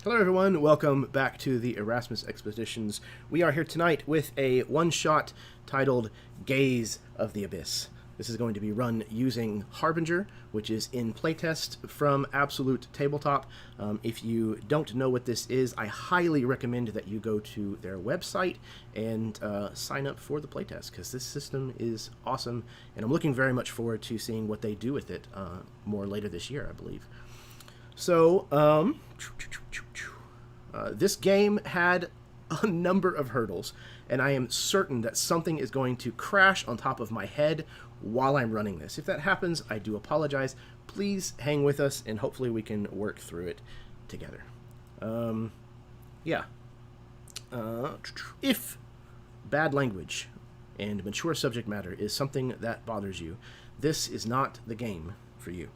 Hello everyone, welcome back to the Erasmus Expeditions. We are here tonight with a one-shot titled Gaze of the Abyss. This is going to be run using Harbinger, which is in playtest from Absolute Tabletop. If you don't know what this is, I highly recommend that you go to their website and sign up for the playtest, because this system is awesome, and I'm looking very much forward to seeing what they do with it more later this year, I believe. So, this game had a number of hurdles, and I am certain that something is going to crash on top of my head while I'm running this. If that happens, I do apologize. Please hang with us, and hopefully we can work through it together. Yeah. If bad language and mature subject matter is something that bothers you, this is not the game for you.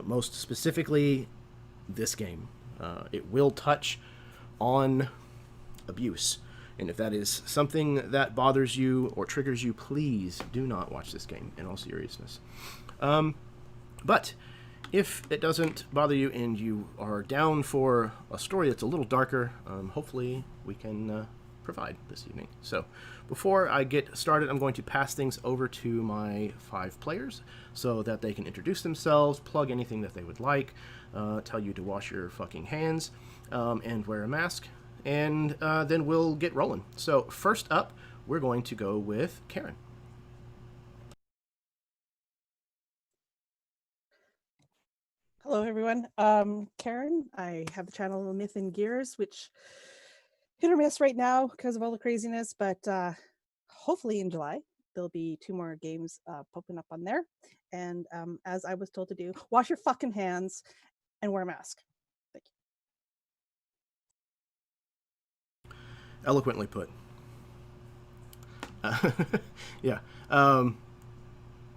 Most specifically, this game. It will touch on abuse. And if that is something that bothers you or triggers you, please do not watch this game, in all seriousness. But if it doesn't bother you and you are down for a story that's a little darker, hopefully we can provide this evening. So before I get started, I'm going to pass things over to my 5 players so that they can introduce themselves, plug anything that they would like, tell you to wash your fucking hands, and wear a mask, and then we'll get rolling. So first up, we're going to go with Karen. Hello, everyone. Karen. I have the channel Myth and Gears, which hit or miss right now because of all the craziness, but hopefully in July there'll be 2 more games popping up on there. And as I was told to do, wash your fucking hands and wear a mask. Thank you. Eloquently put. Yeah.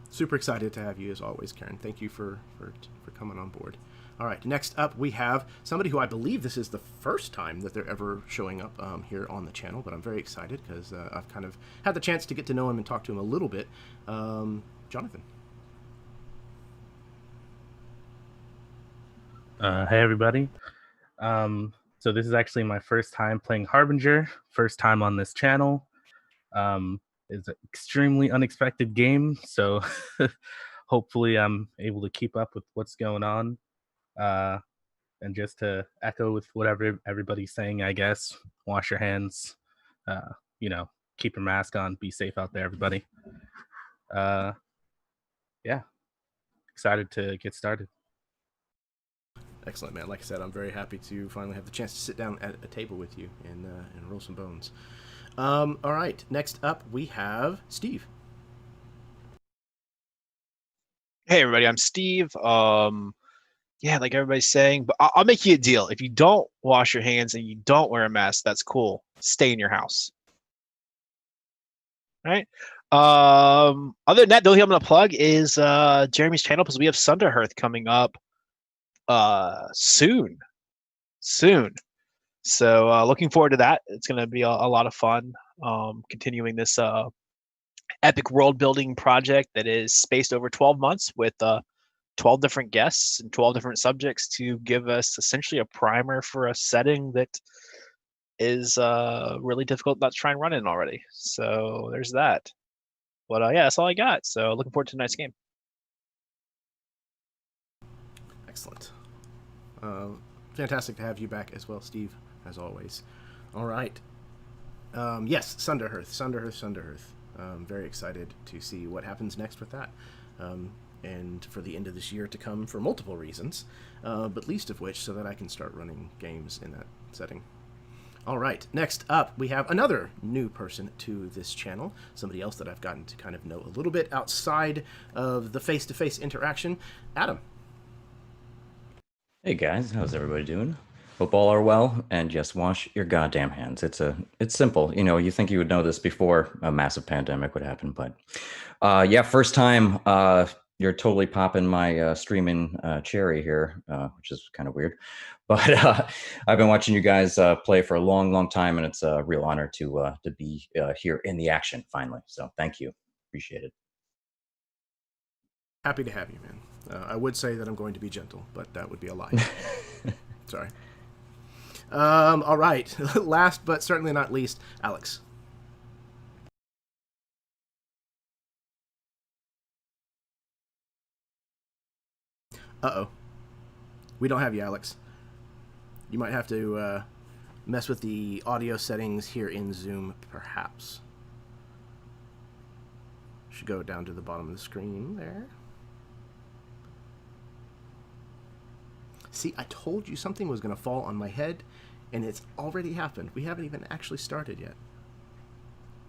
Super excited to have you as always, Karen. Thank you for coming on board. All right, next up we have somebody who I believe this is the first time that they're ever showing up here on the channel, but I'm very excited because I've kind of had the chance to get to know him and talk to him a little bit. Jonathan. Hey, everybody. So this is actually my first time playing Harbinger, first time on this channel. It's an extremely unexpected game, so hopefully I'm able to keep up with what's going on. And just to echo with whatever everybody's saying, I guess, wash your hands, keep your mask on, be safe out there, everybody. Yeah, excited to get started. Excellent, man. Like I said, I'm very happy to finally have the chance to sit down at a table with you and roll some bones. All right, next up we have Steve. Hey everybody, I'm Steve. Yeah, like everybody's saying, but I'll make you a deal. If you don't wash your hands and you don't wear a mask, that's cool. Stay in your house. All right. Other than that, the only thing I'm gonna plug is Jeremy's channel, because we have Sunderhearth coming up soon. So looking forward to that. It's gonna be a lot of fun. Continuing this epic world building project that is spaced over 12 months with 12 different guests and 12 different subjects to give us essentially a primer for a setting that is really difficult not to try and run in already. So there's that. But yeah, that's all I got. So looking forward to tonight's game. Excellent. Fantastic to have you back as well, Steve, as always. All right. Yes, Sunderhearth. Very excited to see what happens next with that. And for the end of this year to come for multiple reasons, but least of which so that I can start running games in that setting. All right, next up we have another new person to this channel, somebody else that I've gotten to kind of know a little bit outside of the face-to-face interaction. Adam. Hey guys, how's everybody doing? Hope all are well, and just wash your goddamn hands. It's simple. You know, you think you would know this before a massive pandemic would happen, but yeah, first time. You're totally popping my streaming cherry here, which is kind of weird. But I've been watching you guys play for a long time, and it's a real honor to be here in the action finally. So thank you, appreciate it. Happy to have you, man. I would say that I'm going to be gentle, but that would be a lie. Sorry. All right. Last but certainly not least, Alex. Uh-oh. We don't have you, Alex. You might have to mess with the audio settings here in Zoom, perhaps. Should go down to the bottom of the screen there. See, I told you something was going to fall on my head, and it's already happened. We haven't even actually started yet.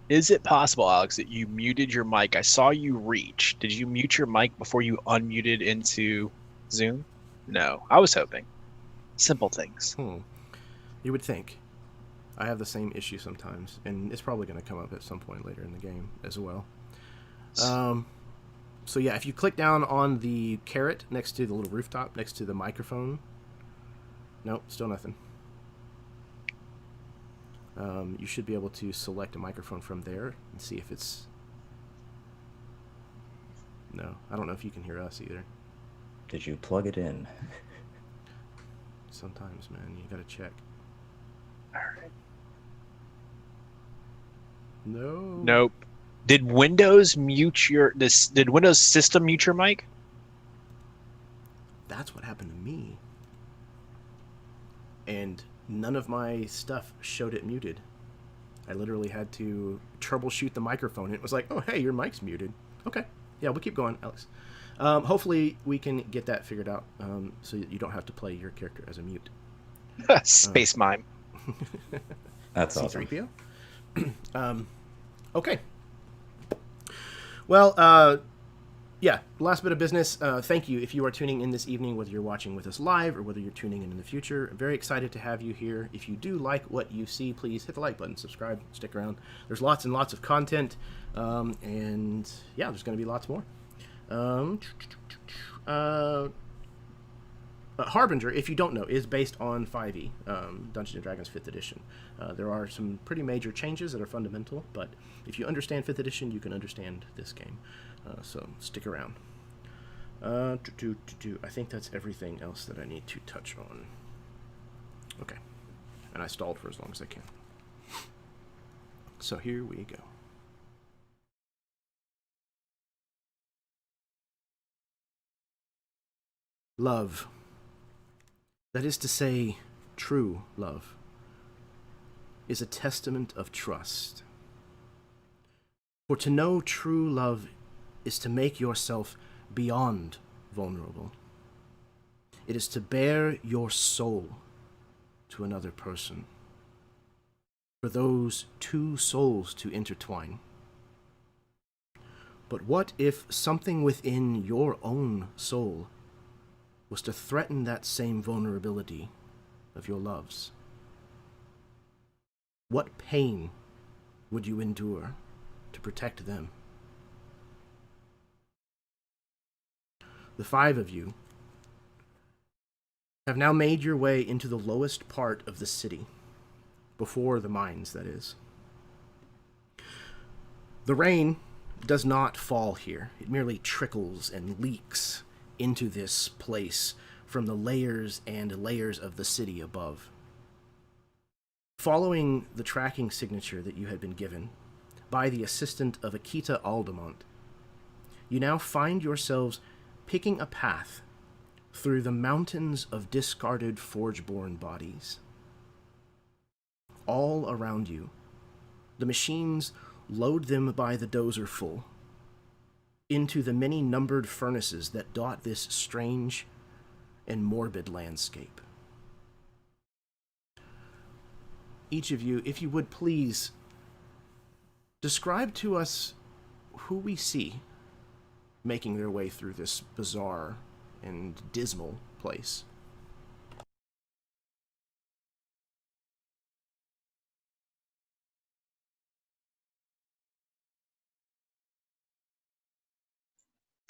Is it possible, Alex, that you muted your mic? I saw you reach. Did you mute your mic before you unmuted into Zoom? No, I was hoping. Simple things. You would think. I have the same issue sometimes, and it's probably going to come up at some point later in the game as well. So yeah, if you click down on the caret next to the little rooftop, next to the microphone. Nope, still nothing. You should be able to select a microphone from there and see if it's... No, I don't know if you can hear us either. Did you plug it in? Sometimes, man, you gotta check. All right. No. Nope. Did Windows mute your Did Windows system mute your mic? That's what happened to me. And none of my stuff showed it muted. I literally had to troubleshoot the microphone. It was like, oh, hey, your mic's muted. Okay. Yeah, we'll keep going, Alex. Hopefully we can get that figured out so that you don't have to play your character as a mute. Space mime. That's awesome. C3PO. Okay. Well, yeah, last bit of business. Thank you if you are tuning in this evening, whether you're watching with us live or whether you're tuning in the future. I'm very excited to have you here. If you do like what you see, please hit the like button, subscribe, stick around. There's lots and lots of content, and yeah, there's going to be lots more. Harbinger, if you don't know, is based on 5e, Dungeons & Dragons 5th edition. There are some pretty major changes that are fundamental, but if you understand 5th edition, you can understand this game. So stick around. I think that's everything else that I need to touch on. Okay. And I stalled for as long as I can. So here we go. Love. That is to say, true love, is a testament of trust. For to know true love is to make yourself beyond vulnerable. It is to bare your soul to another person. For those two souls to intertwine. But what if something within your own soul was to threaten that same vulnerability of your loves? What pain would you endure to protect them? The 5 of you have now made your way into the lowest part of the city, before the mines, that is. The rain does not fall here. It merely trickles and leaks into this place from the layers and layers of the city above. Following the tracking signature that you had been given by the assistant of Sept Aldemont, you now find yourselves picking a path through the mountains of discarded Forgeborn bodies. All around you, the machines load them by the dozer full into the many numbered furnaces that dot this strange and morbid landscape. Each of you, if you would please, describe to us who we see making their way through this bizarre and dismal place.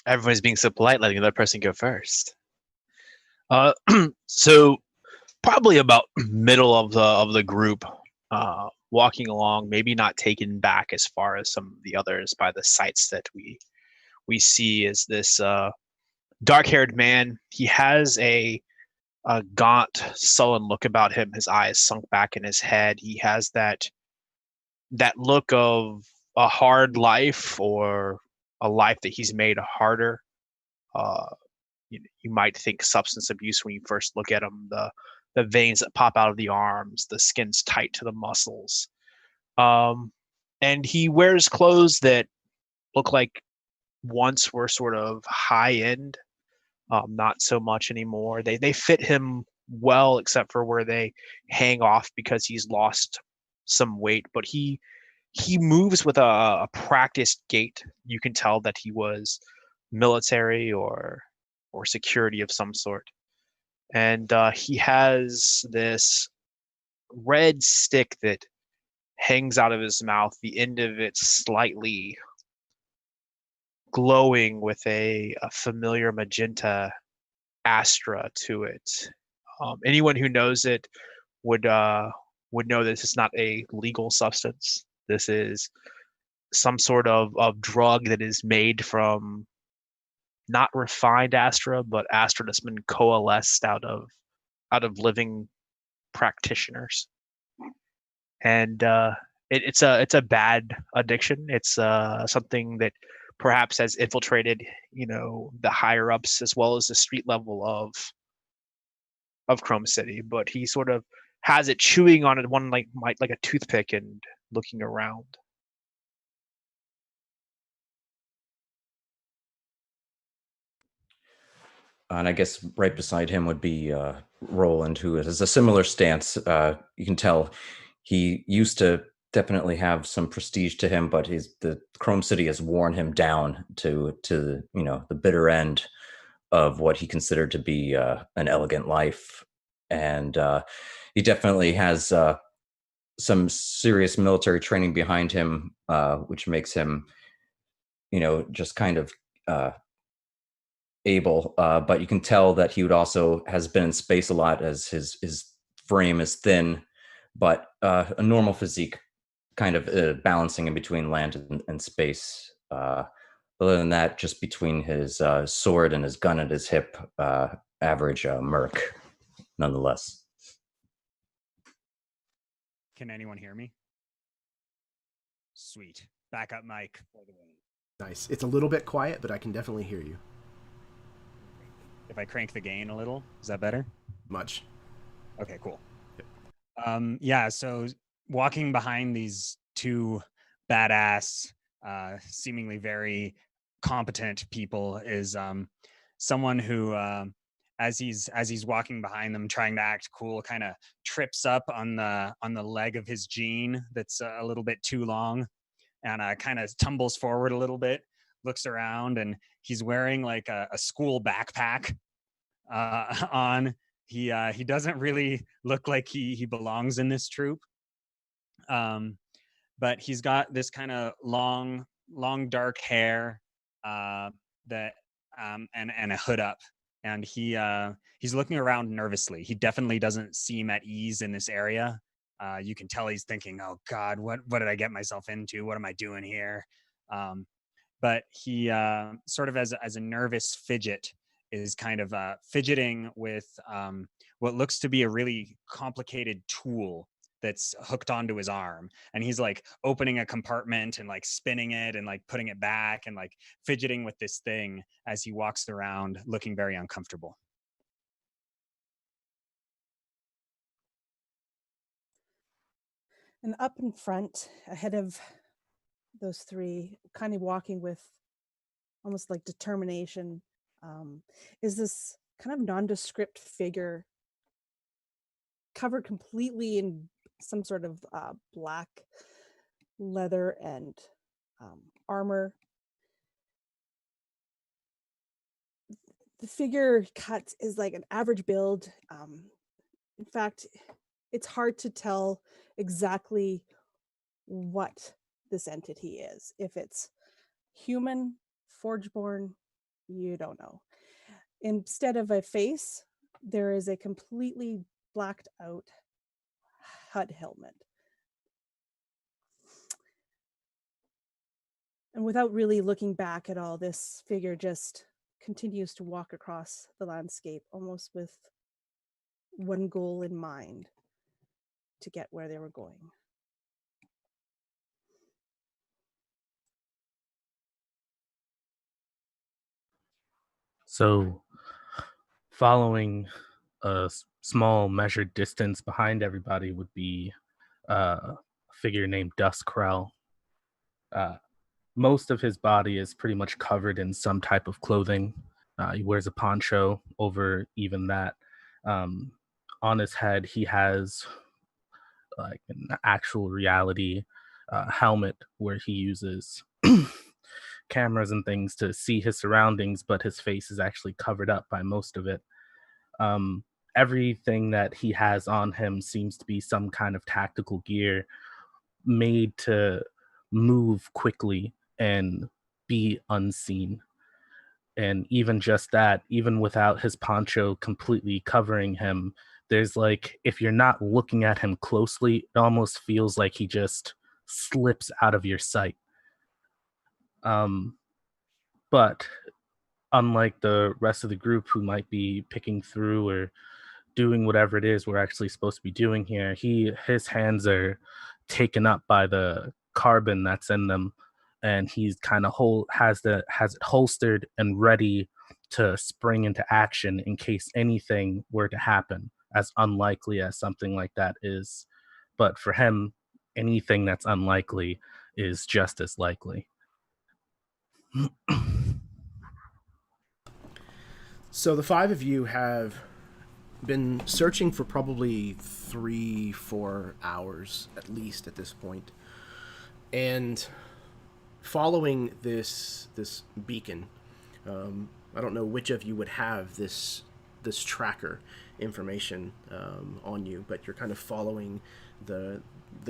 Everyone's being so polite, letting the other person go first. So probably about middle of the group, walking along, maybe not taken back as far as some of the others by the sights that we see, is this dark-haired man. He has a a gaunt, sullen look about him. His eyes sunk back in his head. He has that look of a hard life, or a life that he's made harder. Uh, you might think substance abuse when you first look at him. The veins that pop out of the arms, the skin's tight to the muscles. And he wears clothes that look like once were sort of high end, not so much anymore. They fit him well, except for where they hang off because he's lost some weight. But he moves with a practiced gait. You can tell that he was military or security of some sort. And he has this red stick that hangs out of his mouth, the end of it slightly glowing with a familiar magenta astra to it. Anyone who knows it would know this is not a legal substance. This is some sort of drug that is made from not refined astra, but astra that's been coalesced out of living practitioners. And it's a bad addiction. It's something that perhaps has infiltrated, the higher ups as well as the street level of Chrome City. But he sort of has it, chewing on it, one like a toothpick, and looking around. And I guess right beside him would be Roland, who has a similar stance. You can tell he used to definitely have some prestige to him, but the Chrome City has worn him down to the bitter end of what he considered to be an elegant life. And he definitely has some serious military training behind him, which makes him, just kind of able, but you can tell that he would also has been in space a lot, as his frame is thin, but a normal physique, kind of balancing in between land and space. Other than that, just between his sword and his gun at his hip, average merc, nonetheless. Can anyone hear me? Sweet. Backup mic. Nice. It's a little bit quiet, but I can definitely hear you. If I crank the gain a little, is that better? Much. Okay, cool. Yeah, so walking behind these two badass, seemingly very competent people is someone who, as he's walking behind them, trying to act cool, kind of trips up on the leg of his jean that's a little bit too long, and kind of tumbles forward a little bit, looks around, and he's wearing like a school backpack on. He doesn't really look like he belongs in this troop. But he's got this kind of long dark hair that and a hood up, and he's looking around nervously. He definitely doesn't seem at ease in this area. You can tell he's thinking, "Oh God, what did I get myself into? What am I doing here?" But he sort of as a nervous fidget is kind of fidgeting with what looks to be a really complicated tool that's hooked onto his arm, and he's like opening a compartment and like spinning it and like putting it back and like fidgeting with this thing as he walks around, looking very uncomfortable. And up in front, ahead of those three, kind of walking with almost like determination, is this kind of nondescript figure covered completely in some sort of black leather and armor. The figure cut is like an average build. In fact, it's hard to tell exactly what this entity is. If it's human, forgeborn, you don't know. Instead of a face, there is a completely blacked out HUD helmet. And without really looking back at all, this figure just continues to walk across the landscape, almost with one goal in mind to get where they were going. So, following a small measured distance behind everybody would be a figure named Dustkrell. Most of his body is pretty much covered in some type of clothing. He wears a poncho over even that. Um, on his head, he has like an actual reality helmet where he uses cameras and things to see his surroundings, but his face is actually covered up by most of it. Um, Everything that he has on him seems to be some kind of tactical gear made to move quickly and be unseen. And even just that, even without his poncho completely covering him, there's like, if you're not looking at him closely, it almost feels like he just slips out of your sight. But unlike the rest of the group who might be picking through or doing whatever it is we're actually supposed to be doing here, his hands are taken up by the carbon that's in them, and he's kind of has it holstered and ready to spring into action in case anything were to happen, as unlikely as something like that is. But for him, anything that's unlikely is just as likely. So the five of you have been searching for probably 3-4 hours at least at this point, and following this beacon. I don't know which of you would have this tracker information on you, but you're kind of following the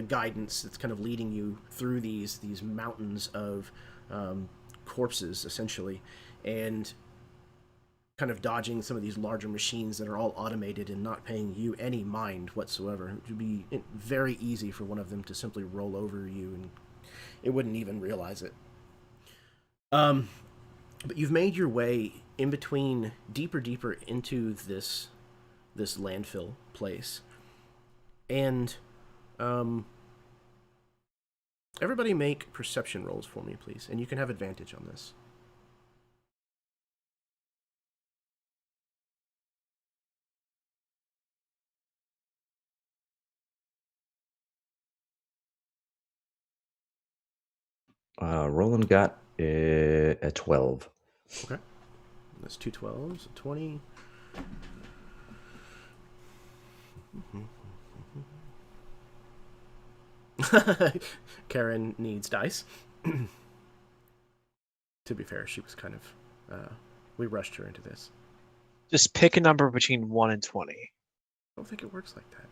guidance that's kind of leading you through these mountains of corpses essentially, and kind of dodging some of these larger machines that are all automated and not paying you any mind whatsoever. It would be very easy for one of them to simply roll over you and it wouldn't even realize it. But you've made your way in between, deeper into this landfill place. And everybody make perception rolls for me, please. And you can have advantage on this. Roland got a 12. Okay. That's 2 12s, 20. Karen needs dice. To be fair, she was kind of... we rushed her into this. Just pick a number between 1 and 20. I don't think it works like that.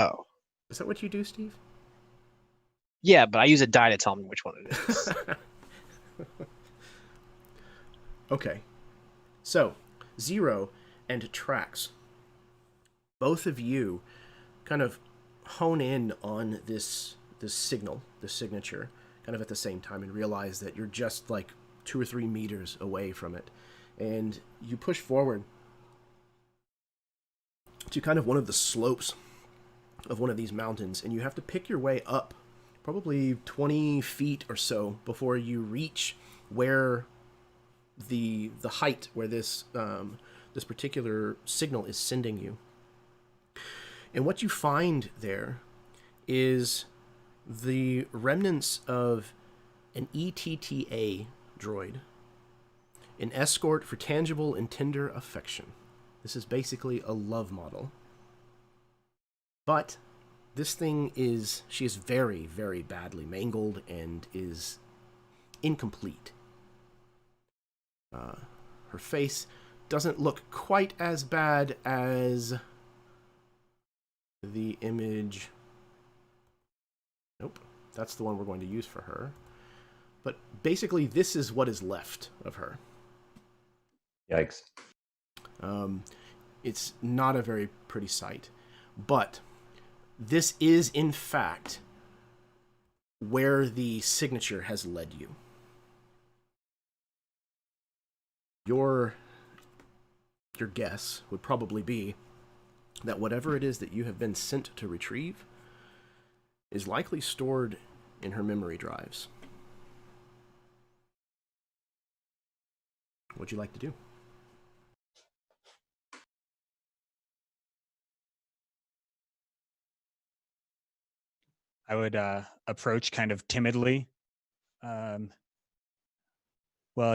Oh. Is that what you do, Steve? Yeah, but I use a die to tell me which one it is. Okay. So, Zero and Trax, both of you kind of hone in on this signal, this signature, kind of at the same time, and realize that you're just like 2 or 3 meters away from it. And you push forward to kind of one of the slopes of one of these mountains, and you have to pick your way up probably 20 feet or so before you reach where the height where this this particular signal is sending you. And what you find there is the remnants of an ETTA droid, an escort for tangible and tender affection. This is basically a love model. But this thing she is very, very badly mangled and is incomplete. Her face doesn't look quite as bad as the image. Nope, that's the one we're going to use for her. But basically, this is what is left of her. Yikes. It's not a very pretty sight. But this is, in fact, where the signature has led you. Your guess would probably be that whatever it is that you have been sent to retrieve is likely stored in her memory drives. What'd you like to do? I would approach kind of timidly. Well,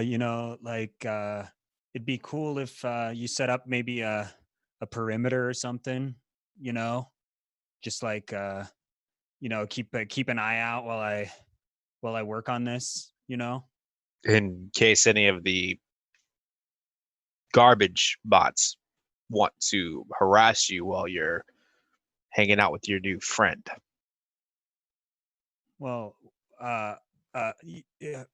it'd be cool if you set up maybe a perimeter or something, just like keep an eye out while I work on this, In case any of the garbage bots want to harass you while you're hanging out with your new friend. Well, yeah,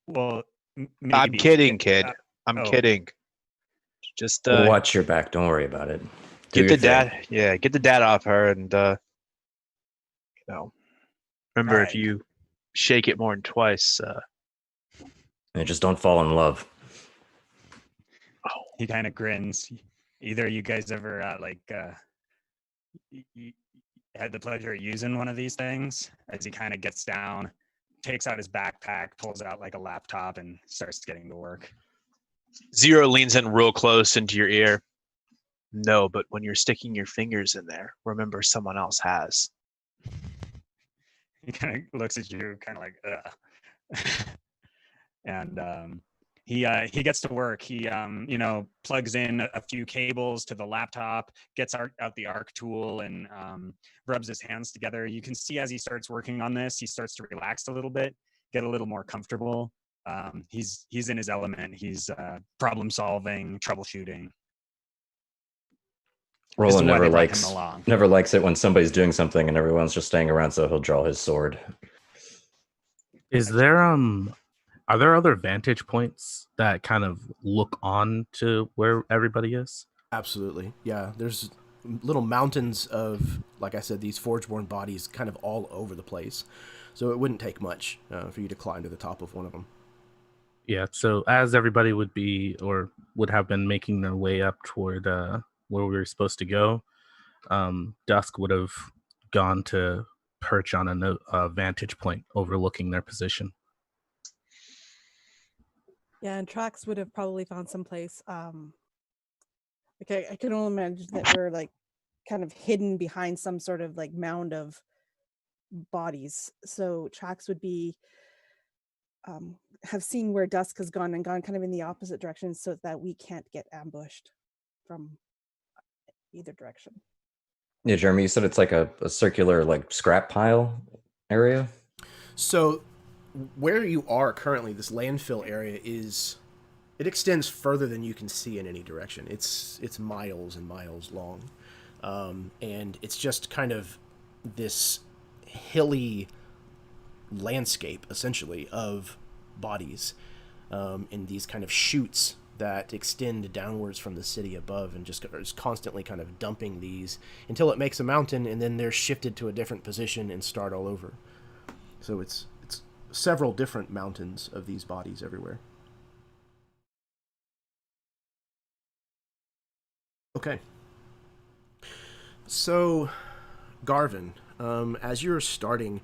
well, maybe. I'm kidding, kid. I'm kidding. Just We'll watch your back. Don't worry about it. Get the data. Yeah, get the data off her, and remember, right. if you shake it more than twice, and just don't fall in love. He kind of grins. Either you guys ever had the pleasure of using one of these things? As he kind of gets down, takes out his backpack, pulls out like a laptop, and starts getting to work. Zero leans in real close into your ear. No, but when you're sticking your fingers in there, remember someone else has. He kind of looks at you, kind of like, ugh. And he gets to work. He plugs in a few cables to the laptop, gets out the arc tool, and rubs his hands together. You can see as he starts working on this, he starts to relax a little bit, get a little more comfortable. He's in his element. He's problem solving, troubleshooting. Roland never likes it when somebody's doing something and everyone's just staying around, so he'll draw his sword. Is there are there other vantage points that kind of look on to where everybody is? Absolutely. Yeah, there's little mountains of, like I said, these Forgeborn bodies kind of all over the place. So it wouldn't take much for you to climb to the top of one of them. Yeah, so as everybody would have been making their way up toward where we were supposed to go, Dusk would have gone to perch on a vantage point overlooking their position. Yeah, and Trax would have probably found some place. Okay, I can only imagine that we're like kind of hidden behind some sort of like mound of bodies. So Trax would be have seen where Dusk has gone and gone kind of in the opposite direction, so that we can't get ambushed from either direction. Yeah, Jeremy, you said it's like a circular like scrap pile area? So where you are currently, this landfill area it extends further than you can see in any direction. It's miles and miles long. And it's just kind of this hilly landscape, essentially, of bodies in these kind of chutes that extend downwards from the city above, and just is constantly kind of dumping these until it makes a mountain, and then they're shifted to a different position and start all over. So it's several different mountains of these bodies everywhere. Okay. So, Garvin, as you're starting,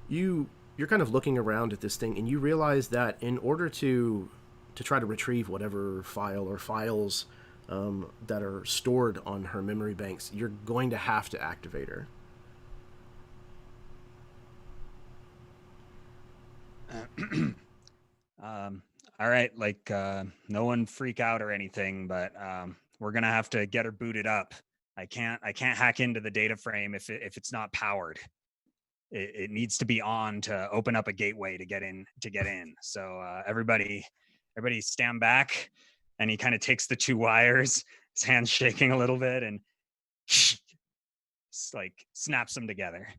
you're kind of looking around at this thing, and you realize that in order to try to retrieve whatever file or files that are stored on her memory banks, you're going to have to activate her. All right, no one freak out or anything, but we're gonna have to get her booted up. I can't hack into the data frame if it's not powered. It needs to be on to open up a gateway to get in. So everybody stand back. And he kind of takes the two wires, his hands shaking a little bit, and snaps them together.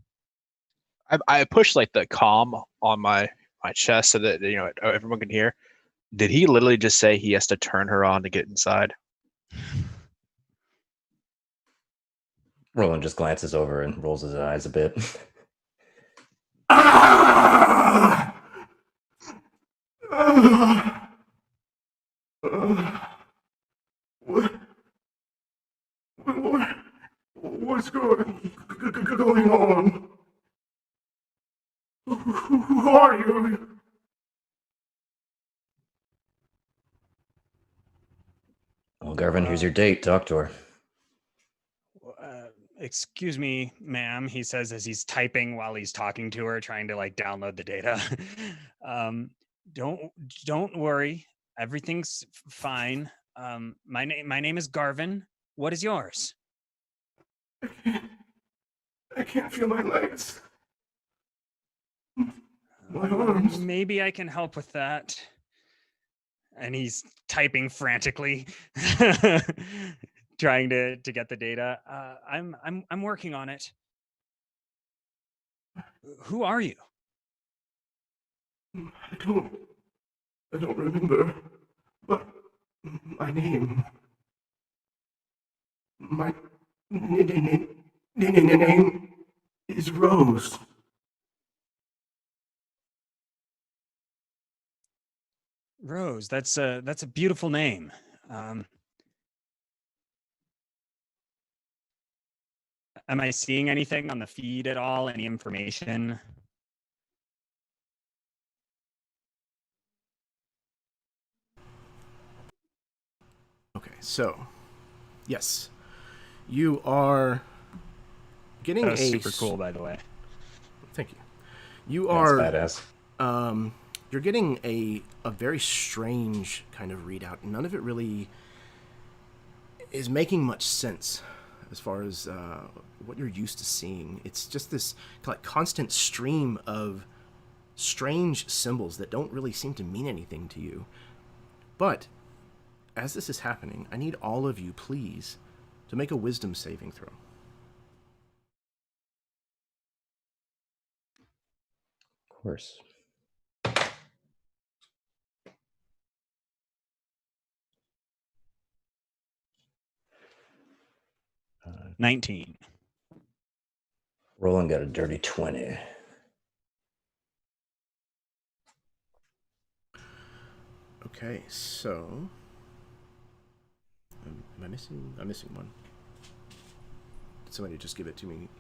I pushed like the comm on my chest so that everyone can hear. Did he literally just say he has to turn her on to get inside? Roland just glances over and rolls his eyes a bit. What's going on? Who are you? Well, Garvin, here's your date. Talk to her. Excuse me, ma'am, he says as he's typing while he's talking to her, trying to like download the data. um, don't worry, everything's fine. My name is Garvin. What is yours? I can't feel my legs. My arms. Maybe I can help with that. And he's typing frantically, trying to get the data. I'm working on it. Who are you? I don't remember. But my name. My name is Rose. Rose. That's a beautiful name. Am I seeing anything on the feed at all? Any information? Okay, so yes, you are getting That was a super cool, by the way. Thank you. You That's are badass. You're getting a very strange kind of readout. None of it really is making much sense as far as what you're used to seeing. It's just this like constant stream of strange symbols that don't really seem to mean anything to you. But as this is happening, I need all of you, please, to make a wisdom saving throw. Of course. 19. Roland got a dirty 20. Okay, so am I missing? I'm missing one. Did somebody just give it to me?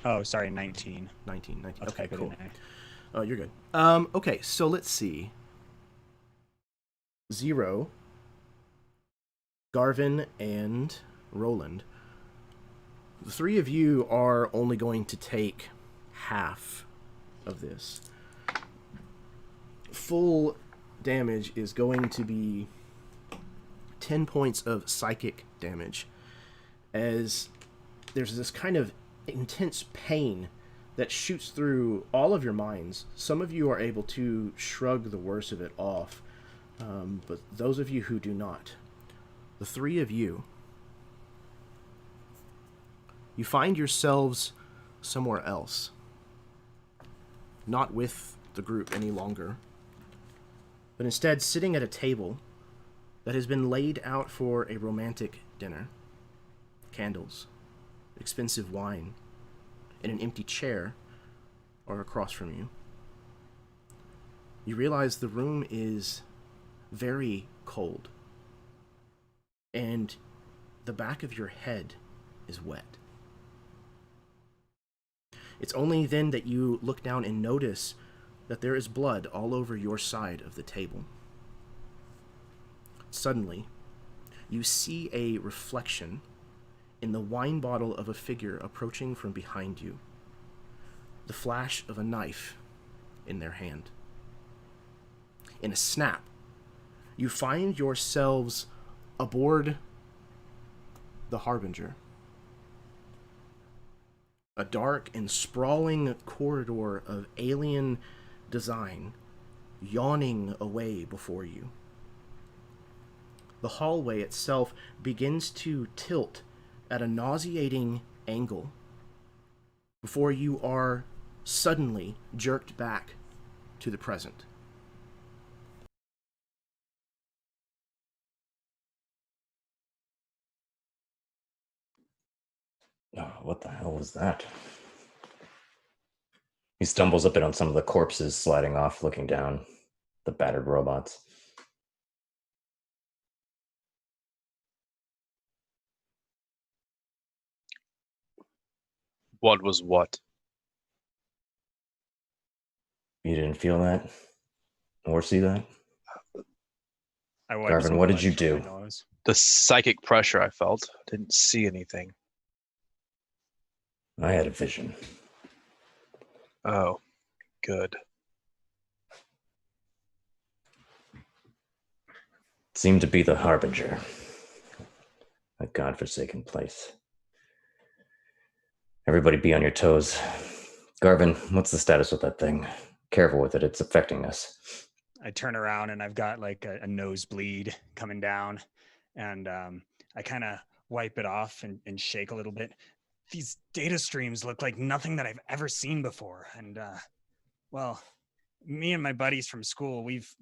Oh, sorry, 19. 19. I'll Okay, type it cool. in there. Oh, you're good. Okay, so let's see. 0, Garvin, and Roland. The three of you are only going to take half of this. Full damage is going to be 10 points of psychic damage, as there's this kind of intense pain that shoots through all of your minds. Some of you are able to shrug the worst of it off, but those of you who do not, the three of you, you find yourselves somewhere else, not with the group any longer, but instead sitting at a table that has been laid out for a romantic dinner. Candles, expensive wine, and an empty chair are across from you. You realize the room is very cold, and the back of your head is wet. It's only then that you look down and notice that there is blood all over your side of the table. Suddenly, you see a reflection in the wine bottle of a figure approaching from behind you. The flash of a knife in their hand. In a snap, you find yourselves aboard the Harbinger. A dark and sprawling corridor of alien design yawning away before you. The hallway itself begins to tilt at a nauseating angle before you are suddenly jerked back to the present. Oh, what the hell was that? He stumbles a bit on some of the corpses sliding off, looking down. The battered robots. What was what? You didn't feel that? Or see that? I wiped Garvin, some what did blood you from my do? nose. The psychic pressure I felt. Didn't see anything. I had a vision. Oh, good. It seemed to be the Harbinger. A godforsaken place. Everybody be on your toes. Garvin, what's the status with that thing? Careful with it, it's affecting us. I turn around and I've got like a nosebleed coming down, and I kind of wipe it off and shake a little bit. These data streams look like nothing that I've ever seen before. And well, me and my buddies from school, we've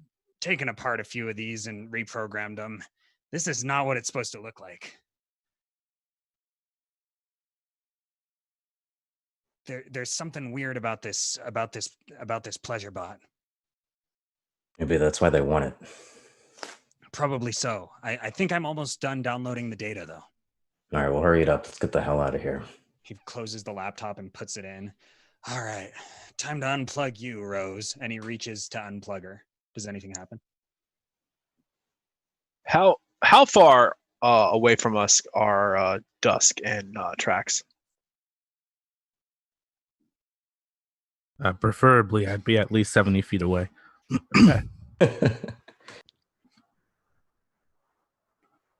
taken apart a few of these and reprogrammed them. This is not what it's supposed to look like. There's something weird about this pleasure bot. Maybe that's why they want it. Probably so. I think I'm almost done downloading the data though. All right, well, hurry it up. Let's get the hell out of here. He closes the laptop and puts it in. All right, time to unplug you, Rose. And he reaches to unplug her. Does anything happen? How far away from us are Dusk and Trax? Preferably, I'd be at least 70 feet away.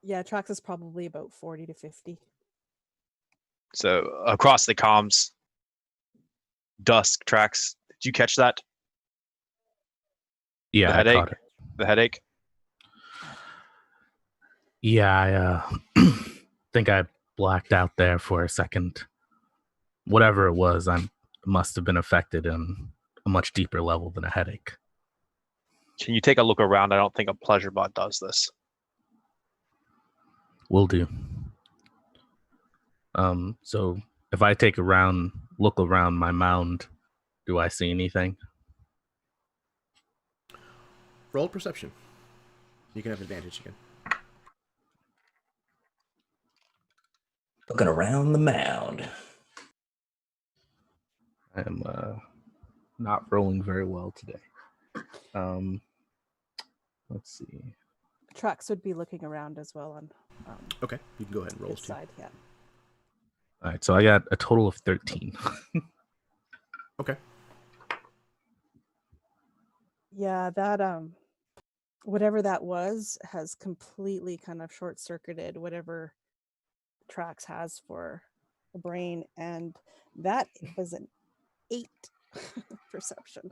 Yeah, Trax is probably about 40 to 50. So across the comms, Dusk, Trax. Did you catch that? Yeah, The I headache? caught it. The headache? Yeah, I think I blacked out there for a second. Whatever it was, I must have been affected on a much deeper level than a headache. Can you take a look around? I don't think a pleasure bot does this. Will do. So if I take a look around my mound, do I see anything? Roll perception. You can have advantage again. Looking around the mound. I am not rolling very well today. Let's see. Trax would be looking around as well on Okay, you can go ahead and roll his too. side. Yeah. All right, so I got a total of 13. Okay. Yeah, that whatever that was has completely kind of short-circuited whatever Trax has for the brain, and that was an 8 perception.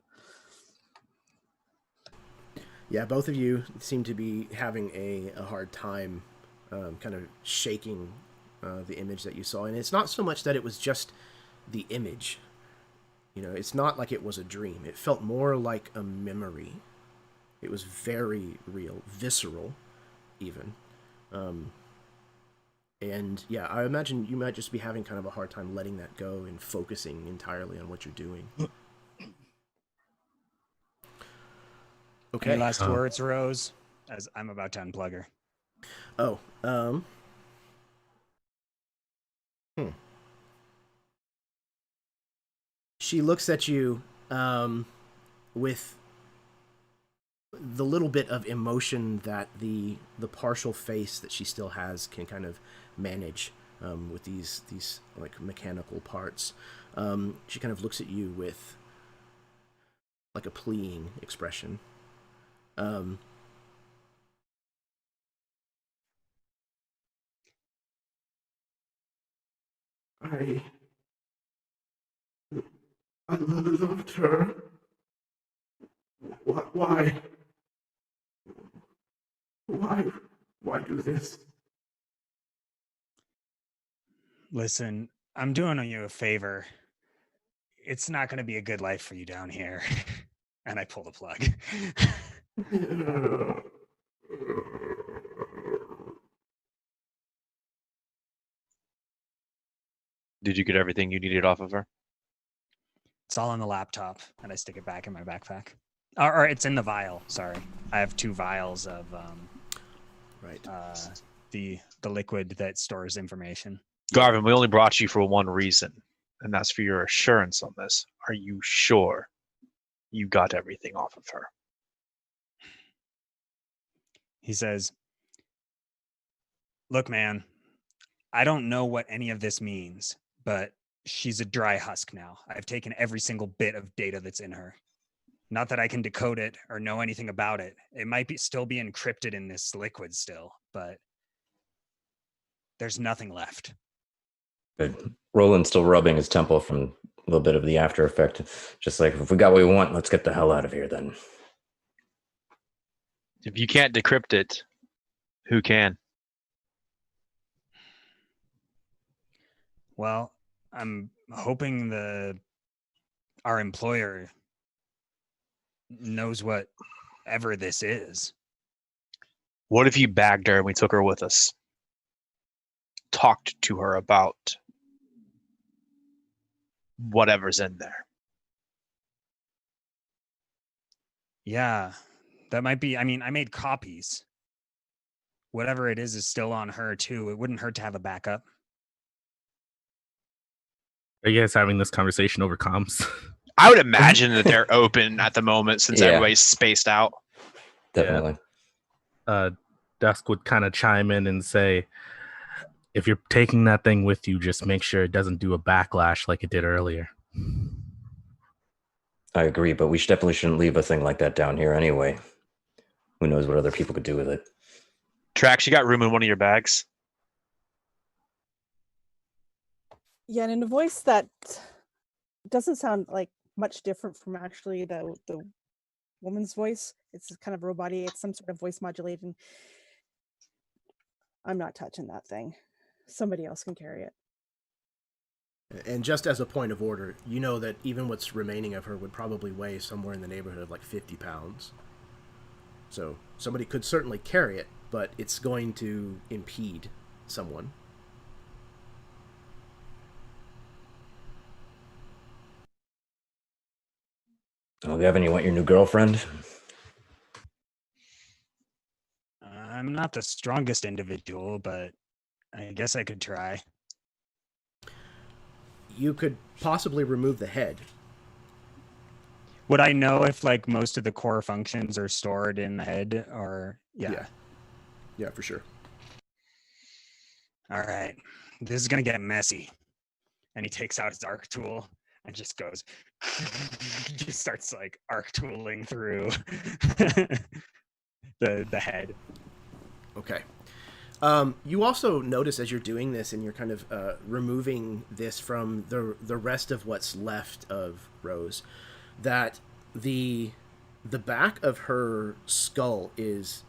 Yeah, both of you seem to be having a hard time kind of shaking the image that you saw. And it's not so much that it was just the image. You know, it's not like it was a dream. It felt more like a memory. It was very real, visceral, even. And yeah, I imagine you might just be having kind of a hard time letting that go and focusing entirely on what you're doing. Okay. Any last words, Rose? As I'm about to unplug her. Oh, She looks at you with the little bit of emotion that the partial face that she still has can kind of manage with these like mechanical parts. She kind of looks at you with like a pleading expression. I loved her. Why? Why do this? Listen, I'm doing you a favor. It's not going to be a good life for you down here. And I pull the plug. Did you get everything you needed off of her? It's all on the laptop, and I stick it back in my backpack. Or it's in the vial. Sorry, I have 2 vials of Right. The liquid that stores information. Garvin, we only brought you for one reason. and that's for your assurance on this. Are you sure you got everything off of her? He says, "Look, man, I don't know what any of this means, but she's a dry husk now. I've taken every single bit of data that's in her. Not that I can decode it or know anything about it. It might still be encrypted in this liquid still, but there's nothing left." Good. Roland's still rubbing his temple from a little bit of the after effect. Just like, if we got what we want, let's get the hell out of here then. If you can't decrypt it, who can? Well, I'm hoping our employer knows whatever this is. What if you bagged her and we took her with us? Talked to her about whatever's in there. Yeah, that might be. I mean, I made copies. Whatever it is still on her too. It wouldn't hurt to have a backup. Are you guys having this conversation over comms? I would imagine that they're open at the moment since Yeah. everybody's spaced out. Definitely. Dusk would kind of chime in and say, if you're taking that thing with you, just make sure it doesn't do a backlash like it did earlier. I agree, but we definitely shouldn't leave a thing like that down here anyway. Who knows what other people could do with it? Trax, you got room in one of your bags? Yeah, and in a voice that doesn't sound like much different from actually the woman's voice. It's kind of robotic. It's some sort of voice modulating. I'm not touching that thing. Somebody else can carry it. And just as a point of order, you know that even what's remaining of her would probably weigh somewhere in the neighborhood of like 50 pounds. So somebody could certainly carry it, but it's going to impede someone. Oh, Gavin, you want your new girlfriend? I'm not the strongest individual, but I guess I could try. You could possibly remove the head. Would I know if like most of the core functions are stored in the head or Yeah, for sure. All right. This is going to get messy. And he takes out his arc tool and just goes, just starts like arc tooling through the head. Okay. You also notice as you're doing this and you're kind of removing this from the rest of what's left of Rose, that the back of her skull is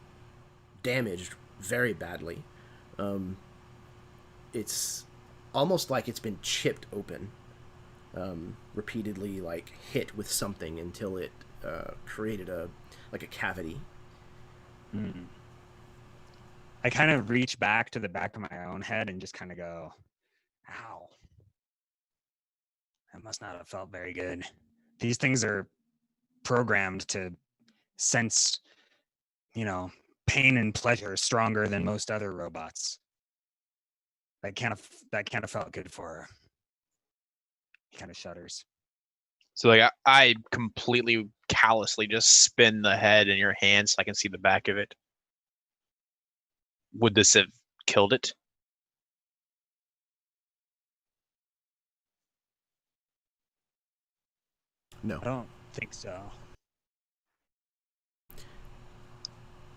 damaged very badly. It's almost like it's been chipped open, repeatedly like hit with something until it created a cavity. Mm. I kind of reach back to the back of my own head and just kind of go, ow. That must not have felt very good. These things are programmed to sense, pain and pleasure stronger than most other robots. That kind of felt good for her. He kind of shudders. So like I completely callously just spin the head in your hand so I can see the back of it. Would this have killed it? No. I don't think so.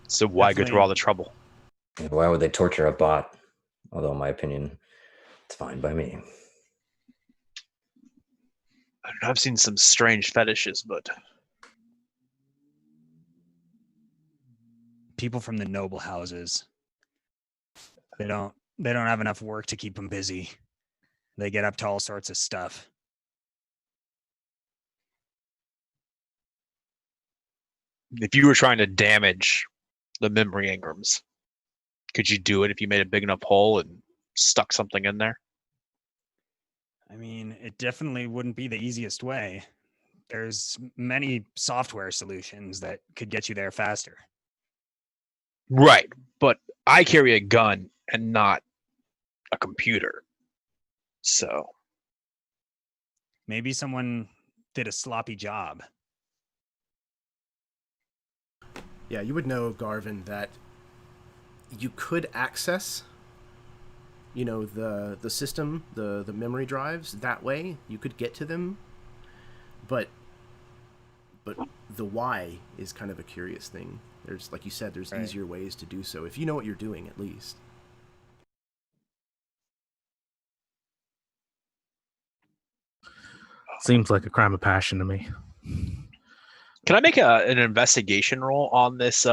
So why go through Definitely. all the trouble? Why would they torture a bot? Although, in my opinion, it's fine by me. I don't know, I've seen some strange fetishes, but People from the noble houses, they don't have enough work to keep them busy. They get up to all sorts of stuff. if you were trying to damage the memory engrams, could you do it if you made a big enough hole and stuck something in there? I mean, it definitely wouldn't be the easiest way. There's many software solutions that could get you there faster. Right, but I carry a gun and not a computer. So Maybe someone did a sloppy job. Yeah, you would know, Garvin, that you could access, the system, the memory drives that way. You could get to them, but the why is kind of a curious thing. There's, like you said, there's Right. easier ways to do so if you know what you're doing, at least. Seems like a crime of passion to me. Can I make an investigation roll on this?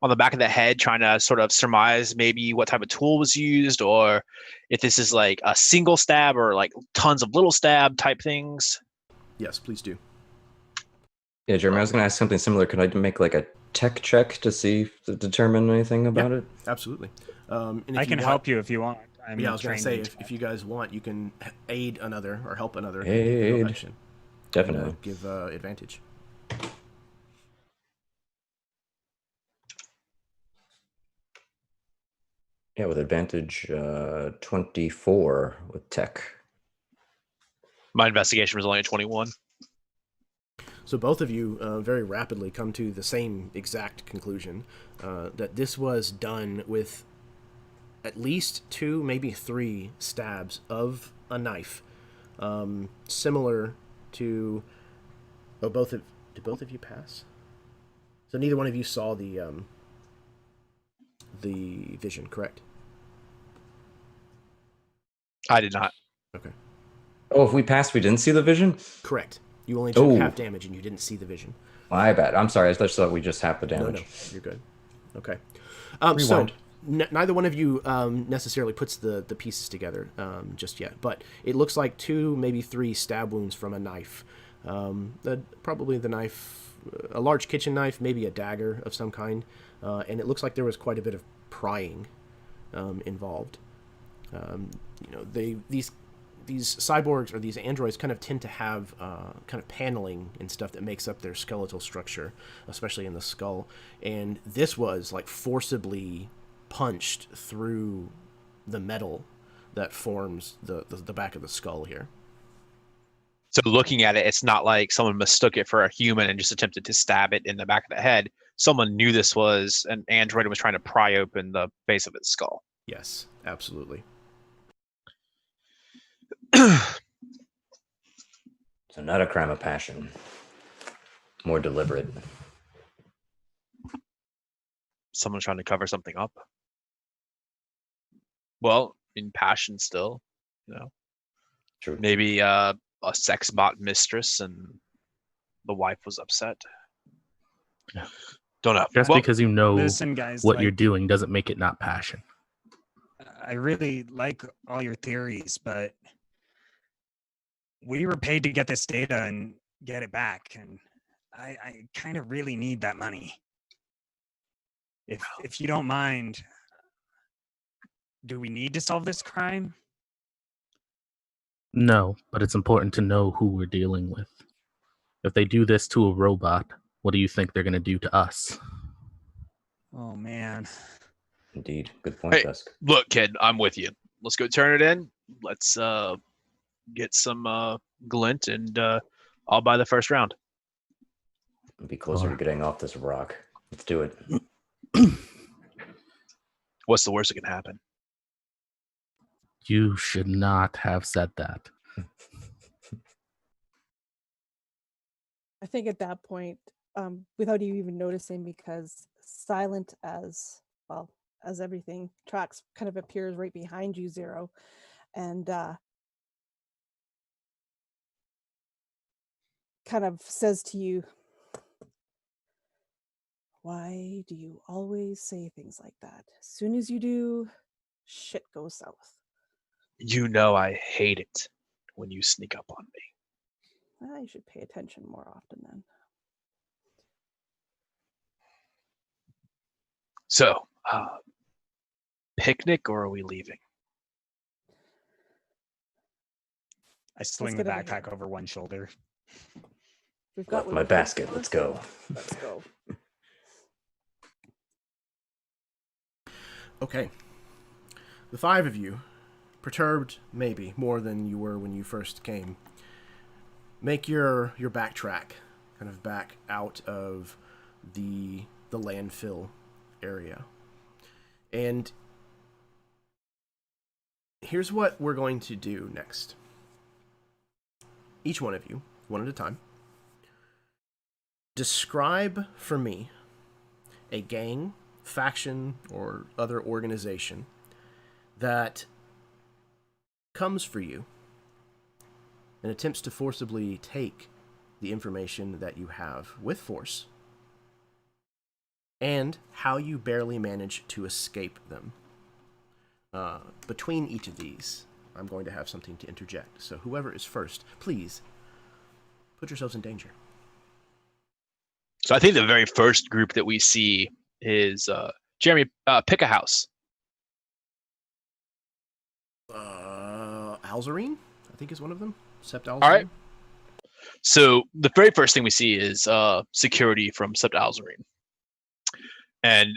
On the back of the head, trying to sort of surmise maybe what type of tool was used, or if this is like a single stab or like tons of little stab type things. Yes, please do. Yeah, Jeremy, I was going to ask something similar. Could I make like a tech check to determine anything about it? Absolutely. And if I you can want- help you if you want. I'm Yeah, I was going to say, trained in if you guys want, you can aid another or help another. Aid. Action. Definitely. And, give advantage. Yeah, with advantage 24 with tech. My investigation was only a 21. So both of you very rapidly come to the same exact conclusion, that this was done with at least 2, maybe 3 stabs of a knife, similar to. Oh, did both of you pass? So neither one of you saw the vision, correct? I did not. Okay, Oh, if we passed, we didn't see the vision? correct. You only took Oh. half damage and you didn't see the vision. My bad. I'm sorry. I just thought we just half the damage. No, you're good. Okay. So Rewind. neither one of you necessarily puts the pieces together just yet, but it looks like 2, maybe 3 stab wounds from a knife. Probably the knife, a large kitchen knife, maybe a dagger of some kind, and it looks like there was quite a bit of prying involved. These cyborgs or these androids kind of tend to have kind of paneling and stuff that makes up their skeletal structure, especially in the skull. And this was like forcibly punched through the metal that forms the back of the skull here. So looking at it, it's not like someone mistook it for a human and just attempted to stab it in the back of the head. Someone knew this was an android and was trying to pry open the base of its skull. Yes, absolutely. So not a crime of passion. More deliberate. Someone's trying to cover something up. Well, in passion still, True. maybe a sex bot mistress and the wife was upset. Yeah. Don't know. Just Well, because you know Listen, guys, what you're doing doesn't make it not passion. I really like all your theories, but we were paid to get this data and get it back, and I kind of really need that money. If you don't mind, do we need to solve this crime? No, but it's important to know who we're dealing with. If they do this to a robot, what do you think they're going to do to us? Oh man. Indeed. Good point, Hey. Dusk. look, kid, I'm with you. Let's go turn it in. Let's get some glint, and I'll buy the first round. Be closer to Or- getting off this rock. Let's do it. What's the worst that can happen? You should not have said that. I think at that point, without you even noticing, because silent as everything, Trax kind of appears right behind you, Zero, and kind of says to you, "Why do you always say things like that? As soon as you do, shit goes south." You know I hate it when you sneak up on me. You should pay attention more often then. So, picnic, or are we leaving? I sling get the over here. backpack over one shoulder. We've Left what my we've paid basket. for, Let's so go. Let's go. Okay. The 5 of you, perturbed maybe more than you were when you first came, make your backtrack kind of back out of the landfill area. And here's what we're going to do next. Each one of you, one at a time, describe for me a gang, faction, or other organization that comes for you and attempts to forcibly take the information that you have with force, and how you barely manage to escape them. Between each of these, I'm going to have something to interject. So whoever is first, please put yourselves in danger. So I think the very first group that we see is Jeremy, pick a house. Alzarine, I think, is one of them. Sept Aldemont. All right. So the very first thing we see is security from Sept Aldemont, and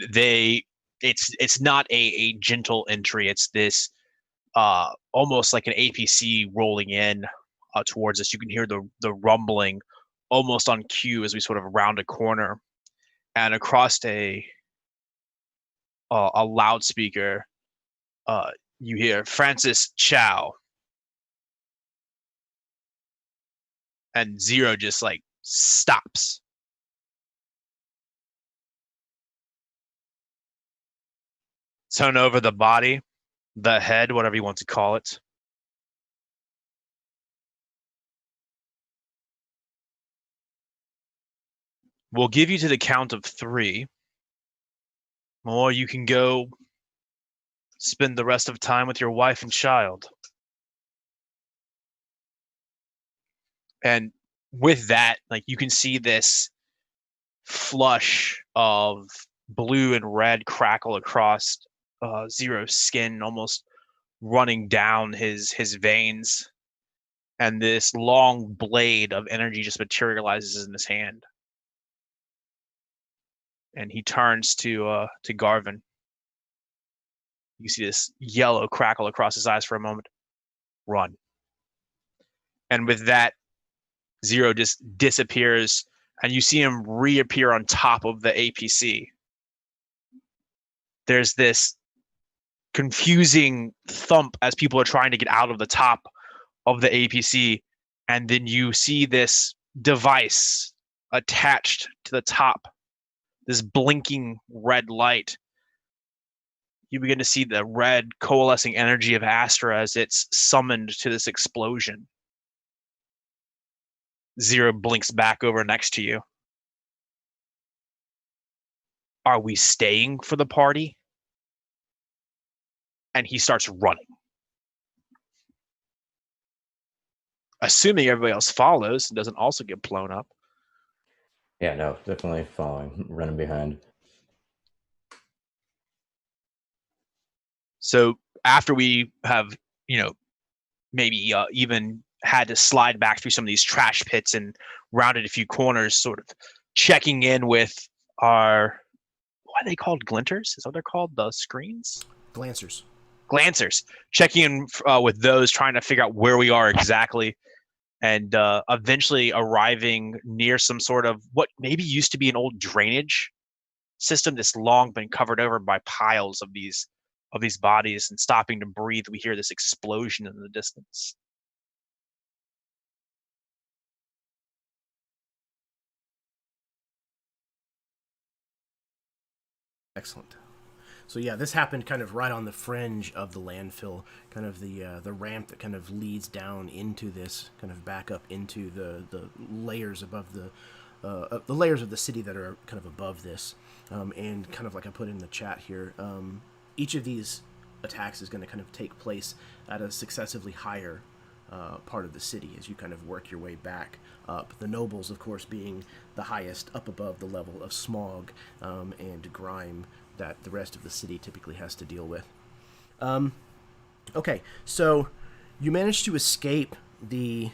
it's not a gentle entry. It's this almost like an APC rolling in towards us. You can hear the rumbling almost on cue as we sort of round a corner, and across a loudspeaker, you hear Francis Chow. And Zero just like stops. Turn over the body, the head, whatever you want to call it. We'll give you to the count of 3, or you can go spend the rest of time with your wife and child. And with that, like, you can see this flush of blue and red crackle across Zero's skin, almost running down his veins, and this long blade of energy just materializes in his hand. And he turns to Garvin. You see this yellow crackle across his eyes for a moment. Run. And with that, Zero just disappears, and you see him reappear on top of the APC. There's this confusing thump as people are trying to get out of the top of the APC, and then you see this device attached to the top, this blinking red light. You begin to see the red coalescing energy of Astra as it's summoned to this explosion. Zero blinks back over next to you. Are we staying for the party? And he starts running. Assuming everybody else follows and doesn't also get blown up. Yeah, no, definitely following, running behind. So after we have, maybe even had to slide back through some of these trash pits and rounded a few corners, sort of checking in with our, what are they called? Glinters? Is that what they're called? The screens? Glancers. Checking in with those, trying to figure out where we are exactly, and eventually arriving near some sort of what maybe used to be an old drainage system that's long been covered over by piles of these bodies, and stopping to breathe, we hear this explosion in the distance. Excellent. So yeah, this happened kind of right on the fringe of the landfill, kind of the ramp that kind of leads down into this, kind of back up into the layers above the layers of the city that are kind of above this, and kind of like I put in the chat here, each of these attacks is going to kind of take place at a successively higher part of the city as you kind of work your way back up. The nobles, of course, being the highest up above the level of smog and grime that the rest of the city typically has to deal with. Okay, so you managed to escape the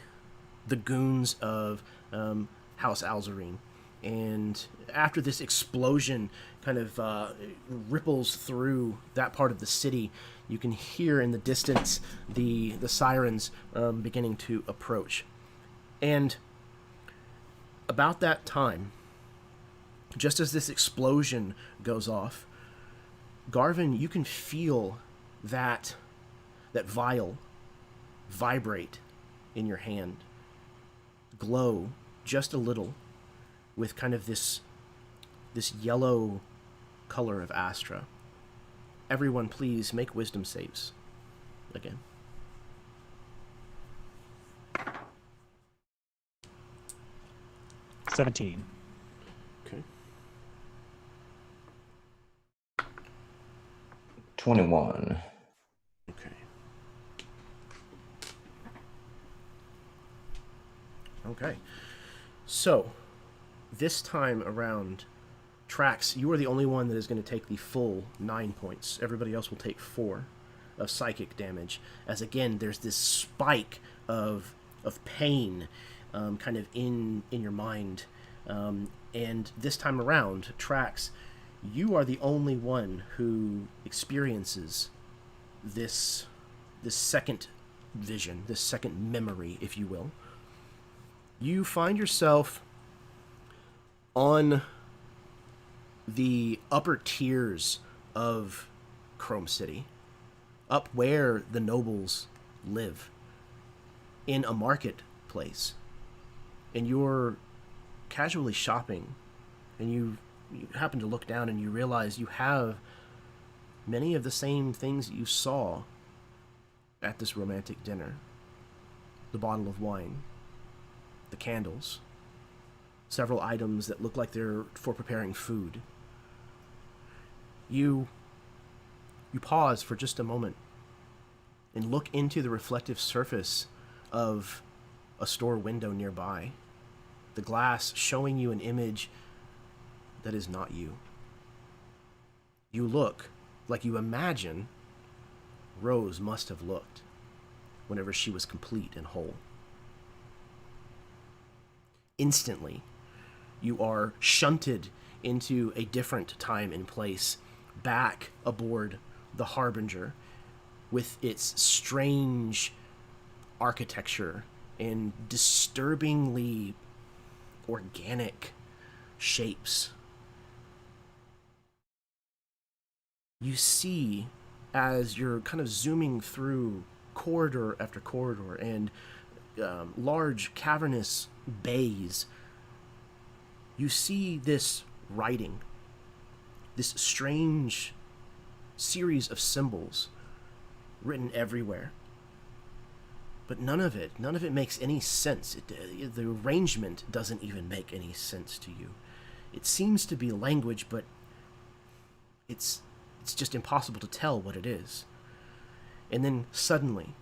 goons of House Alzarine, and after this explosion kind of ripples through that part of the city, you can hear in the distance the sirens beginning to approach. And about that time, just as this explosion goes off, Garvin, you can feel that vial vibrate in your hand, glow just a little with kind of this yellow color of astra. Everyone, please make wisdom saves again. $17. Okay. 21. Okay. Okay. So, this time around, Trax, you are the only one that is going to take the full 9 points. Everybody else will take 4 of psychic damage. As again, there's this spike of pain, kind of in your mind. And this time around, Trax, you are the only one who experiences this second vision, this second memory, if you will. You find yourself on the upper tiers of Chrome City, up where the nobles live, in a marketplace. And you're casually shopping, and you happen to look down and you realize you have many of the same things that you saw at this romantic dinner. The bottle of wine, the candles, several items that look like they're for preparing food. You pause for just a moment and look into the reflective surface of a store window nearby, the glass showing you an image that is not you. You look like you imagine Rose must have looked whenever she was complete and whole. Instantly, you are shunted into a different time and place, back aboard the Harbinger, with its strange architecture and disturbingly organic shapes. You see, as you're kind of zooming through corridor after corridor and large cavernous bays, you see this writing, this strange series of symbols written everywhere. But none of it makes any sense. The arrangement doesn't even make any sense to you. It seems to be language, but it's just impossible to tell what it is. And then suddenly,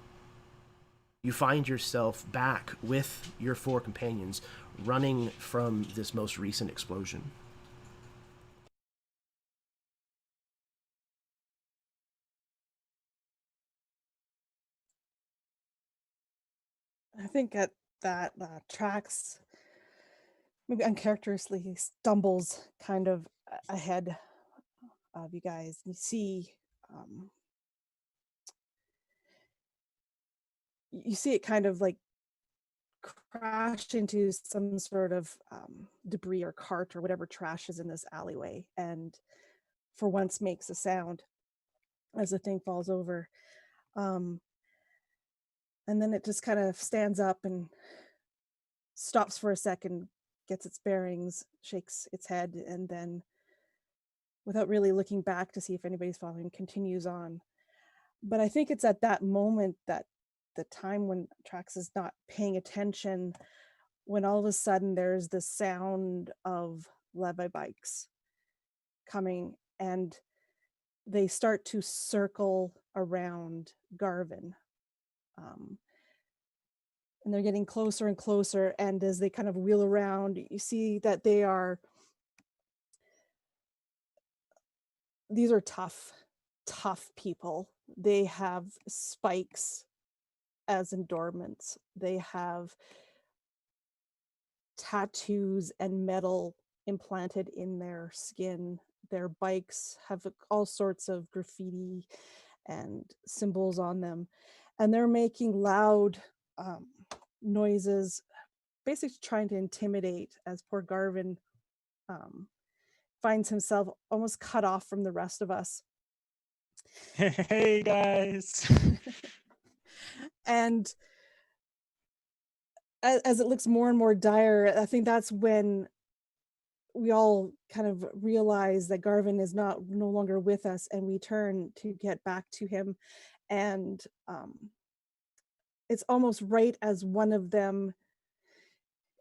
you find yourself back with your 4 companions, running from this most recent explosion. I think at that Trax maybe uncharacteristically stumbles kind of ahead of you guys. You see it kind of like crash into some sort of debris or cart or whatever trash is in this alleyway, and for once makes a sound as the thing falls over. And then it just kind of stands up and stops for a second, gets its bearings, shakes its head, and then, without really looking back to see if anybody's following, continues on. But I think it's at that moment, that the time when Trax is not paying attention, when all of a sudden there's the sound of levy bikes coming, and they start to circle around Garvin. And they're getting closer and closer, and as they kind of wheel around, you see that these are tough people. They have spikes as endorments. They have tattoos and metal implanted in their skin. Their bikes have all sorts of graffiti and symbols on them, and they're making loud noises, basically trying to intimidate as poor Garvin finds himself almost cut off from the rest of us. Hey guys. And as it looks more and more dire, I think that's when we all kind of realize that Garvin is no longer with us, and we turn to get back to him. And it's almost right as one of them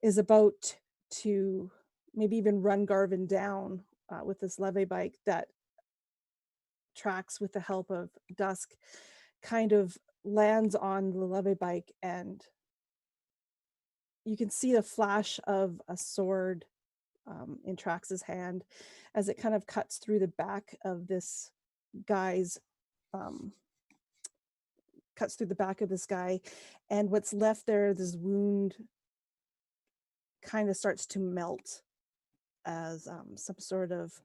is about to maybe even run Garvin down with this levee bike, that Trax, with the help of Dusk, kind of lands on the levee bike, and you can see the flash of a sword in Trax's hand as it kind of cuts through the back of this guy's and what's left there, this wound, kind of starts to melt as some sort of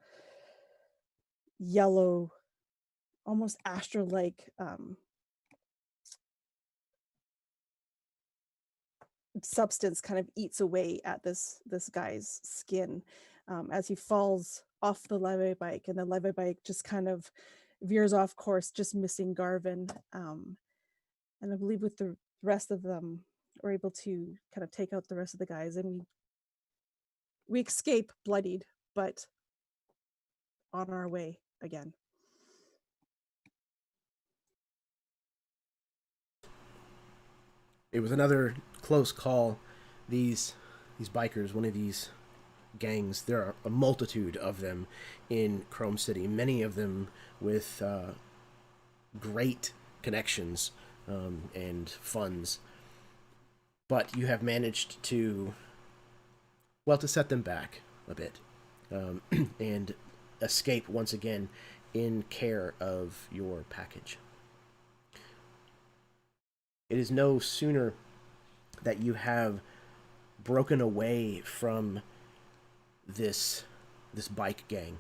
yellow, almost astra-like substance kind of eats away at this guy's skin as he falls off the levee bike, and the levee bike just kind of veers off course, just missing Garvin. And I believe with the rest of them, we're able to kind of take out the rest of the guys, and we escape bloodied, but on our way again. It was another close call. These bikers, one of these gangs, there are a multitude of them in Chrome City, many of them with great connections and funds. But you have managed to set them back a bit and escape once again in care of your package. It is no sooner that you have broken away from this bike gang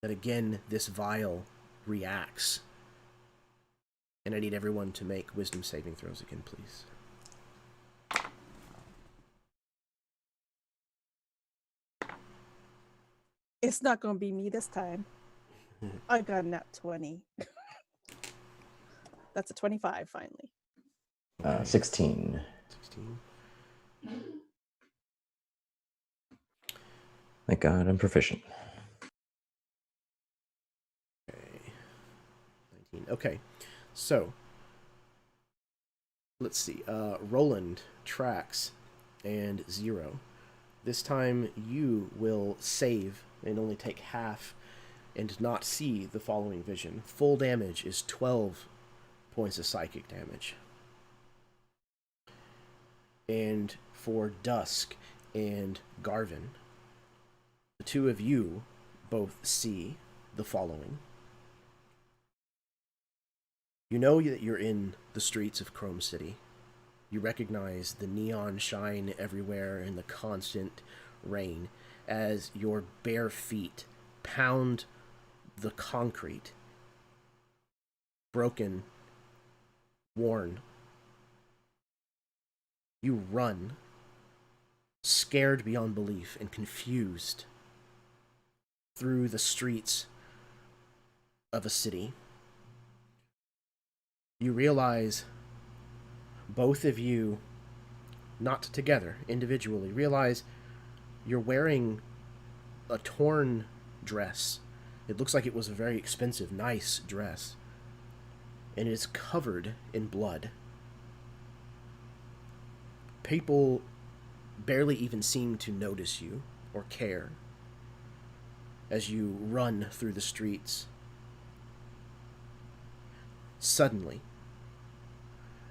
that again this vial reacts. And I need everyone to make wisdom saving throws again, please. It's not going to be me this time. I got a nat 20. That's a 25 finally. 16. 16. Thank God I'm proficient. Okay. 19. Okay. So, let's see. Roland, Trax, and Zero. This time you will save and only take half and not see the following vision. Full damage is 12 points of psychic damage. And for Dusk and Garvin, the two of you both see the following. You know that you're in the streets of Chrome City. You recognize the neon shine everywhere and the constant rain as your bare feet pound the concrete. Broken, worn. You run, scared beyond belief and confused, through the streets of a city. You realize both of you, not together, individually, realize you're wearing a torn dress. It looks like it was a very expensive, nice dress. And it is covered in blood. People barely even seem to notice you or care as you run through the streets. Suddenly,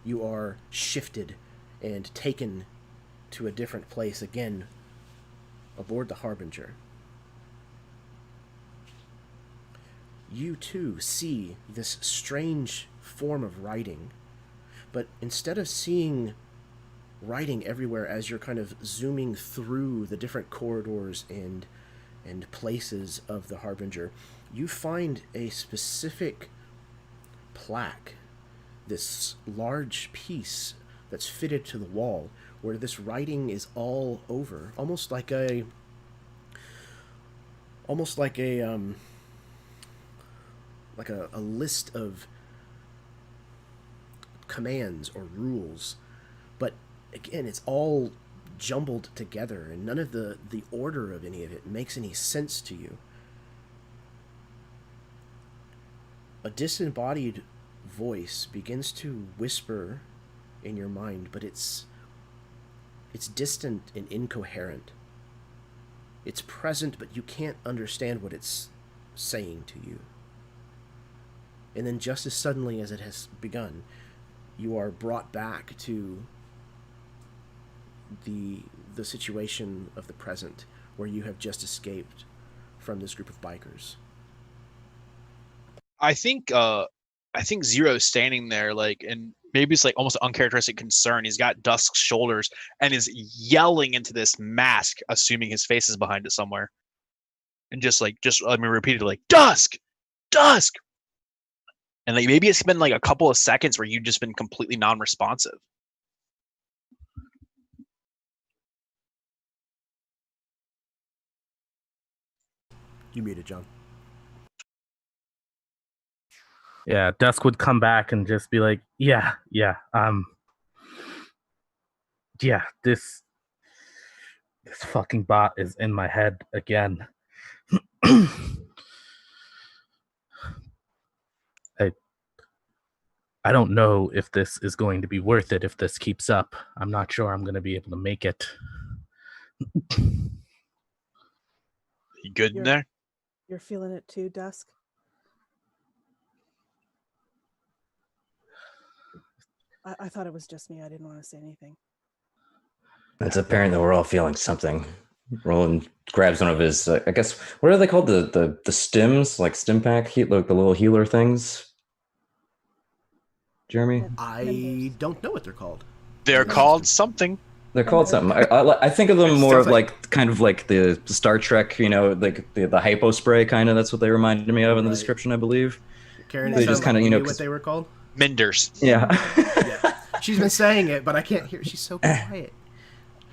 you are shifted and taken to a different place again aboard the Harbinger. You too see this strange form of writing, but instead of seeing writing everywhere as you're kind of zooming through the different corridors and places of the Harbinger, you find a specific plaque, this large piece that's fitted to the wall where this writing is all over, almost like a list of commands or rules, but again, it's all jumbled together, and none of the order of any of it makes any sense to you. A disembodied voice begins to whisper in your mind, but it's distant and incoherent. It's present, but you can't understand what it's saying to you. And then just as suddenly as it has begun, you are brought back to the situation of the present, where you have just escaped from this group of bikers. I think Zero's standing there, like, and maybe it's like almost uncharacteristic concern. He's got Dusk's shoulders and is yelling into this mask, assuming his face is behind it somewhere, and just let me repeat it, like, Dusk, Dusk, and like maybe it's been like a couple of seconds where you've just been completely non-responsive. You muted, John. Yeah, Dusk would come back and just be like, yeah, this fucking bot is in my head again. I don't know if this is going to be worth it if this keeps up. I'm not sure I'm going to be able to make it. You good in there? You're feeling it too, Dusk? I thought it was just me. I didn't want to say anything. It's apparent that we're all feeling something. Roland grabs one of his, I guess, what are they called? The stims, like stim pack, like the little healer things. Jeremy? I don't know what they're called. They're called something. They're called something. I think of them more of like kind of like the Star Trek, like the hypo spray kind of. That's what they reminded me of in the description, I believe. Karen, they just kind of knew what they were called. Menders. Yeah. Yeah. She's been saying it, but I can't hear. She's so quiet.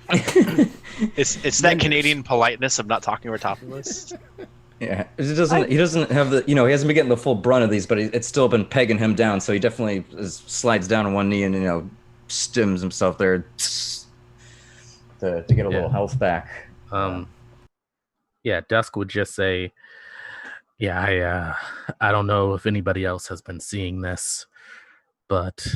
It's that Canadian politeness of not talking over top of us. Yeah, he doesn't have the, he hasn't been getting the full brunt of these, but it's still been pegging him down. So he definitely slides down on one knee and stims himself there to get a little health back. Yeah, Dusk would just say, "Yeah, I don't know if anybody else has been seeing this, but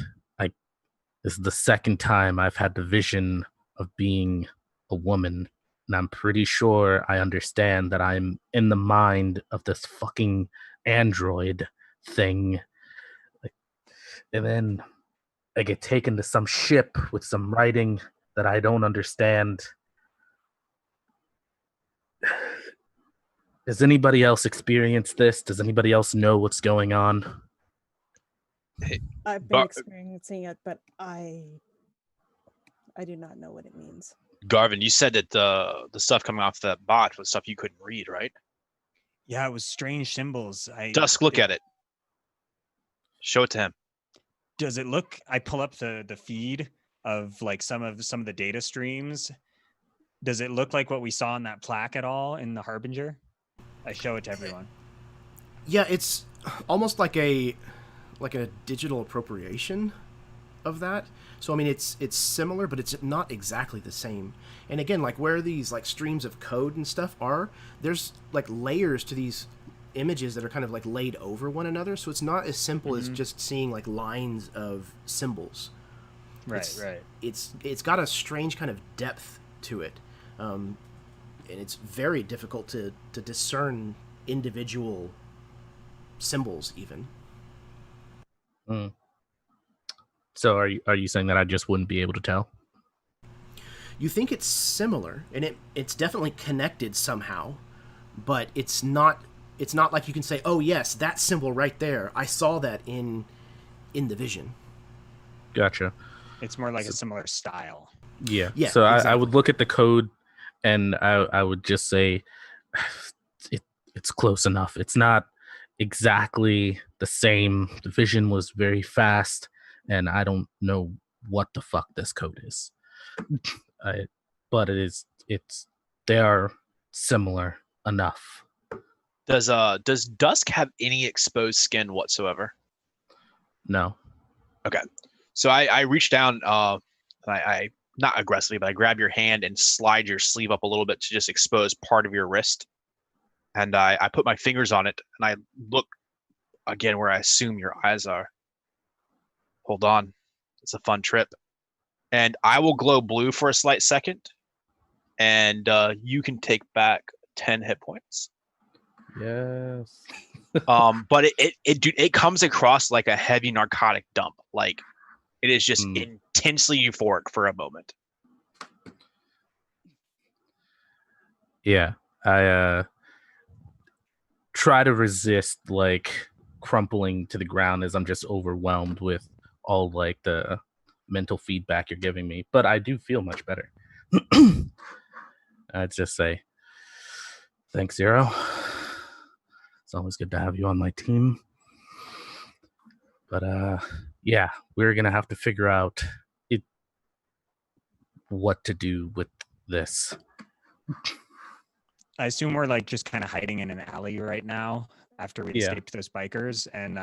this is the second time I've had the vision of being a woman. And I'm pretty sure I understand that I'm in the mind of this fucking android thing. And then I get taken to some ship with some writing that I don't understand. Does anybody else experience this? Does anybody else know what's going on?" I've been experiencing it, but I do not know what it means. Garvin, you said that the stuff coming off that bot was stuff you couldn't read, right? Yeah, it was strange symbols. Dusk, look at it. Show it to him. Does it look? I pull up the feed of like some of the data streams. Does it look like what we saw in that plaque at all in the Harbinger? I show it to everyone. Yeah, it's almost like a digital appropriation of that. So I mean, it's similar, but it's not exactly the same. And again, like where these like streams of code and stuff are, there's like layers to these images that are kind of like laid over one another. So it's not as simple as just seeing like lines of symbols. Right. It's got a strange kind of depth to it, and it's very difficult to discern individual symbols even. So are you saying that I just wouldn't be able to tell? You think it's similar, and it's definitely connected somehow, but it's not like you can say, oh yes, that symbol right there, I saw that in the vision. Gotcha. It's more like a similar style. Yeah. Yeah, So exactly. I would look at the code and I would just say it's close enough. It's not exactly the same. The vision was very fast, and I don't know what the fuck this code is. But they are similar enough. Does Dusk have any exposed skin whatsoever? No. Okay. So I reach down, I not aggressively, but I grab your hand and slide your sleeve up a little bit to just expose part of your wrist. And I put my fingers on it and I look again where I assume your eyes are. Hold on. It's a fun trip. And I will glow blue for a slight second. And you can take back 10 hit points. Yes. But it comes across like a heavy narcotic dump. Like it is just intensely euphoric for a moment. Yeah. I try to resist like crumpling to the ground as I'm just overwhelmed with all like the mental feedback you're giving me, but I do feel much better. I'd just say thanks, Zero. It's always good to have you on my team. But yeah, we're gonna have to figure out what to do with this. I assume we're like just kind of hiding in an alley right now after we escaped those bikers, and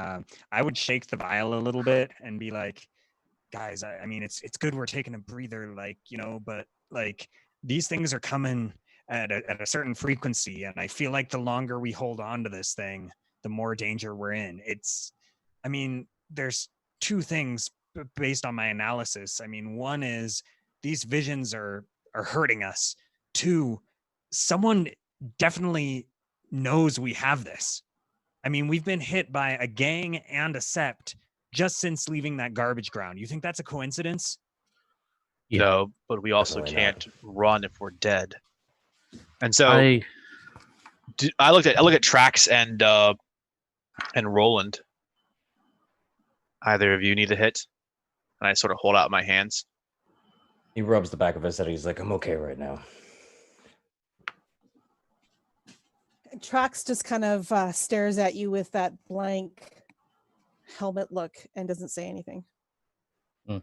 I would shake the vial a little bit and be like, guys, I mean, it's good we're taking a breather, like, but like these things are coming at a certain frequency, and I feel like the longer we hold on to this thing, the more danger we're in. There's two things based on my analysis. I mean, one is these visions are hurting us. Two, someone definitely knows we have this. I mean, we've been hit by a gang and a sept just since leaving that garbage ground. You think that's a coincidence? Yeah. No, but we also Definitely can't not. run if we're dead. And so I look at Trax and Roland. Either of you need a hit? And I sort of hold out my hands. He rubs the back of his head. He's like, I'm okay right now. Trax just kind of stares at you with that blank helmet look and doesn't say anything. All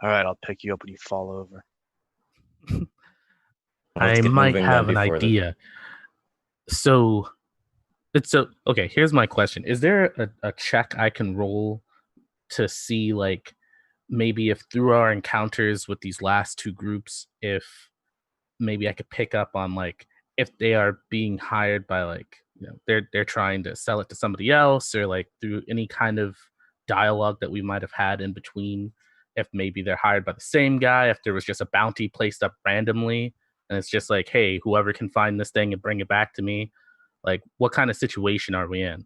right, I'll pick you up when you fall over. I might have an idea. So okay, here's my question. Is there a check I can roll to see like maybe if through our encounters with these last two groups, if maybe I could pick up on like if they are being hired by like, they're trying to sell it to somebody else, or like through any kind of dialogue that we might have had in between, if maybe they're hired by the same guy, if there was just a bounty placed up randomly and it's just like, hey, whoever can find this thing and bring it back to me, like what kind of situation are we in?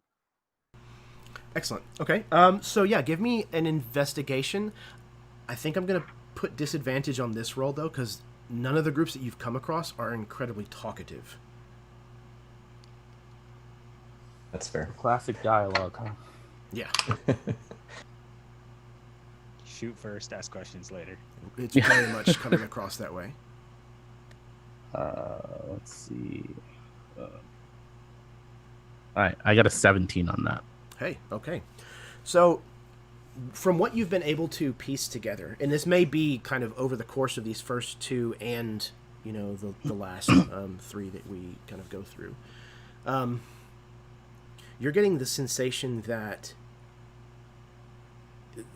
Excellent. Okay. So yeah, give me an investigation. I think I'm gonna put disadvantage on this roll though, because none of the groups that you've come across are incredibly talkative. That's fair. Classic dialogue, huh? Yeah. Shoot first, ask questions later. It's very much coming across that way. Let's see. All right, I got a 17 on that. Hey, okay. So, from what you've been able to piece together, and this may be kind of over the course of these first two and, the last three that we kind of go through, you're getting the sensation that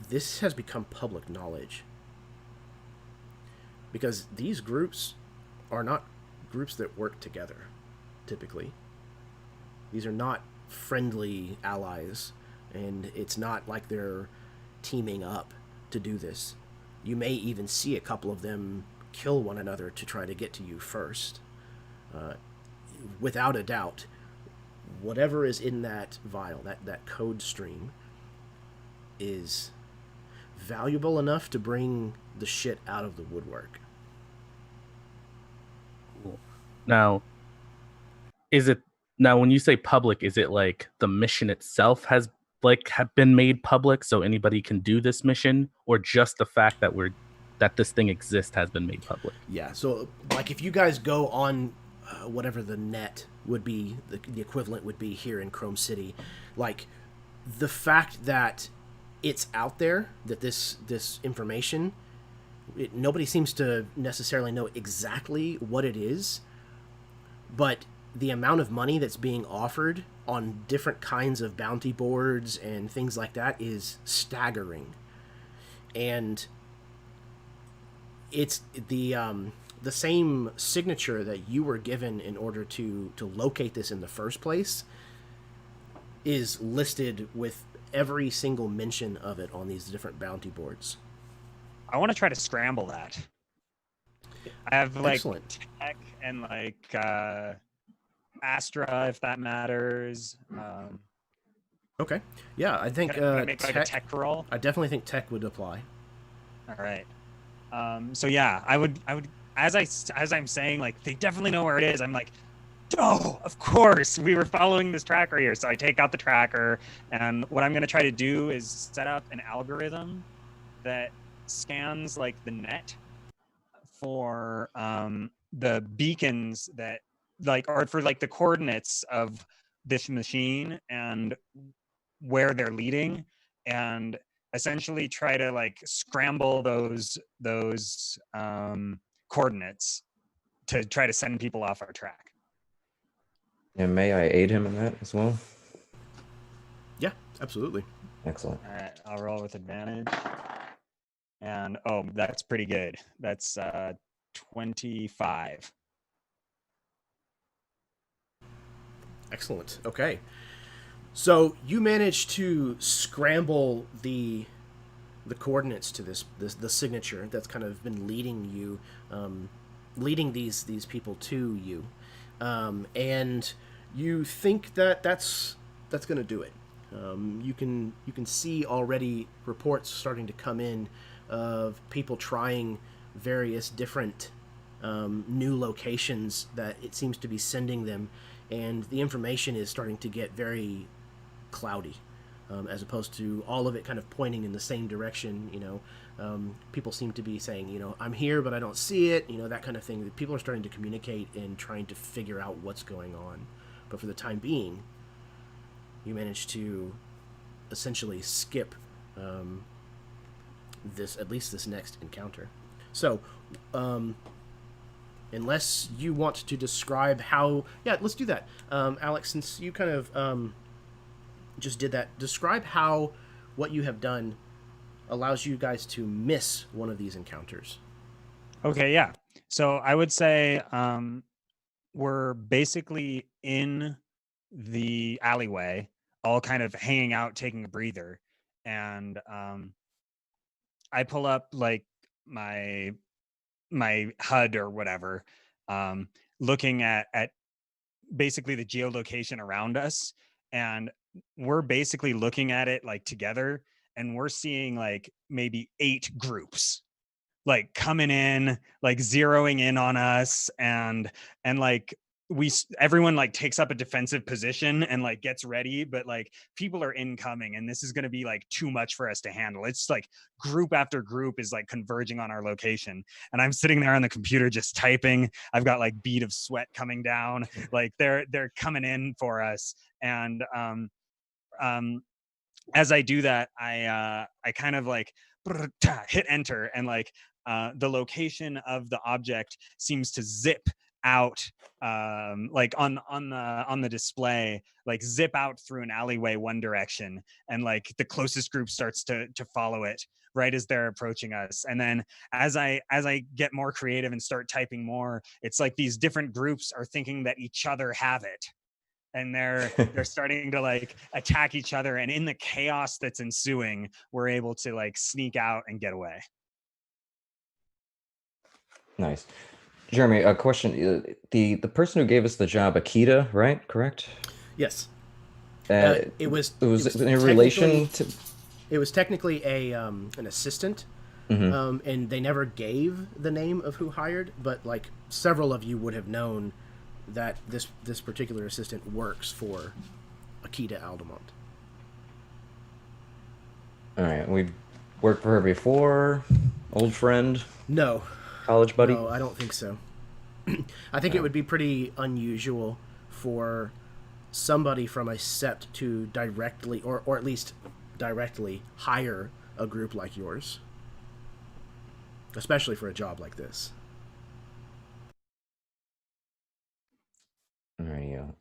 this has become public knowledge. Because these groups are not groups that work together, typically. These are not friendly allies, and it's not like they're teaming up to do this. You may even see a couple of them kill one another to try to get to you first. Without a doubt, whatever is in that vial, that code stream, is valuable enough to bring the shit out of the woodwork. Cool. Now, when you say public, is it like the mission itself has have been made public so anybody can do this mission, or just the fact that this thing exists has been made public? Yeah, so like if you guys go on whatever the net would be, the equivalent would be here in Chrome City, like the fact that it's out there, that this information, nobody seems to necessarily know exactly what it is, but the amount of money that's being offered on different kinds of bounty boards and things like that is staggering. And it's the same signature that you were given in order to locate this in the first place is listed with every single mention of it on these different bounty boards. I want to try to scramble that. I have like Excellent. tech and like astra, if that matters. Okay. Yeah, I think Can I make like a tech roll? I definitely think tech would apply. All right. So yeah, I would as I'm saying, like, they definitely know where it is. I'm like, oh, of course, we were following this tracker here. So I take out the tracker, and what I'm going to try to do is set up an algorithm that scans like the net for the beacons that like, or for like the coordinates of this machine and where they're leading, and essentially try to like scramble those coordinates to try to send people off our track. And may I aid him in that as well? Yeah, absolutely. Excellent. All right, I'll roll with advantage. And oh, that's pretty good. That's 25. Excellent. Okay. So you managed to scramble the coordinates to the signature that's kind of been leading you, leading these people to you, and you think that that's going to do it. You can see already reports starting to come in of people trying various different new locations that it seems to be sending them, and the information is starting to get very cloudy, as opposed to all of it kind of pointing in the same direction. People seem to be saying, I'm here, but I don't see it, that kind of thing. People are starting to communicate and trying to figure out what's going on. But for the time being, you managed to essentially skip at least this next encounter. So, unless you want to describe how... Yeah, let's do that. Alex, since you kind of just did that, describe how what you have done allows you guys to miss one of these encounters. Okay, yeah. So I would say we're basically in the alleyway, all kind of hanging out, taking a breather. And I pull up like my HUD or whatever, looking at basically the geolocation around us. And we're basically looking at it like together, and we're seeing like maybe 8 groups like coming in, like zeroing in on us, and like everyone like takes up a defensive position and like gets ready, but like people are incoming, and this is going to be like too much for us to handle. It's like group after group is like converging on our location, and I'm sitting there on the computer just typing. I've got like bead of sweat coming down, like they're coming in for us. And as I do that, I kind of like hit enter, and like the location of the object seems to zip out, like on the display, like zip out through an alleyway one direction, and like the closest group starts to follow it right as they're approaching us. And then as I get more creative and start typing more, it's like these different groups are thinking that each other have it, and they're starting to like attack each other, and in the chaos that's ensuing, we're able to like sneak out and get away. Nice. Jeremy, a question. The person who gave us the job, Akita, right? Correct? Yes. It was in relation to... It was technically an assistant, and they never gave the name of who hired, but like several of you would have known that this particular assistant works for Sept Aldemont. All right, we've worked for her before. Old friend. No. College buddy. No, I don't think so. I think it would be pretty unusual for somebody from a Sept to directly, or at least directly, hire a group like yours. especially for a job like this. There you go.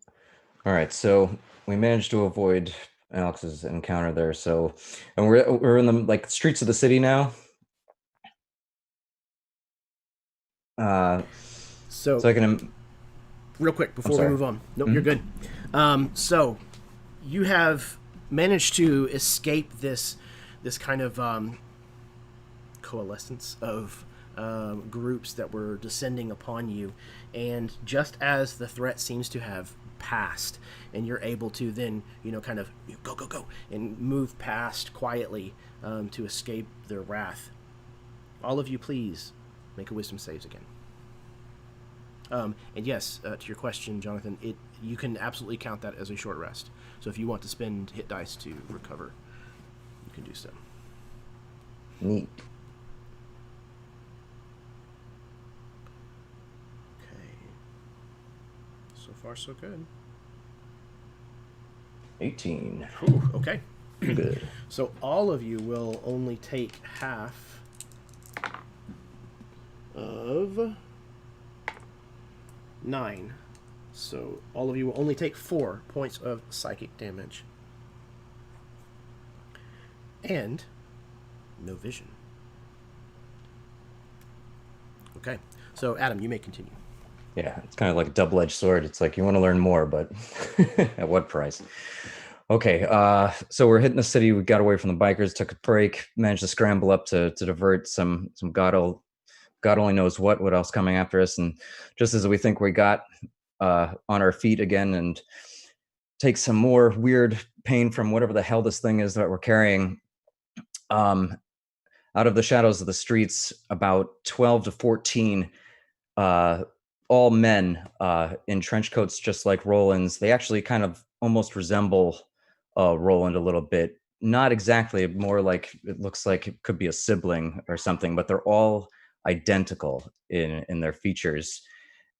All right, so we managed to avoid Alex's encounter there. So, and we're in the like streets of the city now. So So I can. real quick before we sorry. move on. Nope, you're good. So you have managed to escape this kind of coalescence of groups that were descending upon you, and just as the threat seems to have passed, and you're able to then kind of go and move past quietly to escape their wrath. All of you, please make a wisdom saves again. And yes, to your question, Jonathan, you can absolutely count that as a short rest. So if you want to spend hit dice to recover, you can do so. Neat. Okay. So far, so good. 18. Ooh, okay. Good. So all of you will only take half of 9. So all of you will only take 4 points of psychic damage. And no vision. Okay. So Adam, you may continue. Yeah, it's kind of like a double-edged sword. It's like you want to learn more, but at what price? Okay, so we're hitting the city. We got away from the bikers, took a break, managed to scramble up to divert some God only knows what else coming after us. And just as we think we got on our feet again and take some more weird pain from whatever the hell this thing is that we're carrying, out of the shadows of the streets, about 12 to 14 all men in trench coats, just like Roland's. They actually kind of almost resemble Roland a little bit. Not exactly, more like it looks like it could be a sibling or something, but they're all identical in their features.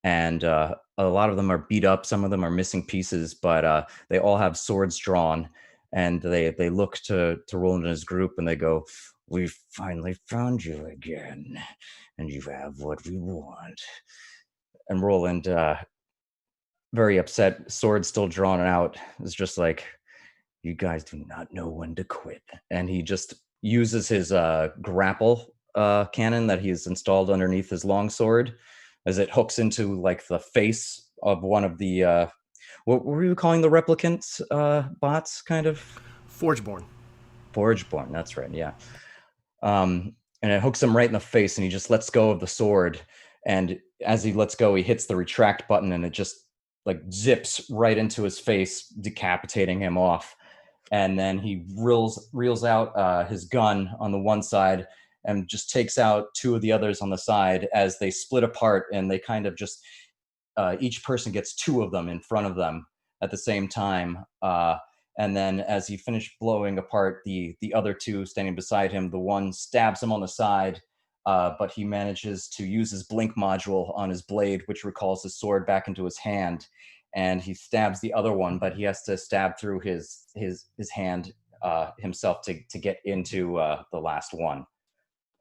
And a lot of them are beat up. Some of them are missing pieces, but they all have swords drawn. And they look to Roland and his group and they go, "We've finally found you again, and you have what we want." And Roland, very upset, sword still drawn out, is just like, "You guys do not know when to quit." And he just uses his grapple cannon that he's installed underneath his longsword as it hooks into like the face of one of the what were you calling the replicant bots, kind of? Forgeborn. Forgeborn, that's right, yeah. And it hooks him right in the face, and he just lets go of the sword. And as he lets go, he hits the retract button, and it just like zips right into his face, decapitating him off. And then he reels out his gun on the one side and just takes out 2 of the others on the side as they split apart, and they kind of just each person gets 2 of them in front of them at the same time. And then as he finished blowing apart the other 2 standing beside him, the one stabs him on the side, but he manages to use his blink module on his blade, which recalls his sword back into his hand. And he stabs the other one, but he has to stab through his hand himself to get into the last one.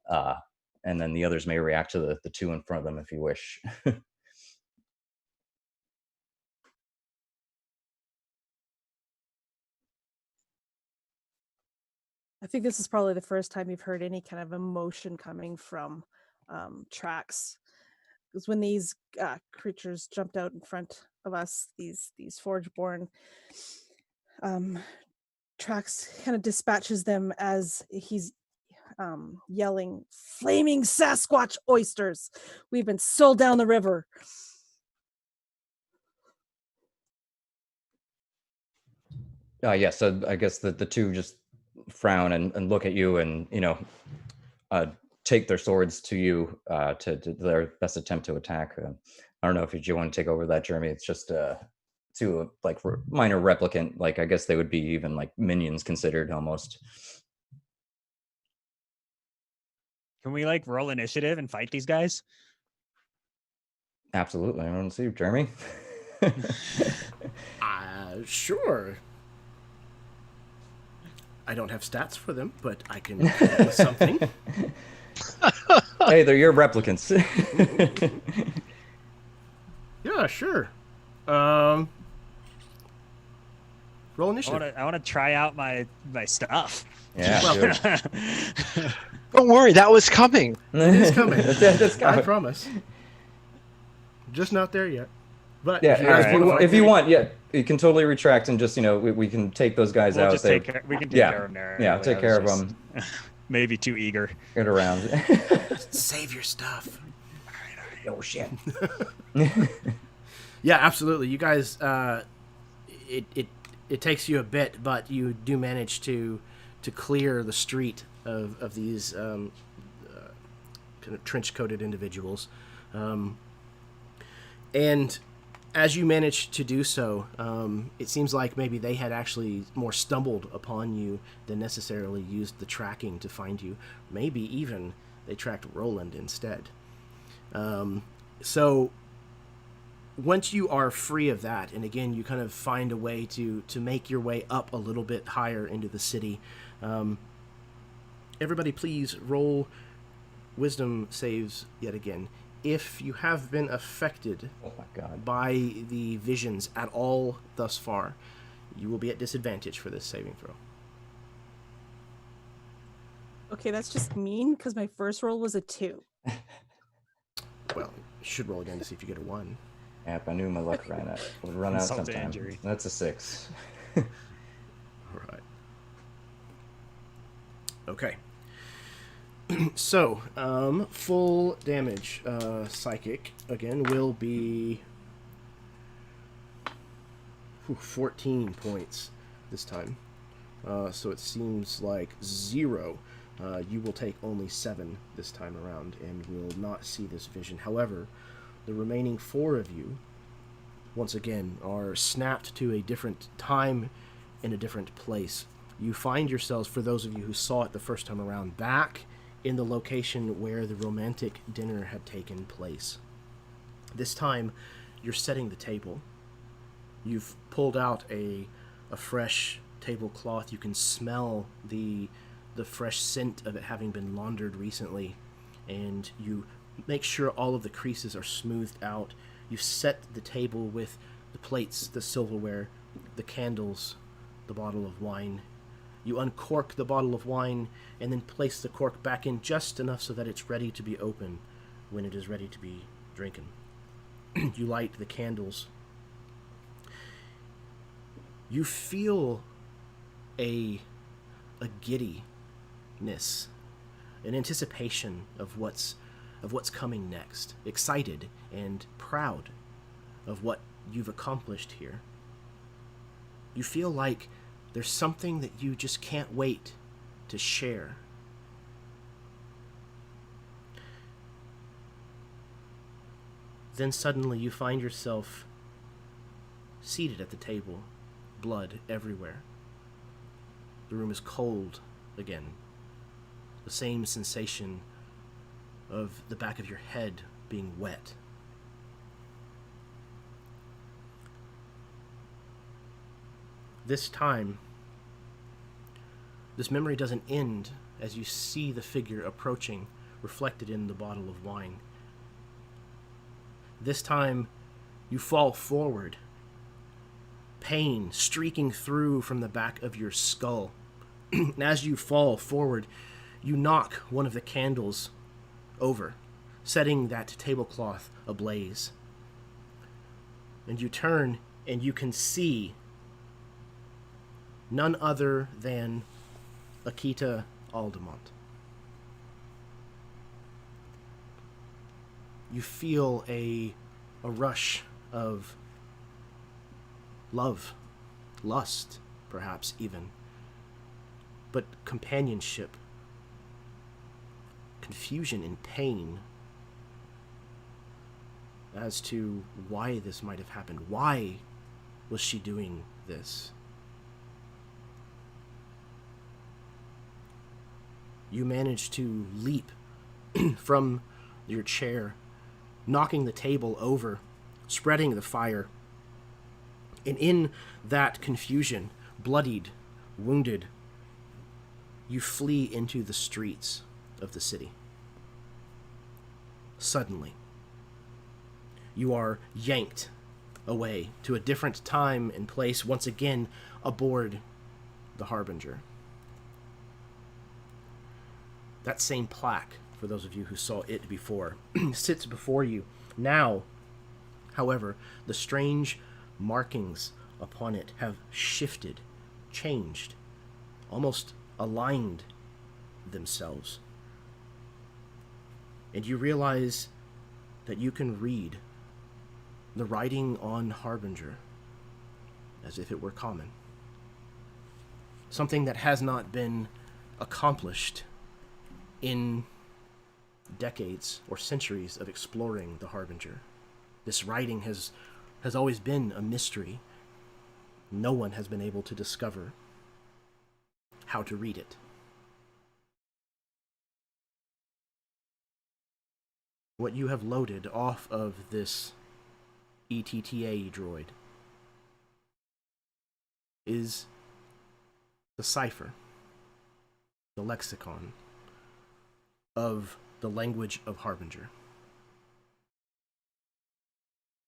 And then the others may react to the 2 in front of them if you wish. I think this is probably the first time you've heard any kind of emotion coming from Trax. Because when these creatures jumped out in front of us, these Forgeborn, Trax kind of dispatches them as he's yelling, "Flaming Sasquatch oysters! We've been sold down the river." Yeah, so I guess the 2 just frown and look at you and, take their swords to you to their best attempt to attack. I don't know if you want to take over that, Jeremy. It's just 2 like minor replicant, like I guess they would be even like minions considered almost. Can we like roll initiative and fight these guys? Absolutely. I want to see Jeremy. Sure. I don't have stats for them, but I can come up with something. Hey, they're your replicants. Yeah, sure. Roll initiative. I want to try out my stuff. Yeah, dude. Don't worry, that was coming. It is coming. That's I coming. promise. Just not there yet. But Yeah, if you guys Alright. want to fight if you me- want, yeah, you can totally retract and just, we can take those guys We'll out. just They take care. We can take yeah, care of them. yeah, take care of them. Maybe too eager. Get around. save your stuff. Oh shit. Yeah, absolutely. You guys, it takes you a bit, but you do manage to clear the street of these kind of trench-coated individuals, and as you manage to do so, it seems like maybe they had actually more stumbled upon you than necessarily used the tracking to find you. Maybe even they tracked Roland instead. So once you are free of that, and again, you kind of find a way to make your way up a little bit higher into the city, everybody please roll wisdom saves yet again. If you have been affected Oh my god. by the visions at all thus far, you will be at disadvantage for this saving throw. Okay, that's just mean because my first roll was a 2. Well, you should roll again to see if you get a 1. Yep, I knew my luck would run out Insult to sometime. injury. That's a 6. All right. Okay. So, full damage, psychic, again, will be 14 points this time. So it seems like 0. You will take only 7 this time around and will not see this vision. However, the remaining 4 of you, once again, are snapped to a different time in a different place. You find yourselves, for those of you who saw it the first time around, back in the location where the romantic dinner had taken place. This time, you're setting the table. You've pulled out a fresh tablecloth. You can smell the fresh scent of it having been laundered recently, and you make sure all of the creases are smoothed out. You set the table with the plates, the silverware, the candles, the bottle of wine. You uncork the bottle of wine and then place the cork back in just enough so that it's ready to be open when it is ready to be drinking. You light the candles. You feel a giddiness, an anticipation of what's coming next, excited and proud of what you've accomplished here. You feel like there's something that you just can't wait to share. Then suddenly you find yourself seated at the table, blood everywhere. The room is cold again. The same sensation of the back of your head being wet. This time, this memory doesn't end as you see the figure approaching, reflected in the bottle of wine. This time, you fall forward, pain streaking through from the back of your skull. And as you fall forward, you knock one of the candles over, setting that tablecloth ablaze. And you turn and you can see none other than Sept Aldemont. You feel a rush of love, lust, perhaps even, but companionship, confusion and pain as to why this might have happened. Why was she doing this? You manage to leap from your chair, knocking the table over, spreading the fire. And in that confusion, bloodied, wounded, you flee into the streets of the city. suddenly. You are yanked away to a different time and place, once again aboard the Harbinger. That same plaque, for those of you who saw it before, sits before you. Now, however, the strange markings upon it have shifted, changed, almost aligned themselves. And you realize that you can read the writing on Harbinger as if it were common. Something that has not been accomplished in decades or centuries of exploring the Harbinger. This writing has always been a mystery. No one has been able to discover how to read it. What you have loaded off of this ETTA droid is the cipher, the lexicon of the language of Harbinger.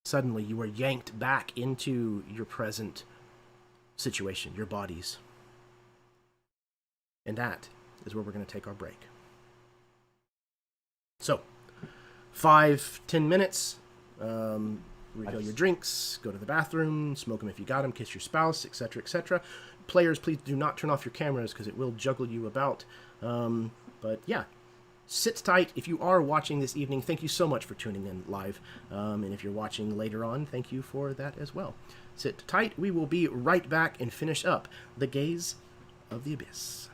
Suddenly, you are yanked back into your present situation, your bodies. And that is where we're going to take our break. So, 5-10 minutes, refill your drinks, go to the bathroom, smoke them if you got them, kiss your spouse, etc., etc. Players, please do not turn off your cameras because it will juggle you about. But yeah, sit tight. If you are watching this evening, thank you so much for tuning in live. And if you're watching later on, thank you for that as well. Sit tight. We will be right back and finish up The Gaze of the Abyss.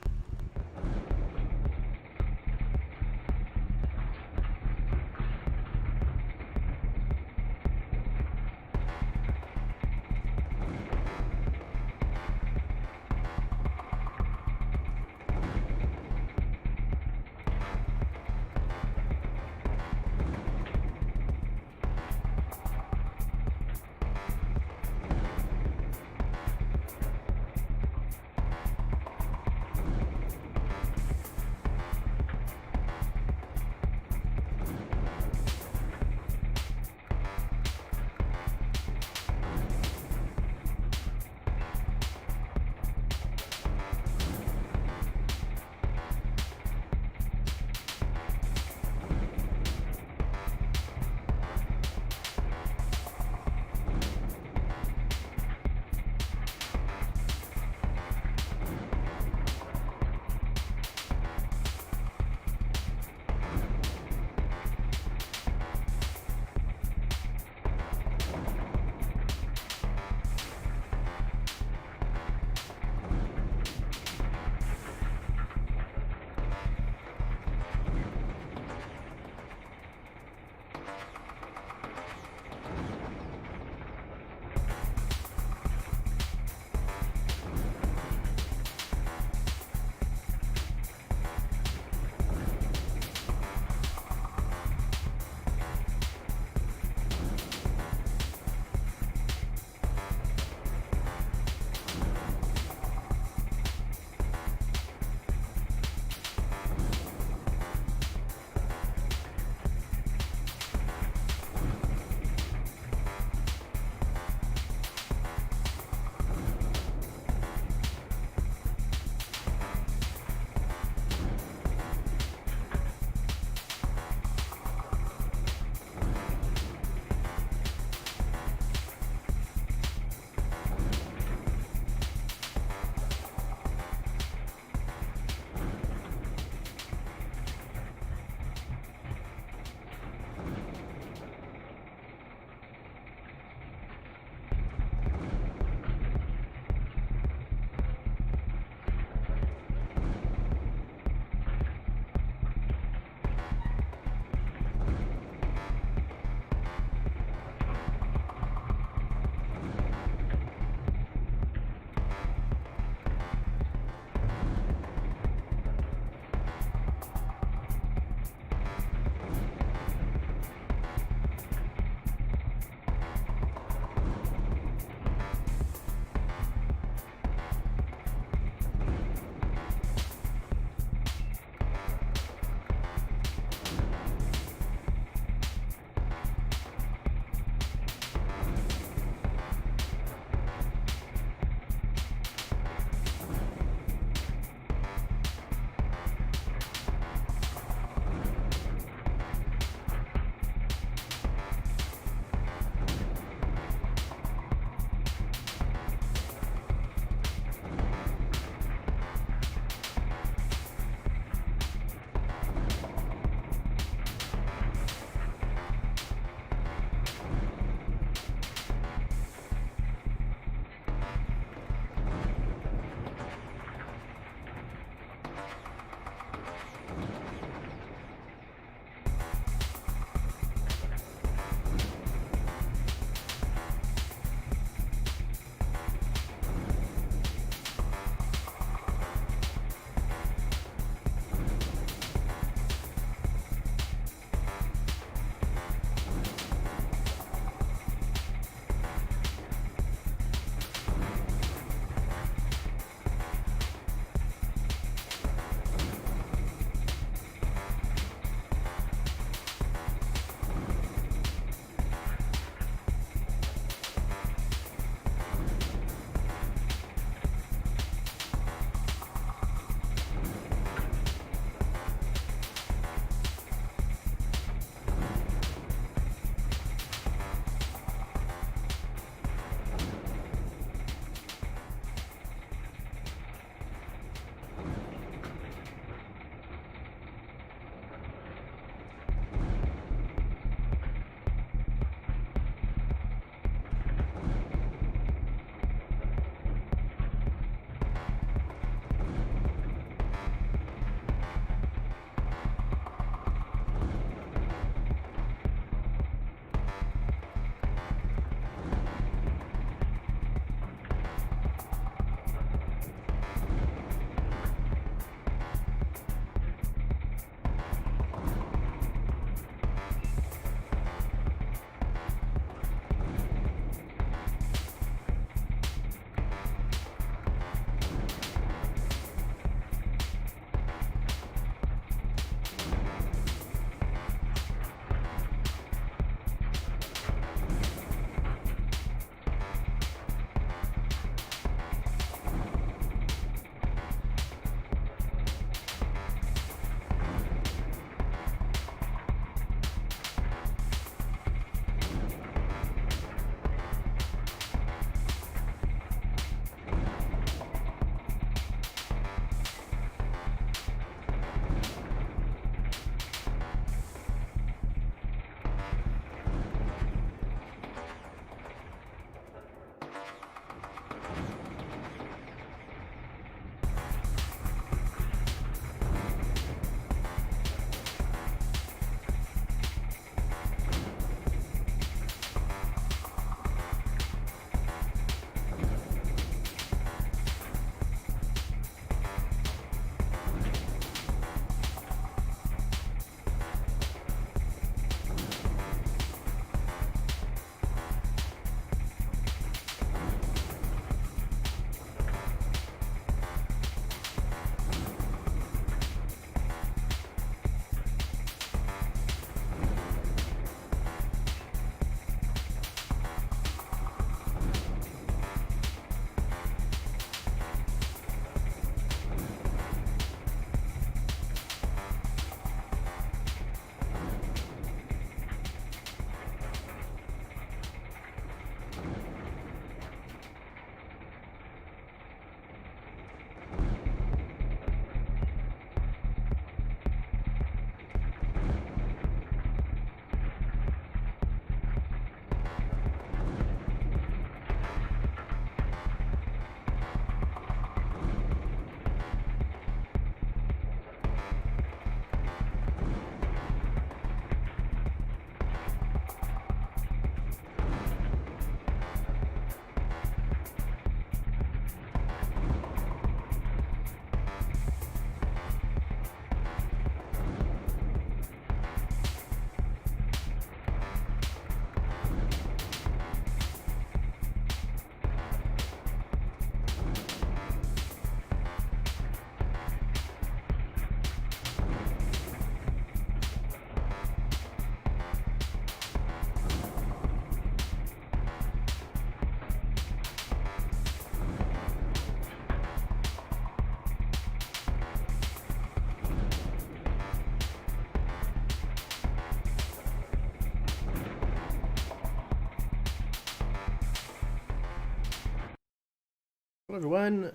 Hello everyone,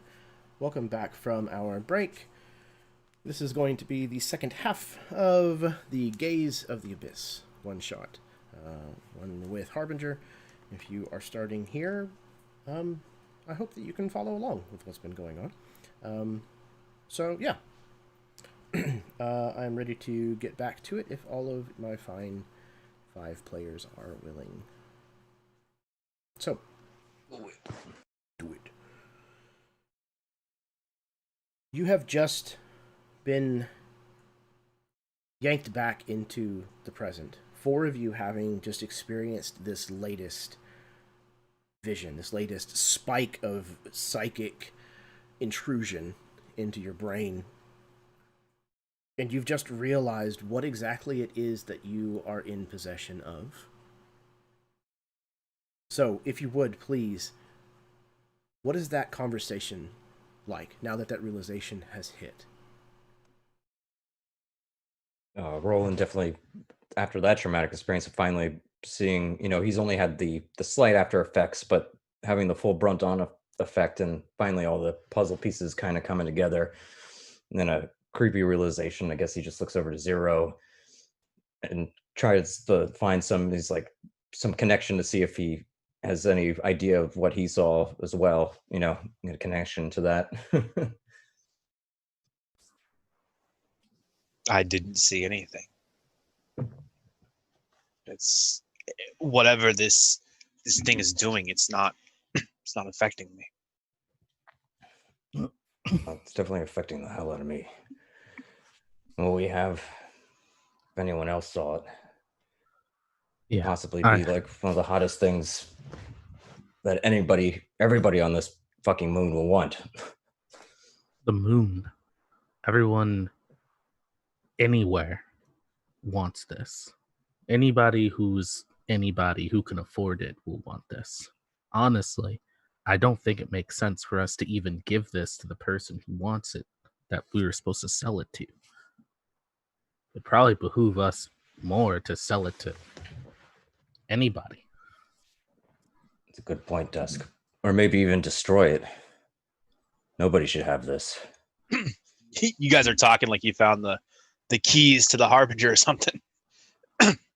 welcome back from our break. This is going to be the second half of the Gaze of the Abyss one-shot. One with Harbinger. If you are starting here, I hope that you can follow along with what's been going on. So yeah, I'm ready to get back to it if all of my fine 5 players are willing. So, do it. You have just been yanked back into the present. 4 of you having just experienced this latest vision, this latest spike of psychic intrusion into your brain. And you've just realized what exactly it is that you are in possession of. So, if you would, please, what is that conversation like now that that realization has hit? Roland definitely, after that traumatic experience of finally seeing, he's only had the slight after effects, but having the full brunt on effect, and finally all the puzzle pieces kind of coming together, and then a creepy realization. I guess he just looks over to Zero and tries to find some connection to see if he has any idea of what he saw as well, a connection to that. I didn't see anything. It's whatever this thing is doing. It's not affecting me. It's definitely affecting the hell out of me. Well, we have, if anyone else saw it, possibly be like one of the hottest things that everybody on this fucking moon will want. The moon. Everyone anywhere wants this. Anybody who can afford it will want this. Honestly, I don't think it makes sense for us to even give this to the person who wants it that we were supposed to sell it to. It'd probably behoove us more to sell it to anybody. It's a good point, Dusk. Or maybe even destroy it. Nobody should have this. You guys are talking like you found the keys to the Harbinger or something.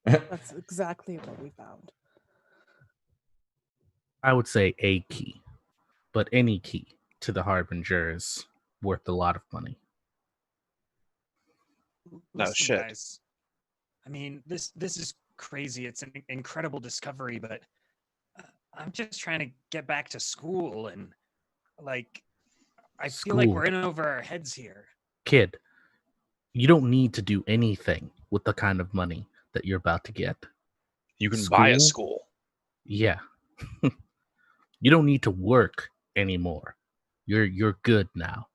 That's exactly what we found. I would say a key, but any key to the Harbinger is worth a lot of money. No Listen, shit. guys, I mean, this is crazy. It's an incredible discovery, but I'm just trying to get back to school, and I feel like we're in over our heads here. Kid, you don't need to do anything with the kind of money that you're about to get. You can buy a school. Yeah. You don't need to work anymore. You're good now.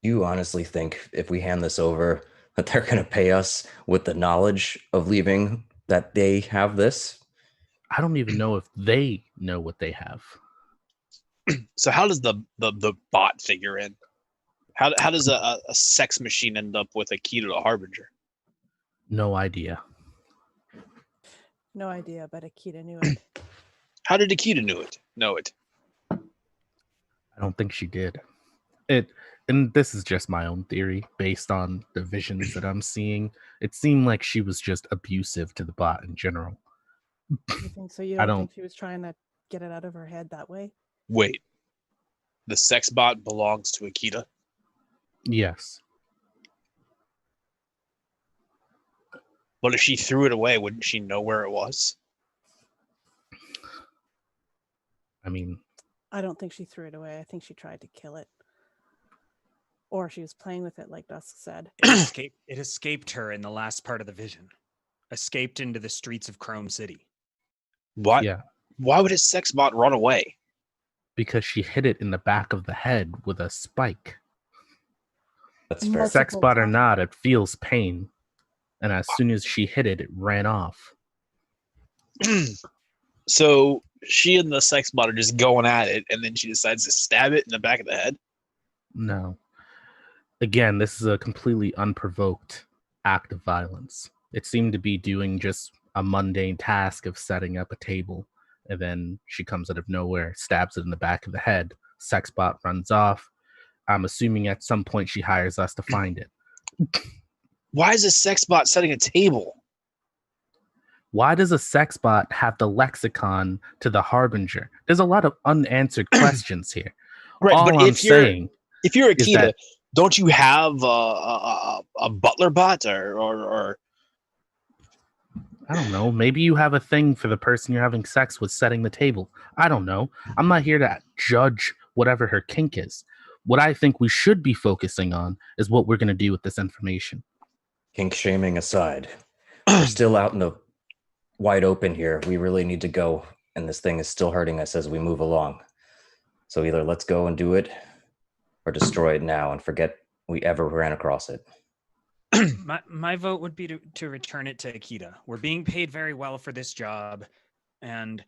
You honestly think if we hand this over that they're going to pay us with the knowledge of leaving that they have this? I don't even know if they know what they have. So how does the bot figure in? How does a sex machine end up with a key to the Harbinger? No idea. No idea, but Akita knew it. How did Akita know it? I don't think she did. And this is just my own theory based on the visions that I'm seeing. It seemed like she was just abusive to the bot in general. You think so? You don't think she was trying to get it out of her head that way? Wait. The sex bot belongs to Akita? Yes. But if she threw it away, wouldn't she know where it was? I mean, I don't think she threw it away. I think she tried to kill it. Or she was playing with it, like Dusk said. It escaped her in the last part of the vision. Escaped into the streets of Chrome City. What? Yeah. Why would a sex bot run away? Because she hit it in the back of the head with a spike. That's fair. Sex bot or not, it feels pain. And as soon as she hit it, it ran off. So she and the sex bot are just going at it, and then she decides to stab it in the back of the head? No. Again, this is a completely unprovoked act of violence. It seemed to be doing just a mundane task of setting up a table, and then she comes out of nowhere, stabs it in the back of the head, Sexbot runs off. I'm assuming at some point she hires us to find it. Why is a sex bot setting a table? Why does a sexbot have the lexicon to the Harbinger? There's a lot of unanswered questions here. Right, All but I'm if you're saying is Akita, that don't you have a butler bot or I don't know. Maybe you have a thing for the person you're having sex with setting the table. I don't know. I'm not here to judge whatever her kink is. What I think we should be focusing on is what we're going to do with this information. Kink shaming aside, we're still out in the wide open here. We really need to go, and this thing is still hurting us as we move along. So either let's go and do it, or destroy it now and forget we ever ran across it. My vote would be to return it to Akita. We're being paid very well for this job, and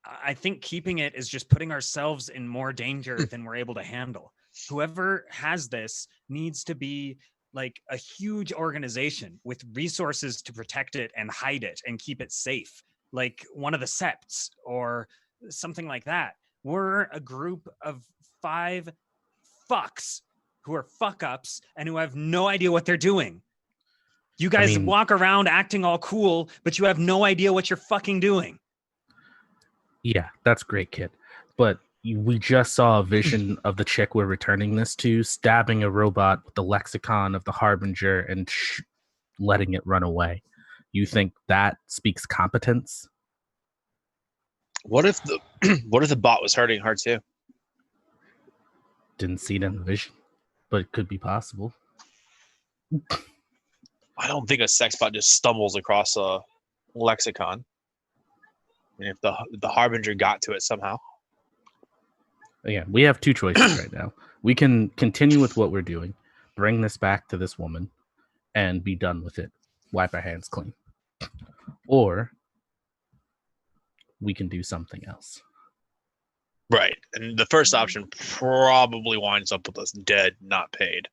I think keeping it is just putting ourselves in more danger than we're able to handle. Whoever has this needs to be like a huge organization with resources to protect it and hide it and keep it safe, like one of the septs or something like that. We're a group of 5 fucks who are fuck-ups and who have no idea what they're doing. You guys walk around acting all cool, but you have no idea what you're fucking doing. Yeah, that's great, kid. But we just saw a vision of the chick we're returning this to stabbing a robot with the lexicon of the Harbinger and letting it run away. You think that speaks competence? what if the bot was hurting her too? Didn't see it in the vision, but it could be possible. I don't think a sex bot just stumbles across a lexicon. I mean, if the Harbinger got to it somehow. Yeah, we have 2 choices right now. We can continue with what we're doing, bring this back to this woman, and be done with it. Wipe our hands clean. Or we can do something else. Right. And the first option probably winds up with us dead, not paid.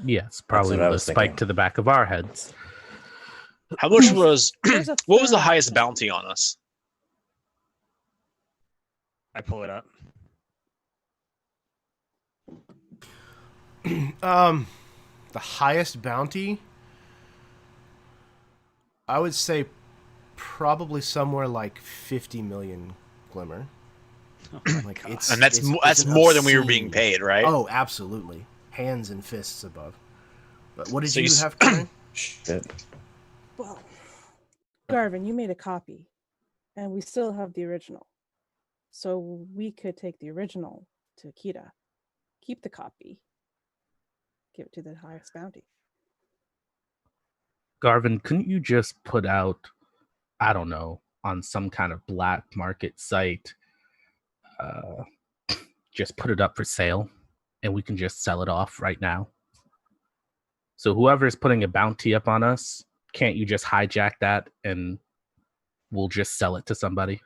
Yes, probably what I with a was spike thinking. to the back of our heads. How much was There's a what was the third highest option. bounty on us? I pull it up. The highest bounty, I would say probably somewhere like 50 million glimmer. Like it's And that's it's an more than we were being obscene- paid, right? Oh, absolutely. Hands and fists above. But what did So you you have, Karen? Shit. Well, Garvin, you made a copy, and we still have the original. So we could take the original to Akita, keep the copy, give it to the highest bounty. Garvin, couldn't you just put out, I don't know, on some kind of black market site, just put it up for sale, and we can just sell it off right now? So whoever's putting a bounty up on us, can't you just hijack that and we'll just sell it to somebody?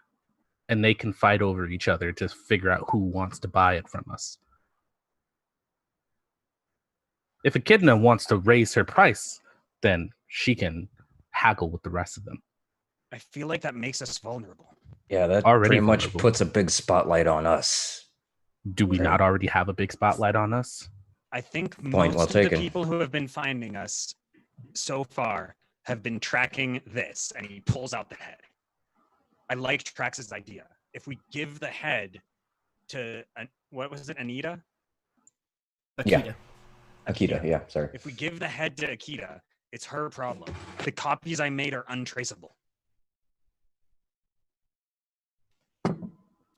And they can fight over each other to figure out who wants to buy it from us. If Echidna wants to raise her price, then she can haggle with the rest of them. I feel like that makes us vulnerable. Yeah, that Already pretty much vulnerable. puts a big spotlight on us. Do we Sure. not already have a big spotlight on us? I think Point most well of taken. the people who have been finding us so far have been tracking this, and he pulls out the head. I liked Trax's idea. If we give the head to, what was it, Anita? Akita. Akita, yeah, sorry. If we give the head to Akita, it's her problem. The copies I made are untraceable.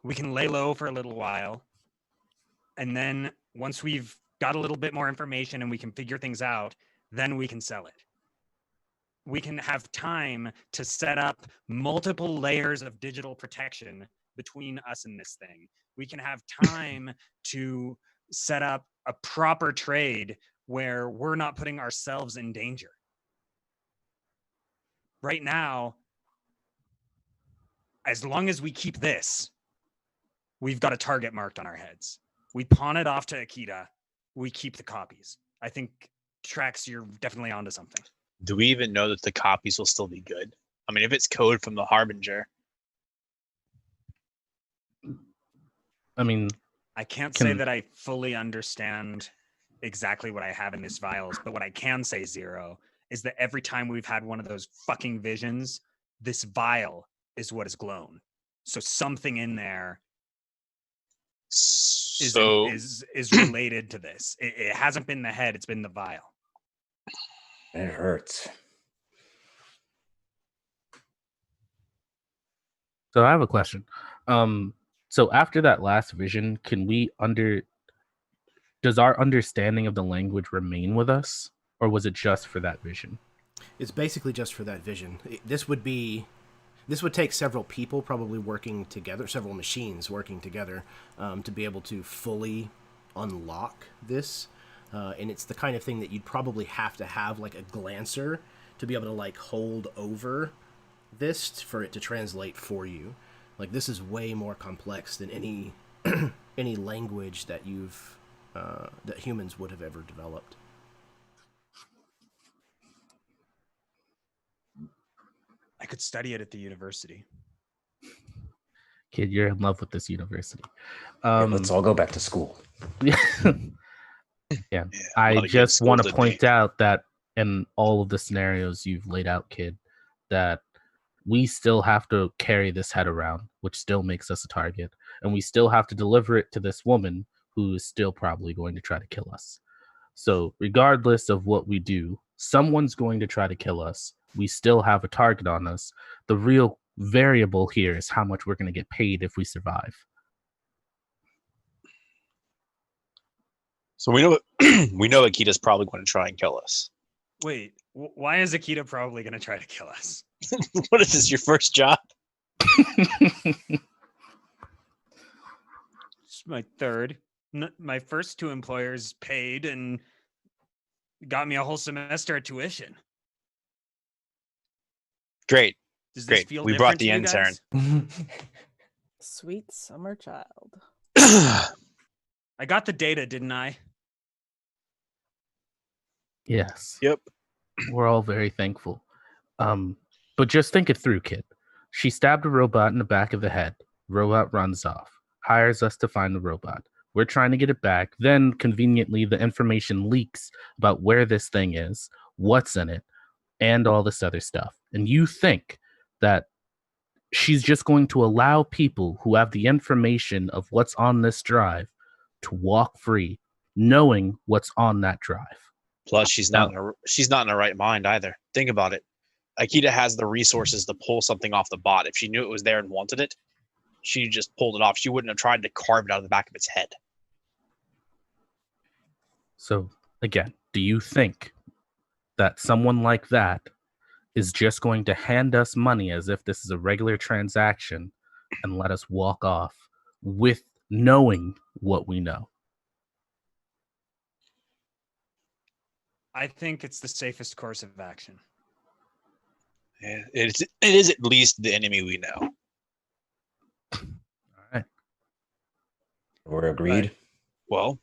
We can lay low for a little while. And then once we've got a little bit more information and we can figure things out, then we can sell it. We can have time to set up multiple layers of digital protection between us and this thing. We can have time to set up a proper trade where we're not putting ourselves in danger. Right now, as long as we keep this, we've got a target marked on our heads. We pawn it off to Akita. We keep the copies. I think, Trax, you're definitely onto something. Do we even know that the copies will still be good? I mean, if it's code from the Harbinger. I mean, I can't say that I fully understand exactly what I have in these vials, but what I can say, Zero, is that every time we've had one of those fucking visions, this vial is what has glown. So something in there is related to this. It hasn't been the head, it's been the vial. It hurts. So I have a question. So after that last vision, does our understanding of the language remain with us, or was it just for that vision? It's basically just for that vision. This would take several people probably working together, several machines working together, to be able to fully unlock this. And it's the kind of thing that you'd probably have to have like a glancer to be able to like hold over this for it to translate for you. Like, this is way more complex than any any language that that humans would have ever developed. I could study it at the university. Kid, you're in love with this university. Let's all go back to school. Yeah. I just want to point out that in all of the scenarios you've laid out, kid, that we still have to carry this head around, which still makes us a target, and we still have to deliver it to this woman who is still probably going to try to kill us. So regardless of what we do, someone's going to try to kill us. We still have a target on us. The real variable here is how much we're going to get paid if we survive. So we know Akita's probably going to try and kill us. Wait, why is Akita probably going to try to kill us? What is this, your first job? It's my third. My first two employers paid and got me a whole semester of tuition. Great. Does this feel We different brought to the you intern. guys? Sweet summer child. I got the data, didn't I? Yes. Yep. We're all very thankful. But just think it through, kid. She stabbed a robot in the back of the head. Robot runs off. Hires us to find the robot. We're trying to get it back. Then, conveniently, the information leaks about where this thing is, what's in it, and all this other stuff. And you think that she's just going to allow people who have the information of what's on this drive to walk free, knowing what's on that drive. Plus, she's not in her right mind either. Think about it. Akita has the resources to pull something off the bot. If she knew it was there and wanted it, she just pulled it off. She wouldn't have tried to carve it out of the back of its head. So, again, do you think that someone like that is just going to hand us money as if this is a regular transaction and let us walk off with knowing what we know? I think it's the safest course of action. Yeah, it is at least the enemy we know. All right. We're agreed. Well,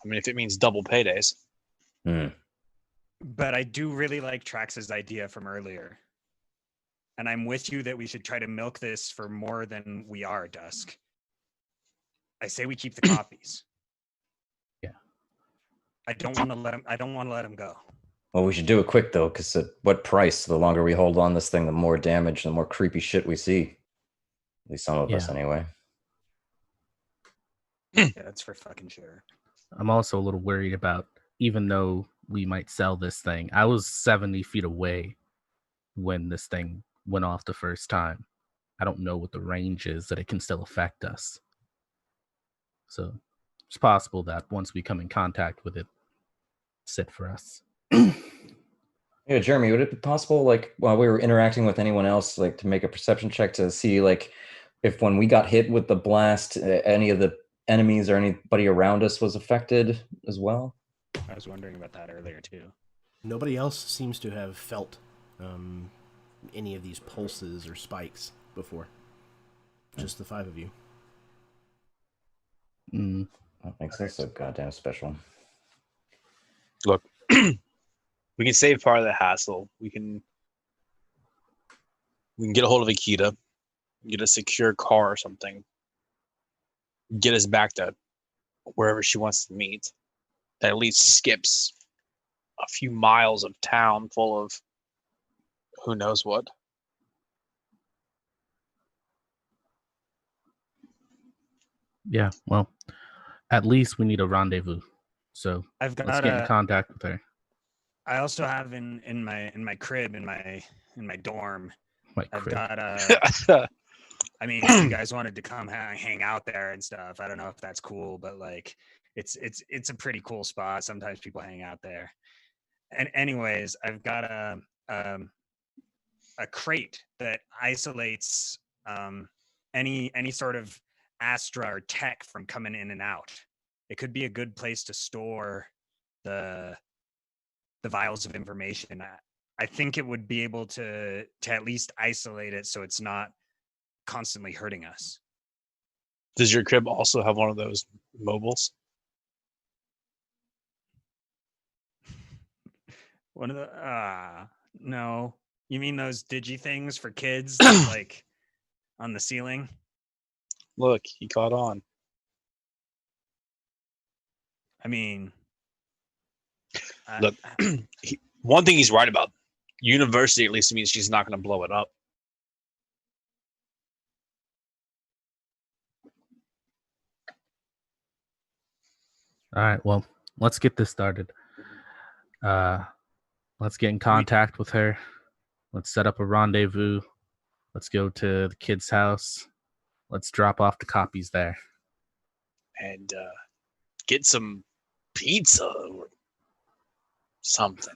I mean, if it means double paydays. But I do really like Trax's idea from earlier. And I'm with you that we should try to milk this for more than we are, Dusk. I say we keep the copies. Yeah. I don't want to let him go. Well, we should do it quick, though, because at what price? The longer we hold on this thing, the more damage, the more creepy shit we see. At least some of us, anyway. Yeah, that's for fucking sure. I'm also a little worried about, even though we might sell this thing, I was 70 feet away when this thing went off the first time. I don't know what the range is that it can still affect us. So it's possible that once we come in contact with it, it's it for us. Yeah, Jeremy, would it be possible, like, while we were interacting with anyone else, like, to make a perception check to see, like, if when we got hit with the blast, any of the enemies or anybody around us was affected as well? I was wondering about that earlier, too. Nobody else seems to have felt any of these pulses or spikes before. Just the 5 of you. That makes us so goddamn special. Look, we can save part of the hassle. We can get a hold of Akita, get a secure car or something, get us back to wherever she wants to meet. That at least skips a few miles of town full of who knows what. Yeah, well, at least we need a rendezvous. So I've let's got get in a. contact with her. I also have in my crib in my dorm. My I've crib. got a. I mean, if you guys wanted to come hang out there and stuff, I don't know if that's cool, but like, it's a pretty cool spot. Sometimes people hang out there. And anyways, I've got a crate that isolates any sort of astra or tech from coming in and out. It could be a good place to store the vials of information. I think it would be able to at least isolate it so it's not constantly hurting us. Does your crib also have one of those mobiles? One of the no. You mean those digi things for kids like on the ceiling? Look, he caught on. I mean, Look, one thing he's right about. University at least means she's not going to blow it up. All right, well, let's get this started. Let's get in contact with her. Let's set up a rendezvous. Let's go to the kid's house. Let's drop off the copies there. And get some pizza or something.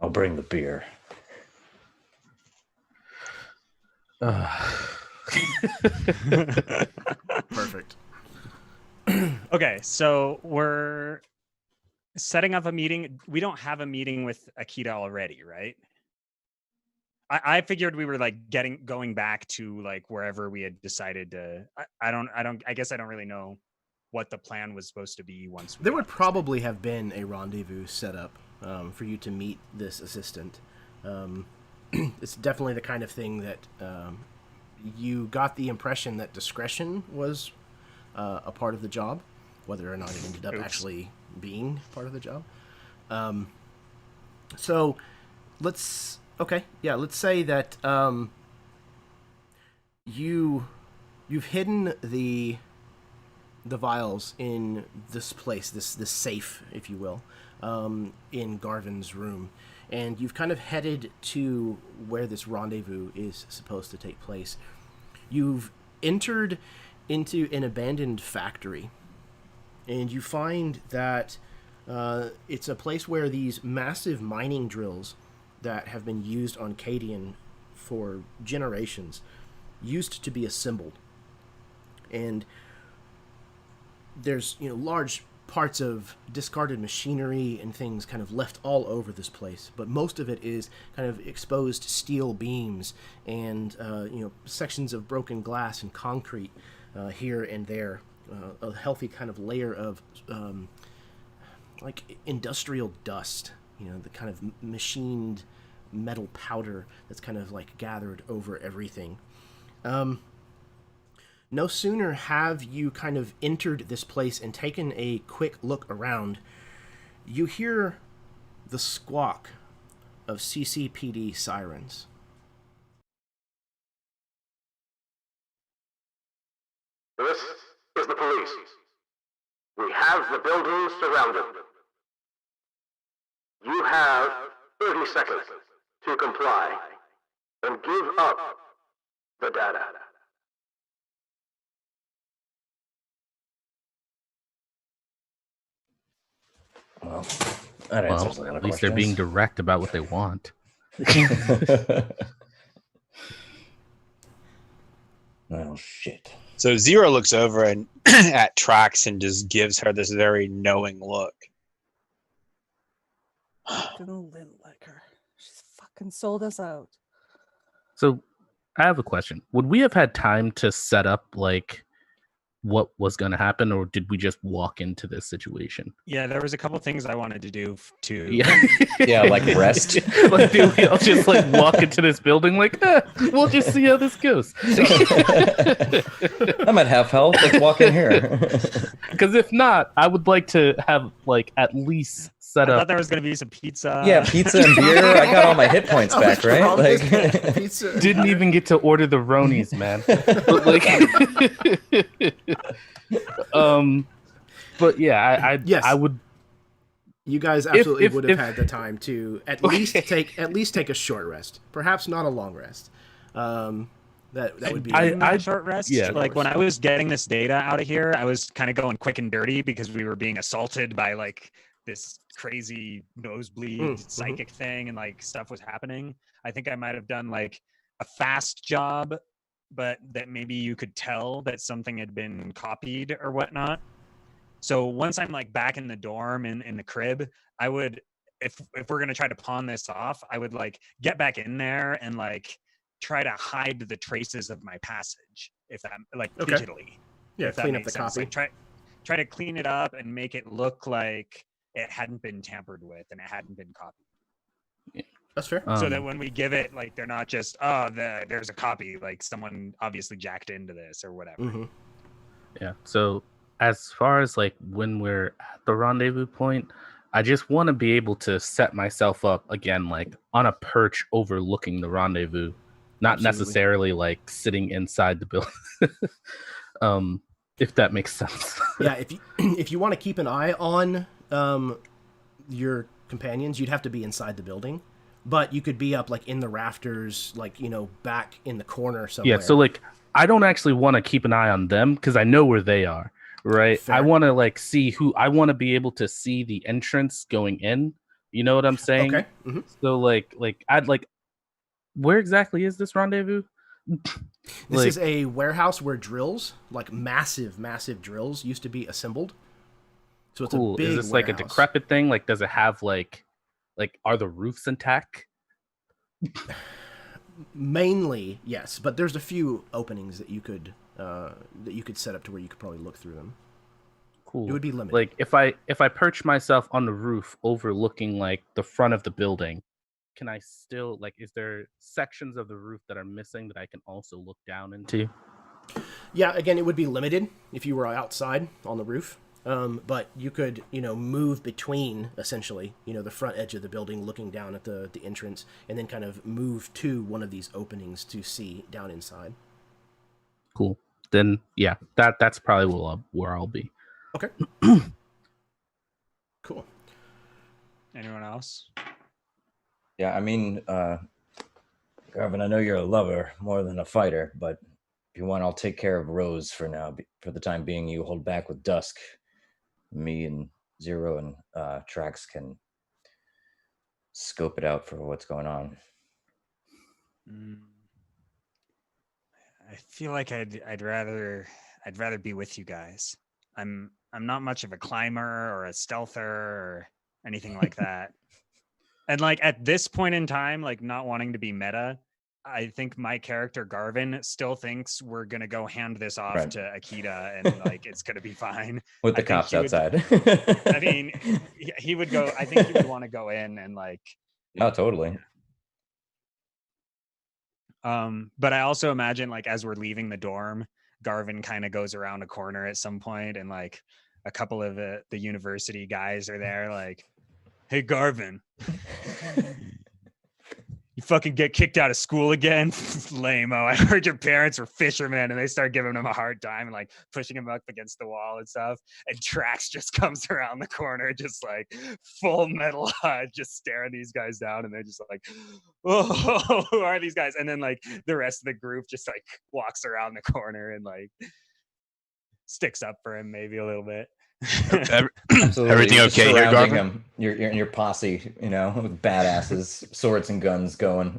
I'll bring the beer. Perfect. okay, so we're setting up a meeting. We don't have a meeting with Akita already, right? I figured we were like going back to like wherever we had decided to. I guess I don't really know what the plan was supposed to be once. There would probably have been a rendezvous set up for you to meet this assistant. It's definitely the kind of thing that you got the impression that discretion was a part of the job, whether or not it ended up actually being part of the job. So let's say that you've hidden the vials in this place, this safe, if you will, in Garvin's room, and you've kind of headed to where this rendezvous is supposed to take place. You've entered into an abandoned factory, and you find that it's a place where these massive mining drills that have been used on Cadian for generations used to be assembled. And there's, large parts of discarded machinery and things kind of left all over this place, but most of it is kind of exposed steel beams and sections of broken glass and concrete here and there, a healthy kind of layer of like industrial dust, the kind of machined metal powder that's kind of like gathered over everything. No sooner have you kind of entered this place and taken a quick look around, you hear the squawk of CCPD sirens. This is the police. We have the building surrounded. You have 30 seconds to comply and give up the data. Well, that answers a lot of at least they're being questions. direct about what they want. Oh, shit. So Zero looks over and at Trax and just gives her this very knowing look. Gonna like her. She's fucking sold us out. So I have a question. Would we have had time to set up like what was going to happen, or did we just walk into this situation? Yeah, there was a couple things I wanted to do to. Yeah, Yeah, like rest. Like, dude, we all just like walk into this building, like, we'll just see how this goes. I'm at half health. Let's walk in here. Because if not, I would like to have like at least set I up. thought there was gonna be some pizza. Yeah, pizza and beer. I got all my hit points back, right? Like, Pizza. Didn't even get to order the Ronies, man. But like, but yeah, Yes. I would. You guys absolutely if- would have if- had the time to at least take a short rest, perhaps not a long rest. That would be. I- short rest. yeah. Like when I was getting this data out of here, I was kind of going quick and dirty because we were being assaulted by like this crazy nosebleed psychic thing, and like stuff was happening. I think I might have done like a fast job, but that maybe you could tell that something had been copied or whatnot. So once I'm like back in the dorm in the crib, I would, if we're gonna try to pawn this off, I would like get back in there and like try to hide the traces of my passage, if that like Okay. digitally. Yeah, if that clean up makes the sense. copy. Like try to clean it up and make it look like it hadn't been tampered with and it hadn't been copied. That's fair. So that when we give it, like they're not just there's a copy, like someone obviously jacked into this or whatever. Mm-hmm. Yeah. So as far as like when we're at the rendezvous point, I just want to be able to set myself up again, like on a perch overlooking the rendezvous, not Absolutely. necessarily like sitting inside the building. If that makes sense. Yeah, if you want to keep an eye on your companions, you'd have to be inside the building, but you could be up like in the rafters, like back in the corner somewhere. Yeah. So like, I don't actually want to keep an eye on them because I know where they are. Right. Fair. I want to like see who. I want to be able to see the entrance going in. You know what I'm saying? Okay. Mm-hmm. So like I'd like, where exactly is this rendezvous? This is a warehouse where drills, like massive drills, used to be assembled. So it's cool. a big Is this like a warehouse. decrepit thing? Like, does it have like are the roofs intact? Mainly, yes, but there's a few openings that you could set up to where you could probably look through them. Cool. It would be limited. Like if I perch myself on the roof overlooking like the front of the building, can I still like? Is there sections of the roof that are missing that I can also look down into? Yeah, again, it would be limited if you were outside on the roof. But you could, move between, essentially, the front edge of the building, looking down at the entrance, and then kind of move to one of these openings to see down inside. Cool. Then yeah, that's probably where I'll be. Okay. Cool. Anyone else? yeah, I mean, Garvin, I know you're a lover more than a fighter, but if you want, I'll take care of Rose for now. For the time being, you hold back with Dusk. Me and Zero and Trax can scope it out for what's going on. I feel like I'd rather be with you guys. I'm not much of a climber or a stealther or anything like that. And like at this point in time, like not wanting to be meta, I think my character Garvin still thinks we're gonna go hand this off Right. to Akita and like it's gonna be fine. With the I think cops he would- outside. I mean, he would go. I think he would want to go in and like. Oh, totally. But I also imagine like as we're leaving the dorm, Garvin kind of goes around a corner at some point, and like a couple of the university guys are there, like, "Hey, Garvin, you fucking get kicked out of school again? Lame-o. I heard your parents were fishermen," and they start giving him a hard time and like pushing him up against the wall and stuff. And Trax just comes around the corner, just like full metal HUD, just staring these guys down, and they're just like, "Oh, who are these guys?" And then like the rest of the group just like walks around the corner and like sticks up for him maybe a little bit. Absolutely. Everything Just okay here, surrounding Garvin? him. Your posse, with badasses, swords and guns going.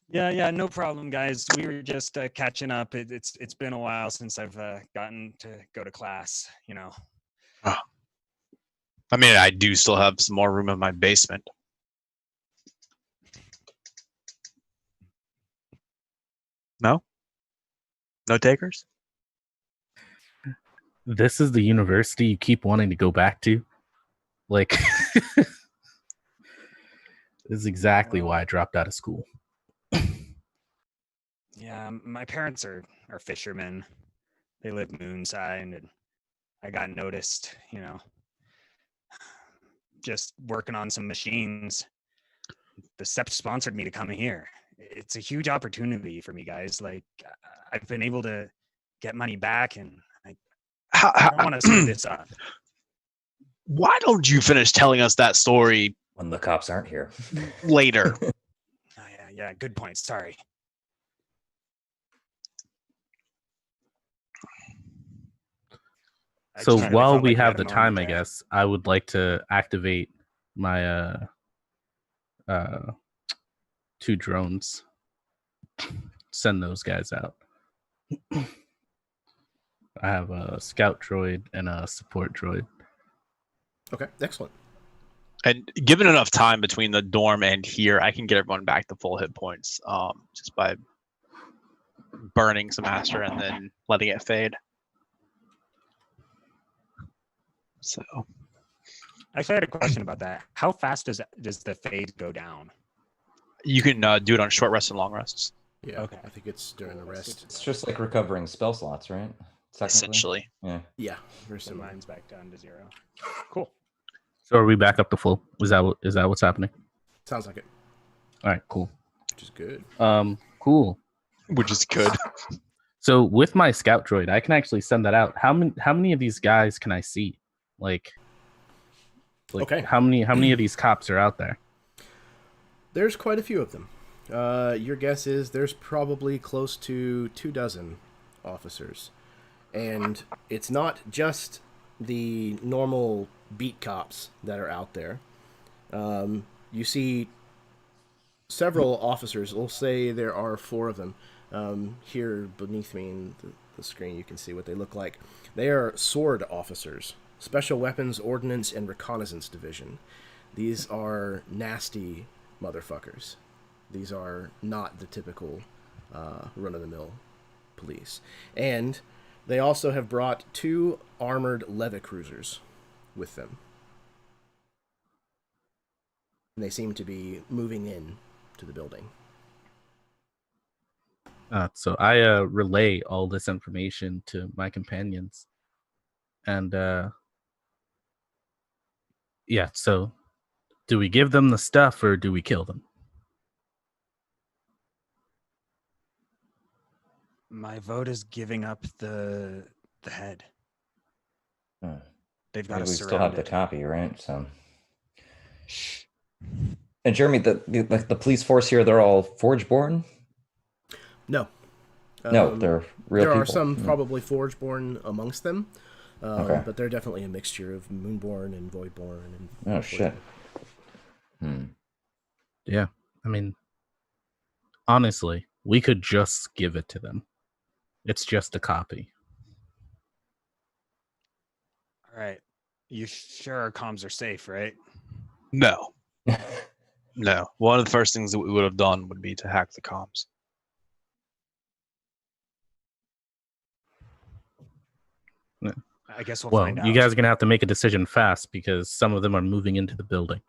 Yeah, no problem, guys. We were just catching up. It's been a while since I've gotten to go to class. I mean, I do still have some more room in my basement. No? No takers? this is the university you keep wanting to go back to. Like, this is exactly why I dropped out of school. Yeah, my parents are fishermen. They live moonside, and I got noticed, just working on some machines. The Sept sponsored me to come here. It's a huge opportunity for me, guys. Like, I've been able to get money back, and I don't want to screw this up. Why don't you finish telling us that story When the cops aren't here. later? Oh, yeah, good point. Sorry. So I while felt we like have had the a time, moment I there. guess I would like to activate my 2 drones. Send those guys out. I have a scout droid and a support droid. Okay, excellent. And given enough time between the dorm and here, I can get everyone back to full hit points, just by burning some astra and then letting it fade. So Actually, I had a question about that. How fast does the fade go down? you can do it on short rests and long rests, Yeah, Okay. I think it's during the rest. It's just like recovering spell slots, right? Technically. essentially. Yeah. Yeah, very So similar. mine's back down to 0. Cool. So are we back up to full? Is that what's happening? Sounds like it, All right, cool. which is good. Cool. Which is good. So with my scout droid, I can actually send that out. How many of these guys can I see? Like Okay. how many of these cops are out there? There's quite a few of them. Your guess is there's probably close to 24 officers. And it's not just the normal beat cops that are out there. You see several officers. We'll say there are 4 of them. Here beneath me in the screen, you can see what they look like. They are sword officers, Special Weapons, Ordnance, and Reconnaissance Division. These are nasty motherfuckers. These are not the typical run-of-the-mill police. And they also have brought 2 armored Levitt cruisers with them. And they seem to be moving in to the building. So I relay all this information to my companions. And yeah, so do we give them the stuff or do we kill them? My vote is giving up the head. They've got Maybe us we still have the surrounded. copy, right? So. Shh. And Jeremy, the police force here, they're all Forge-born? No. No, they're real There people. are some probably Forge-born amongst them, Okay. but they're definitely a mixture of Moonborn and Voidborn. And Oh, shit. Yeah, I mean, honestly, we could just give it to them. It's just a copy. All right. You sure our comms are safe, right? No. No. One of the first things that we would have done would be to hack the comms. I guess we'll Well, find out. you guys are going to have to make a decision fast because some of them are moving into the building.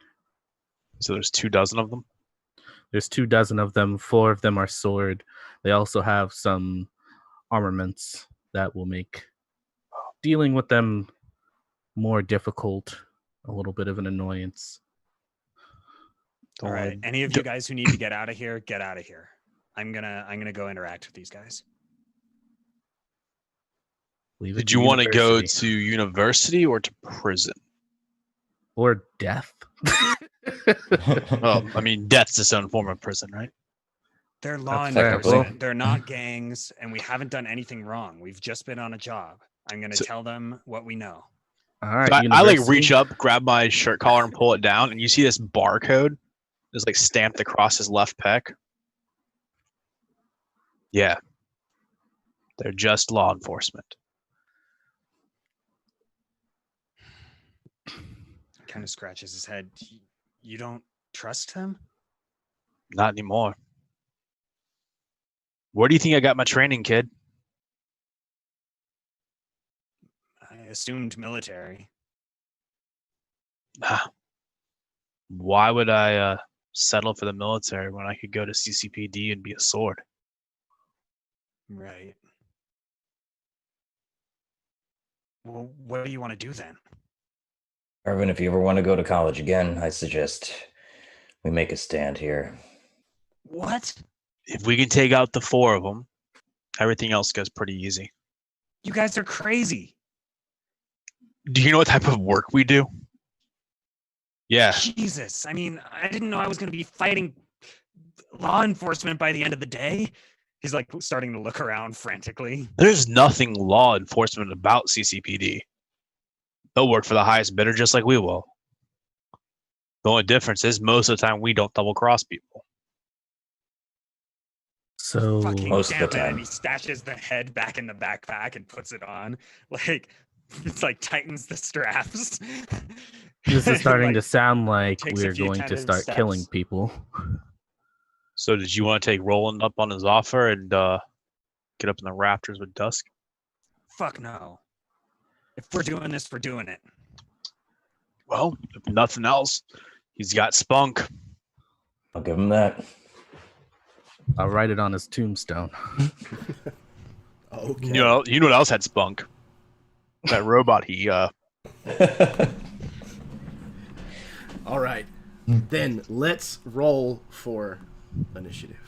So there's 24 of them? There's 24 of them. 4 of them are sword. They also have some armaments that will make dealing with them more difficult, a little bit of an annoyance. All right. Any of you guys who need to get out of here, get out of here. I'm gonna go interact with these guys. Leave it Did to you want to go university. to university or to prison? Or death? Well, I mean, death's its own form of prison, right? They're law That's fair. enforcement. Well- They're not gangs, and we haven't done anything wrong. We've just been on a job. I'm gonna So- tell them what we know. All right, So I like university. reach up, grab my shirt collar, and pull it down, and you see this barcode is like stamped across his left pec. Yeah, they're just law enforcement. Kind of scratches his head. You don't trust him? Not anymore. Where do you think I got my training, kid? assumed military. Why would I settle for the military when I could go to CCPD and be a sword? Right. Well, what do you want to do then? Irvin, if you ever want to go to college again, I suggest we make a stand here. What? If we can take out the 4 of them, everything else goes pretty easy. You guys are crazy. Do you know what type of work we do? Yeah. Jesus. I mean, I didn't know I was going to be fighting law enforcement by the end of the day. He's like starting to look around frantically. There's nothing law enforcement about CCPD. They'll work for the highest bidder just like we will. The only difference is most of the time we don't double cross people. So Fucking most of damn the it. time. And he stashes the head back in the backpack and puts it on. Like, it's like tightens the straps. this is starting Like, to sound like takes a we're few going to tentative start killing steps. people. So did you want to take Roland up on his offer and get up in the rafters with Dusk? Fuck no. If we're doing this, we're doing it. Well, if nothing else, he's got spunk. I'll give him that. I'll write it on his tombstone. Okay. You know what else had spunk? That robot he All right. Then let's roll for initiative.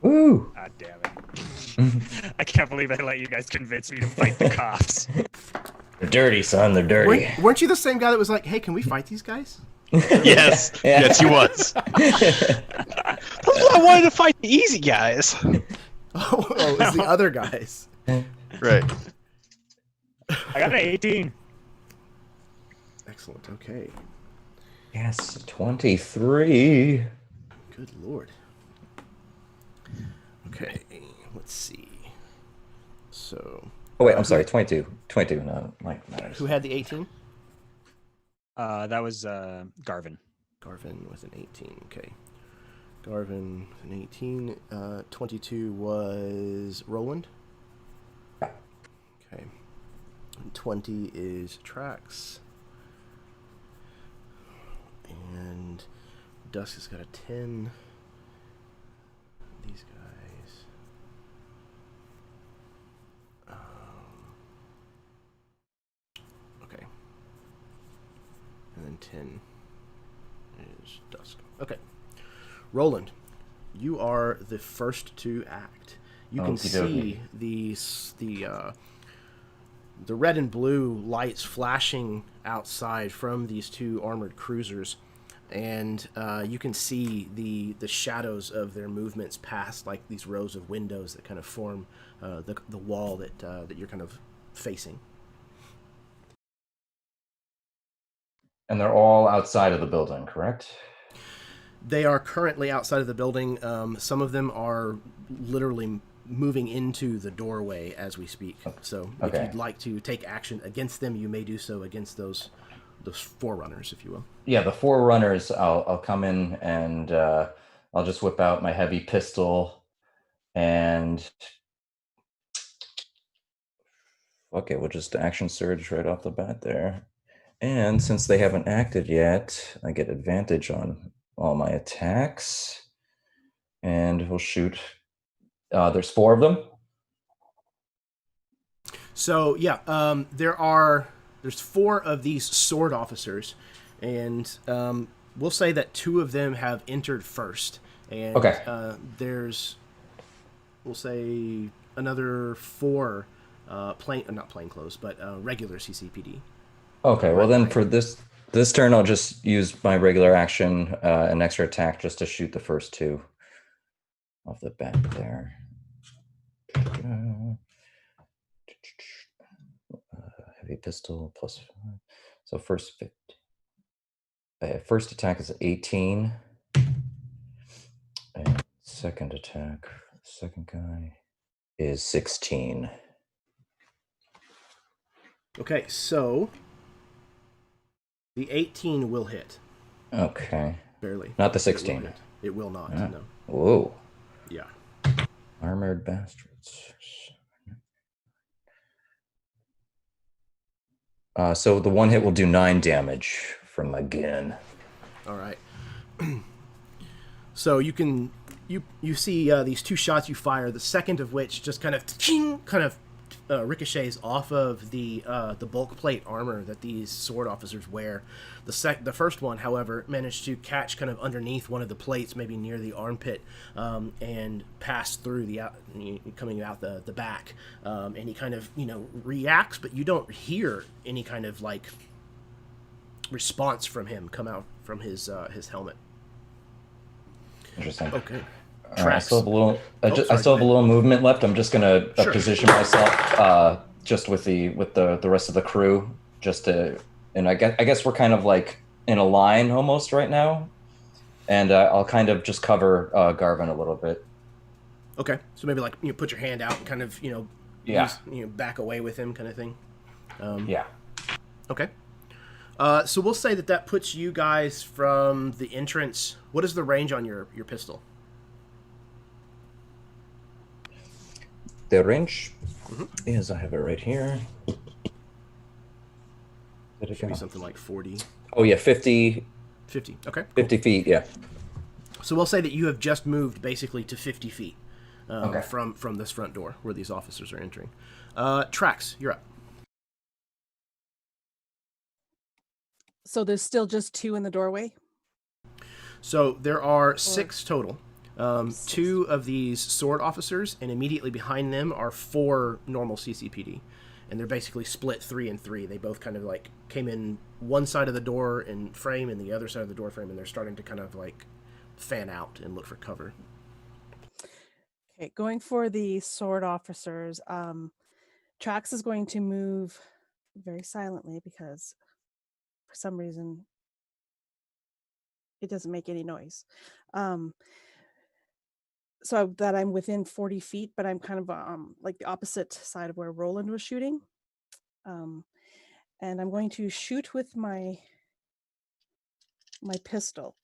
Woo! God damn it. I can't believe I let you guys convince me to fight the cops. They're dirty, son. They're dirty. Weren't you the same guy that was like, "Hey, can we fight these guys?" Yes. Yeah. Yes, he was. That's why I wanted to fight the easy guys. Oh, it was the other guys. Right. I got an 18. Excellent. Okay. Yes, 23. Good lord. Okay. Let's see. So, Oh, wait, I'm sorry. 22. 22. No, like matters. who had the 18? That was Garvin. Garvin with an 18. Okay. Garvin with an 18. 22 was Roland. Okay. And 20 is Trax. And Dusk has got a 10. These guys. Okay. And then 10 is Dusk. Okay. Roland, you are the first to act. You can Okey-dokey. see the red and blue lights flashing outside from these two armored cruisers, and you can see the shadows of their movements past like these rows of windows that kind of form the wall that you're kind of facing. And they're all outside of the building, correct? They are currently outside of the building. Some of them are literally moving into the doorway as we speak. So if Okay. you'd like to take action against them, you may do so against those forerunners, if you will. Yeah, the forerunners, I'll come in and I'll just whip out my heavy pistol and... Okay, we'll just action surge right off the bat there. And since they haven't acted yet, I get advantage on all my attacks. And we'll shoot. There's 4 of them. So yeah, there's 4 of these sword officers, and we'll say that 2 of them have entered first, and Okay. we'll say another 4 not plainclothes, but regular CCPD. Okay, well then for this turn, I'll just use my regular action, an extra attack, just to shoot the first 2 off the bat there. Heavy pistol plus 5. So first 50. First attack is 18. And second attack, second guy, is 16. Okay, so the 18 will hit. Okay. Barely. Not the It will 16. hit. It will not, Ah. no. Whoa. Yeah. Armored bastards. So the one hit will do 9 damage from my gun. All right. So you see these 2 shots you fire. The second of which just kind of ricochets off of the bulk plate armor that these sword officers wear. The first one, however, managed to catch kind of underneath one of the plates, maybe near the armpit, and pass through coming out the back. And he kind of reacts, but you don't hear any kind of like response from him come out from his helmet. Interesting. Okay. I still have a little. I sorry, still have a go little movement left. I'm just gonna Sure. position myself just with the rest of the crew, just to. And I guess we're kind of like in a line almost right now, and I'll kind of just cover Garvin a little bit. Okay. So maybe like put your hand out and kind of Yeah. back away with him kind of thing. Yeah. Okay. So we'll say that puts you guys from the entrance. What is the range on your pistol? The range is, I have it right here. Did it Should be go? something like 40. Oh yeah, 50 Okay. 50 feet. Yeah. So we'll say that you have just moved basically to 50 feet Okay. from this front door where these officers are entering. Trax, you're up. So there's still just 2 in the doorway? So there are 6 total. 6. 2 of these sword officers, and immediately behind them are 4 normal CCPD. And they're basically split 3 and 3. They both kind of like came in one side of the door and frame and the other side of the door frame, and they're starting to kind of like fan out and look for cover. Okay, going for the sword officers, Trax is going to move very silently because for some reason it doesn't make any noise. So that I'm within 40 feet, but I'm kind of like the opposite side of where Roland was shooting. And I'm going to shoot with my pistol,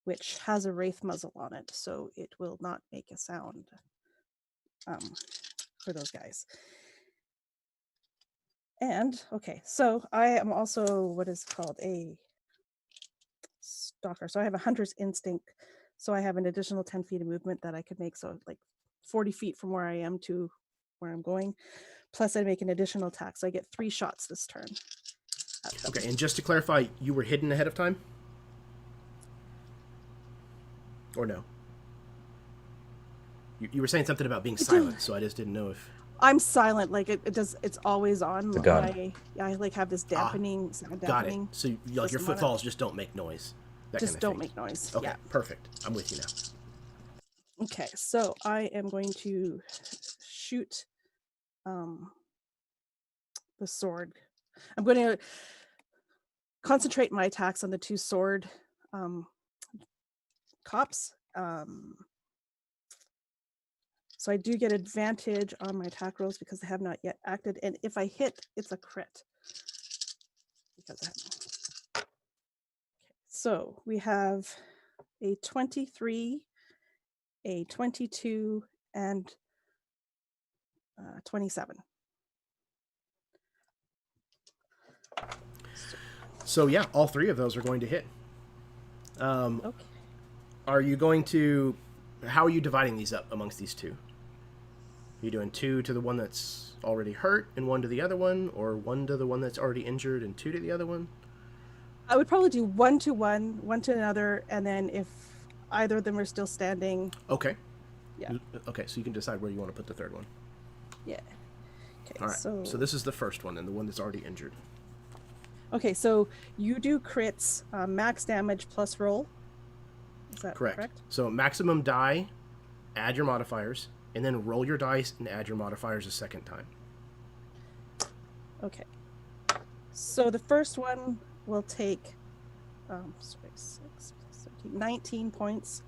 which has a wraith muzzle on it, so it will not make a sound for those guys. And okay, so I am also what is called a stalker. So I have a hunter's instinct. So I have an additional 10 feet of movement that I could make. So like 40 feet from where I am to where I'm going. Plus I make an additional attack. So I get 3 shots this turn. Okay, and just to clarify, you were hidden ahead of time? Or no? You were saying something about being silent, so I just didn't know if... I'm silent, like it does. It's always on. The gun. I like have this dampening, sound Got it. dampening. So like your system on it. footfalls just don't make noise. That Just kind of don't thing. make noise. Okay, Yeah. perfect. I'm with you now. Okay, so I am going to shoot the sword. I'm going to concentrate my attacks on the 2 sword cops. So I do get advantage on my attack rolls because they have not yet acted. And if I hit, it's a crit. Because I have... Okay. So we have a 23, a 22, and 27. So yeah, all 3 of those are going to hit. Okay. Are you going to... How are you dividing these up amongst these 2? Are you doing 2 to the one that's already hurt and 1 to the other one, or 1 to the one that's already injured and 2 to the other one? I would probably do 1 to 1, 1 to another, and then if either of them are still standing. Okay. Yeah. Okay, so you can decide where you want to put the 3rd one. Yeah. Okay. All right. So this is the first one, and the one that's already injured. Okay, so you do crits, max damage plus roll. Is that correct? So maximum die, add your modifiers, and then roll your dice and add your modifiers a second time. Okay. So the first one will take 6 plus 13, 19 points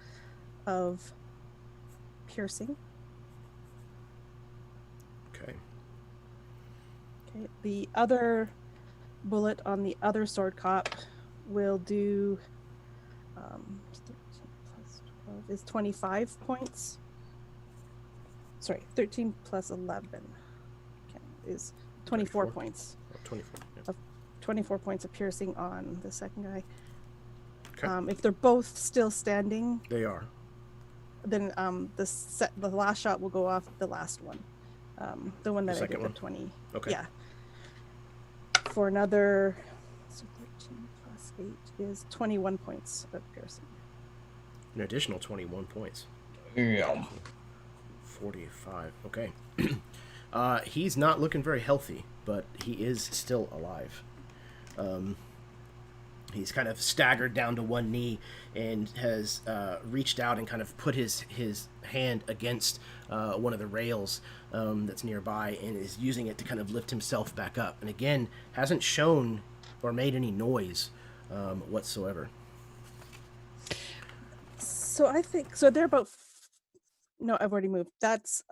of piercing. Okay. Okay. The other bullet on the other sword cop will do 13 plus 12 is 25 points. Sorry, 13 plus 11 is 24 points. 24. Yeah. 24 points of piercing on the second guy. Okay. If they're both still standing, They are. then the last shot will go off the last one. The one that I second did one? the 20. Okay. Yeah. For another, so 13 plus 8 is 21 points of piercing. An additional 21 points. Yeah. 45. Okay. He's not looking very healthy, but he is still alive. He's kind of staggered down to one knee and has reached out and kind of put his hand against one of the rails that's nearby and is using it to kind of lift himself back up. And again, hasn't shown or made any noise whatsoever. So I think, so they're about, no, I've already moved. That's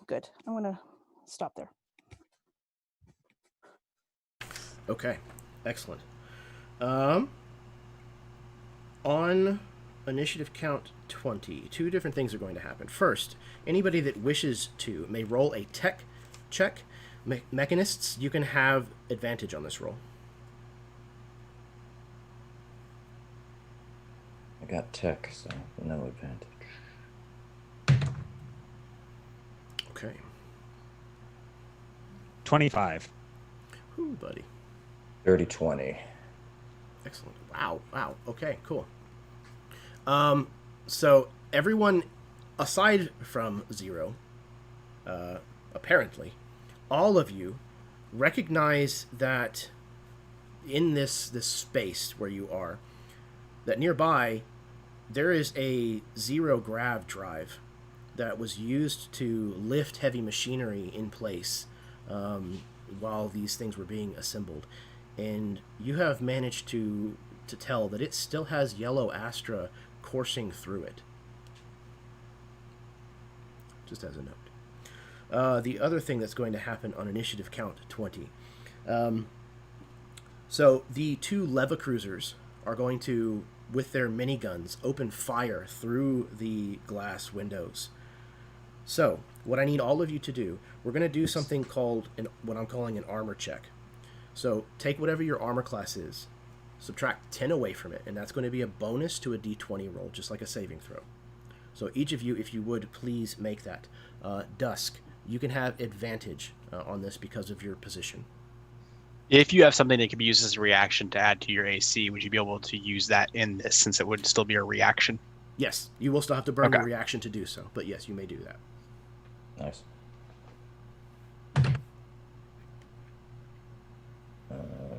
good. I'm going to stop there. Okay, excellent. On initiative count 20, two different things are going to happen. First, anybody that wishes to may roll a tech check. Mechanists, you can have advantage on this roll. I got tech, so no advantage. Okay. 25. Ooh, buddy. 30-20. Excellent. Wow. Okay, cool. So everyone, aside from Zero, apparently, all of you recognize that in this space where you are, that nearby, there is a zero grav drive that was used to lift heavy machinery in place while these things were being assembled. And you have managed to tell that it still has yellow astra coursing through it. Just as a note. The other thing that's going to happen on initiative count 20. So the two leva cruisers are going to, with their miniguns, open fire through the glass windows. So what I need all of you to do, we're going to do something called what I'm calling an armor check. So take whatever your armor class is, subtract 10 away from it, and that's going to be a bonus to a d20 roll, just like a saving throw. So each of you, if you would, please make that. Dusk, you can have advantage on this because of your position. If you have something that can be used as a reaction to add to your AC, would you be able to use that in this, since it would still be a reaction? Yes, you will still have to burn Okay. your reaction to do so, but yes, you may do that. Nice.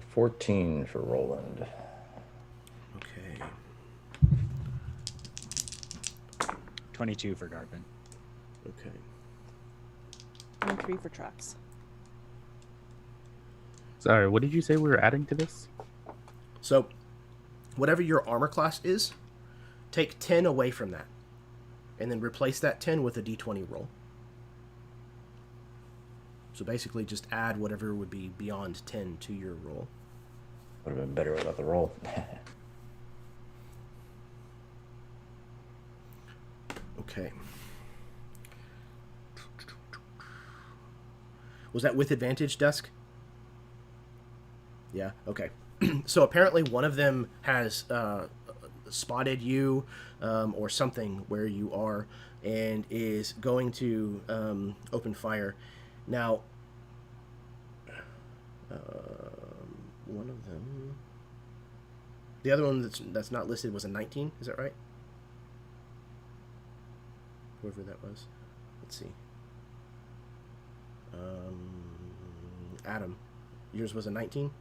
14 for Roland. Okay. 22 for Garvin. Okay. And 3 for Trax. Sorry, what did you say we were adding to this? So, whatever your armor class is, take 10 away from that. And then replace that 10 with a d20 roll. So basically just add whatever would be beyond 10 to your roll. Would have been better without the roll. Okay. Was that with advantage, Dusk? Yeah, okay. So apparently one of them has spotted you or something where you are and is going to open fire. Now, one of them... The other one that's not listed was a 19, is that right? Whoever that was. Let's see. Adam, yours was a 19?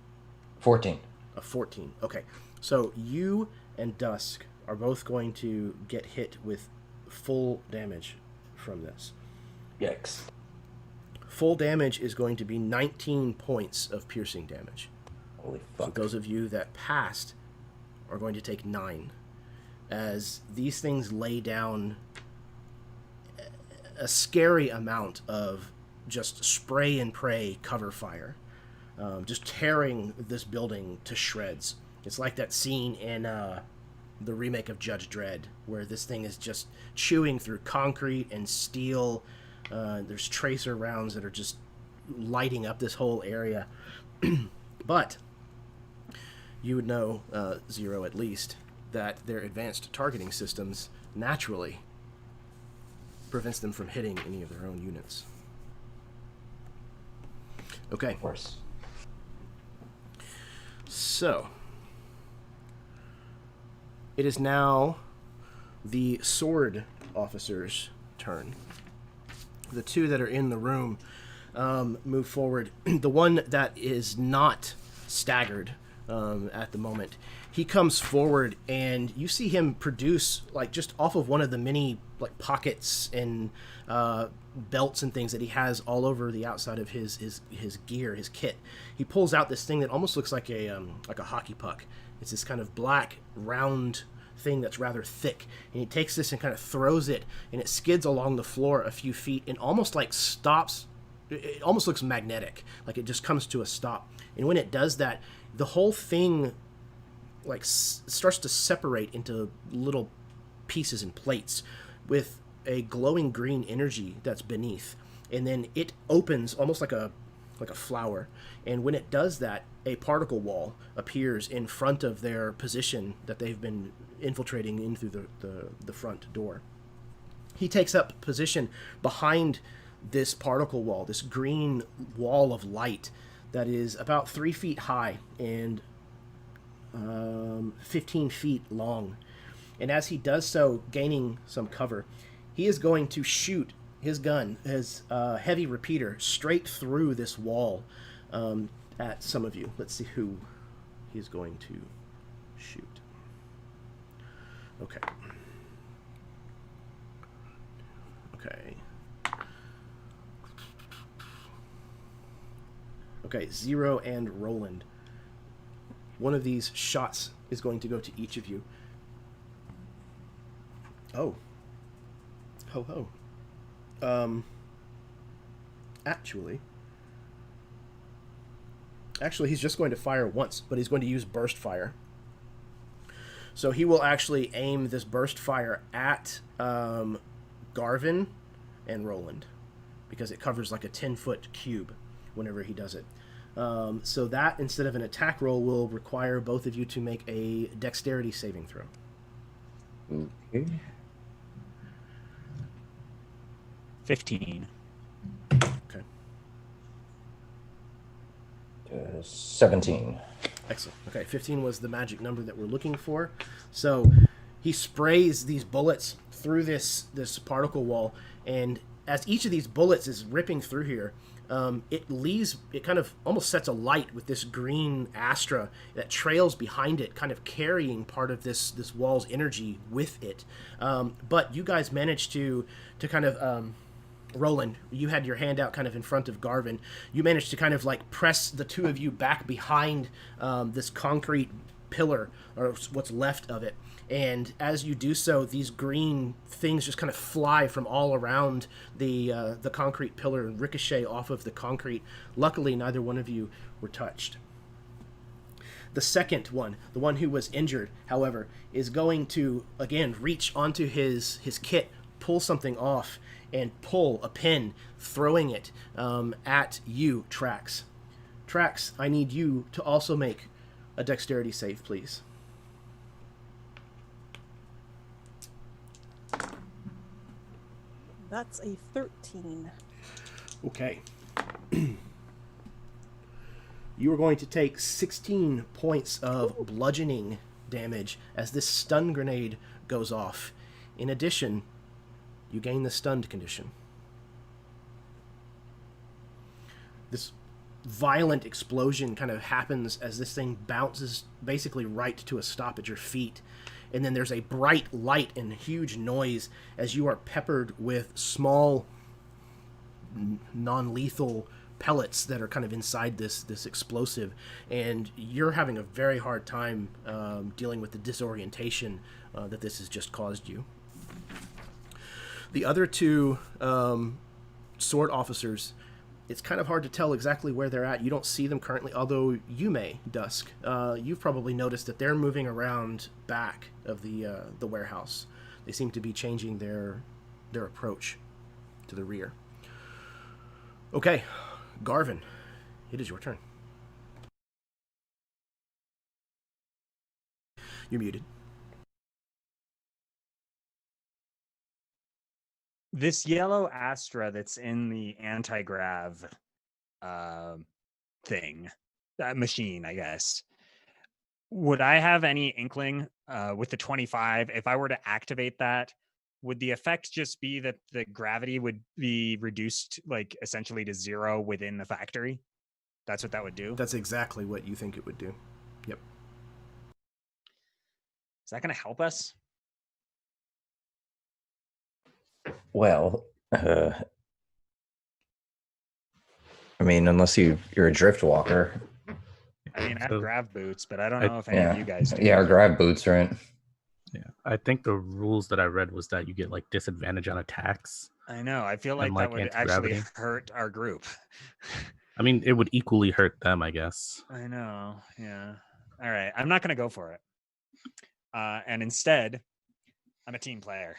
14. A 14. Okay. So you and Dusk are both going to get hit with full damage from this. Yikes. Full damage is going to be 19 points of piercing damage. Holy So fuck. those of you that passed are going to take 9. As these things lay down a scary amount of just spray and pray cover fire. Just tearing this building to shreds. It's like that scene in the remake of Judge Dredd, where this thing is just chewing through concrete and steel. There's tracer rounds that are just lighting up this whole area. But you would know, Zero at least, that their advanced targeting systems naturally prevents them from hitting any of their own units. Okay. Of course. So, it is now the sword officer's turn. The two that are in the room move forward. The one that is not staggered at the moment, he comes forward, and you see him produce, like, just off of one of the many, like, pockets and belts and things that he has all over the outside of his gear, his kit. He pulls out this thing that almost looks like a hockey puck. It's this kind of black round thing that's rather thick, and he takes this and kind of throws it, and it skids along the floor a few feet and almost like stops. It almost looks magnetic, like it just comes to a stop. And when it does that, the whole thing like starts to separate into little pieces and plates with a glowing green energy that's beneath, and then it opens almost like a flower. And when it does that, a particle wall appears in front of their position that they've been infiltrating in through the front door. He takes up position behind this particle wall, this green wall of light that is about 3 feet high and 15 feet long. And as he does so, gaining some cover, he is going to shoot his gun, his heavy repeater, straight through this wall at some of you. Let's see who he's going to shoot. Okay. Okay, Zero and Roland. One of these shots is going to go to each of you. Oh. Ho ho. Actually, he's just going to fire once, but he's going to use burst fire. So he will actually aim this burst fire at Garvin and Roland, because it covers like a 10-foot cube whenever he does it. So that, instead of an attack roll, will require both of you to make a dexterity saving throw. Okay. 15. Okay. 17. Excellent. Okay, 15 was the magic number that we're looking for. So he sprays these bullets through this particle wall, and as each of these bullets is ripping through here, it kind of almost sets a light with this green astra that trails behind it, kind of carrying part of this wall's energy with it. But you guys managed to kind of Roland, you had your hand out kind of in front of Garvin. You managed to kind of like press the two of you back behind this concrete pillar, or what's left of it. And as you do so, these green things just kind of fly from all around the concrete pillar and ricochet off of the concrete. Luckily, neither one of you were touched. The second one, the one who was injured, however, is going to, again, reach onto his kit, pull something off, and pull a pin, throwing it at you, Trax. Trax, I need you to also make a dexterity save, please. That's a 13. Okay. You are going to take 16 points of bludgeoning damage as this stun grenade goes off. In addition, you gain the stunned condition. This violent explosion kind of happens as this thing bounces basically right to a stop at your feet. And then there's a bright light and huge noise as you are peppered with small, non-lethal pellets that are kind of inside this explosive. And you're having a very hard time dealing with the disorientation that this has just caused you. The other two sword officers, it's kind of hard to tell exactly where they're at. You don't see them currently, although you may, Dusk. You've probably noticed that they're moving around back of the warehouse. They seem to be changing their approach to the rear. Okay, Garvin, it is your turn. You're muted. This yellow astra that's in the anti-grav thing, machine, I guess. Would I have any inkling with the 25, if I were to activate that, would the effect just be that the gravity would be reduced like essentially to 0 within the factory? That's what that would do? That's exactly what you think it would do. Yep. Is that going to help us? Well, I mean, unless you're a drift walker. I mean, I have So, grav boots, but I don't know if any of you guys do. Yeah, our grab boots, right? Yeah, I think the rules that I read was that you get like disadvantage on attacks. I know. I feel like And, that like, would anti-gravity. actually hurt our group. I mean, it would equally hurt them, I guess. I know. Yeah. All right. I'm not going to go for it. And instead, I'm a team player.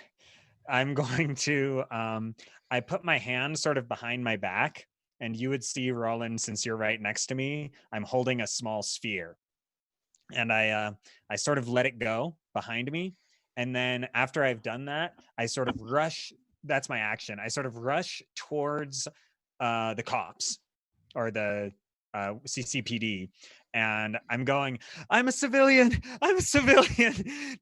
I'm going to, I put my hand sort of behind my back, and you would see, Roland, since you're right next to me, I'm holding a small sphere. And I sort of let it go behind me. And then after I've done that, I sort of rush. That's my action. I sort of rush towards the cops or the CCPD. And I'm going, I'm a civilian. I'm a civilian.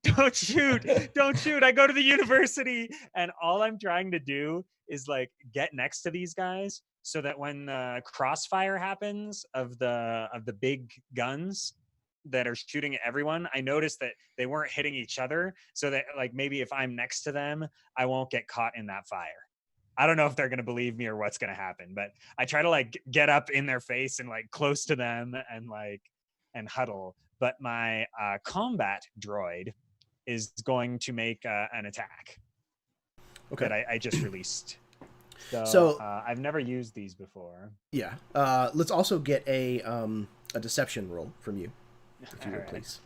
Don't shoot. Don't shoot. I go to the university. And all I'm trying to do is like get next to these guys so that when the crossfire happens of the big guns that are shooting at everyone, I noticed that they weren't hitting each other, so that like maybe if I'm next to them, I won't get caught in that fire. I don't know if they're going to believe me or what's going to happen, but I try to like get up in their face and like close to them and huddle. But my combat droid is going to make an attack that I just released. So I've never used these before. Yeah. Let's also get a deception roll from you, if you would, please.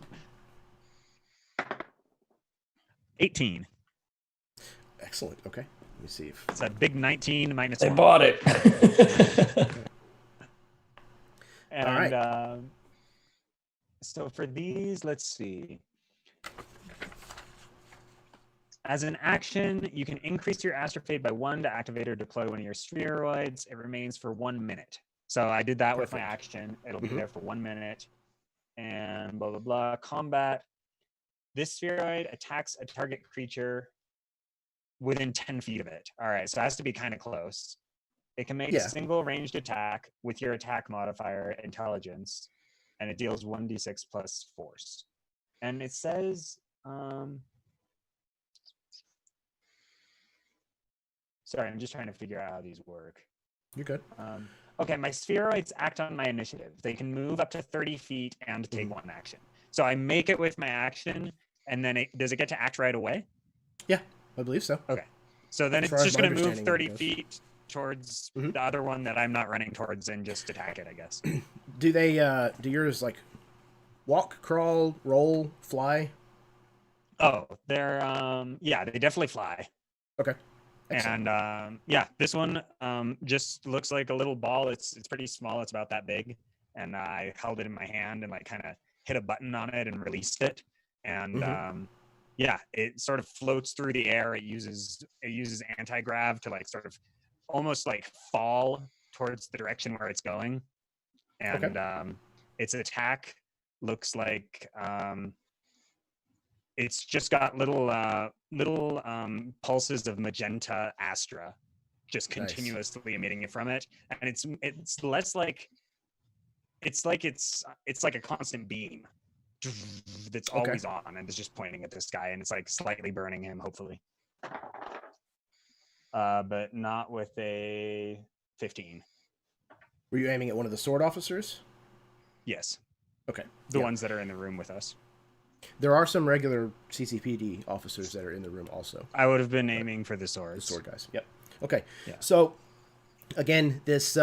18. Excellent. Okay. Let me see if it's a big 19 minus They 1. bought it. And, all right. So for these, let's see. As an action, you can increase your astrofade by 1 to activate or deploy one of your spheroids. It remains for 1 minute. So I did that with my action. It'll be there for 1 minute. And blah, blah, blah. Combat. This spheroid attacks a target creature within 10 feet of it. All right, so it has to be kind of close. It can make a single ranged attack with your attack modifier, intelligence, and it deals 1d6 plus force. And it says... Sorry, I'm just trying to figure out how these work. You're good. Okay, my spheroids act on my initiative. They can move up to 30 feet and take 1 action. So I make it with my action, and then does it get to act right away? Yeah, I believe so. Okay. So then it's just going to move 30 feet towards the other one that I'm not running towards and just attack it, I guess. Do they, do yours, like, walk, crawl, roll, fly? Oh, they're, yeah, they definitely fly. Okay. Excellent. And yeah, this one just looks like a little ball. It's pretty small. It's about that big. And I held it in my hand and like kind of hit a button on it and released it. And yeah, it sort of floats through the air. It uses anti-grav to like sort of almost like fall towards the direction where it's going. And its attack looks like it's just got little pulses of magenta astra just continuously emitting it from it, and it's less like it's like a constant beam that's always on and it's just pointing at this guy, and it's like slightly burning him, hopefully, but not with a 15. Were you aiming at one of the sword officers? Yes. Okay. The ones that are in the room with us. There are some regular CCPD officers that are in the room also. I would have been aiming for the swords. The sword guys. Yep. Okay. Yeah. So, again, this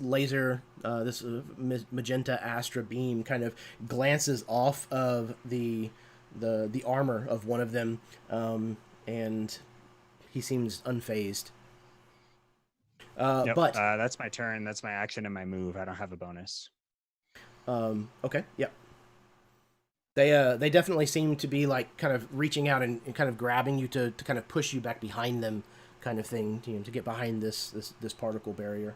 laser, this magenta astra beam kind of glances off of the armor of one of them, and he seems unfazed. Yep, But that's my turn. That's my action and my move. I don't have a bonus. okay, yep. They definitely seem to be like kind of reaching out and kind of grabbing you to kind of push you back behind them, kind of thing, to get behind this particle barrier.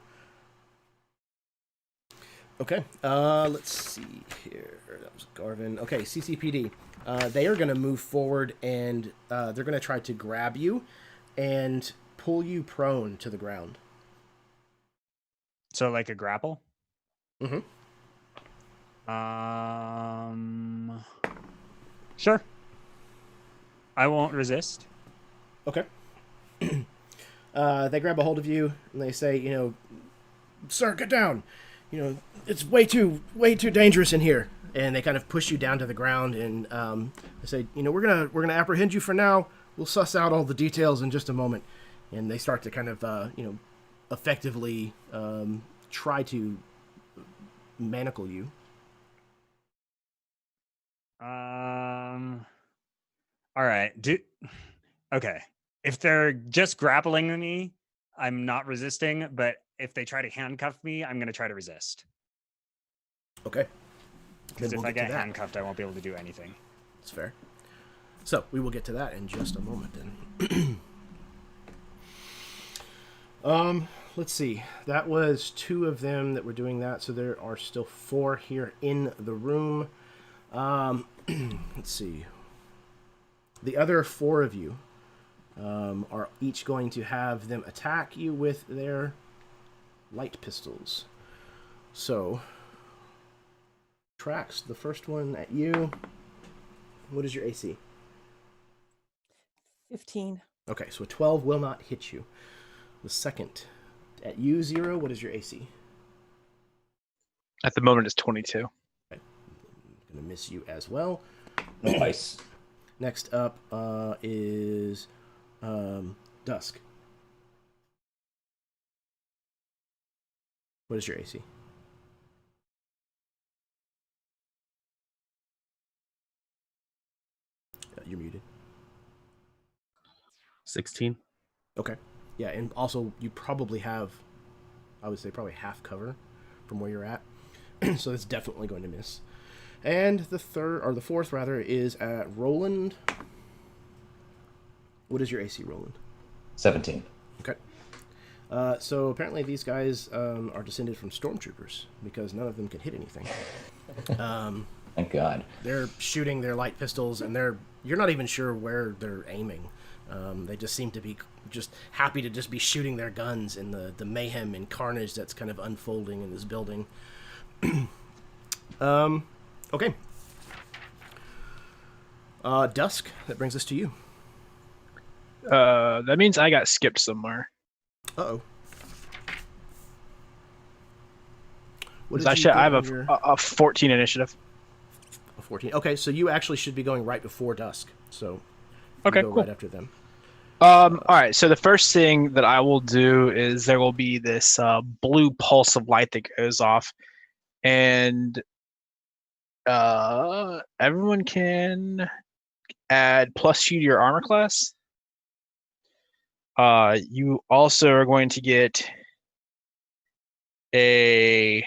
Okay, let's see here. That was Garvin. Okay, CCPD. They are going to move forward and they're going to try to grab you and pull you prone to the ground. So like a grapple? Mm-hmm. Sure. I won't resist. Okay. They grab a hold of you and they say, sir, get down. It's way too dangerous in here. And they kind of push you down to the ground and they say, we're gonna apprehend you for now. We'll suss out all the details in just a moment. And they start to kind of effectively try to manacle you. All right. Okay. If they're just grappling me, I'm not resisting. But if they try to handcuff me, I'm going to try to resist. Okay. Because if I get handcuffed, I won't be able to do anything. That's fair. So we will get to that in just a moment then. Let's see. That was 2 of them that were doing that, so there are still 4 here in the room. Let's see. The other 4 of you are each going to have them attack you with their light pistols. So, Trax, the first one at you. What is your AC? 15. Okay, so a 12 will not hit you. The second at you, 0, what is your AC? At the moment, it's 22. Okay. I'm going to miss you as well. Nice. Next up is Dusk. What is your AC? You're muted. 16. Okay. Yeah, and also you probably have, I would say, probably half cover from where you're at. So it's definitely going to miss. And the fourth is at Roland. What is your AC, Roland? 17. Okay. So apparently these guys are descended from stormtroopers because none of them can hit anything. Thank God. They're shooting their light pistols, and you're not even sure where they're aiming. They just seem to be just happy to just be shooting their guns in the mayhem and carnage that's kind of unfolding in this building. Okay. Dusk, that brings us to you. That means I got skipped somewhere. Uh-oh. I have a 14 initiative. A 14. Okay, so you actually should be going right before Dusk. So okay, go cool. Right after them. All right, so the first thing that I will do is there will be this blue pulse of light that goes off, and everyone can add +2 to your armor class. You also are going to get a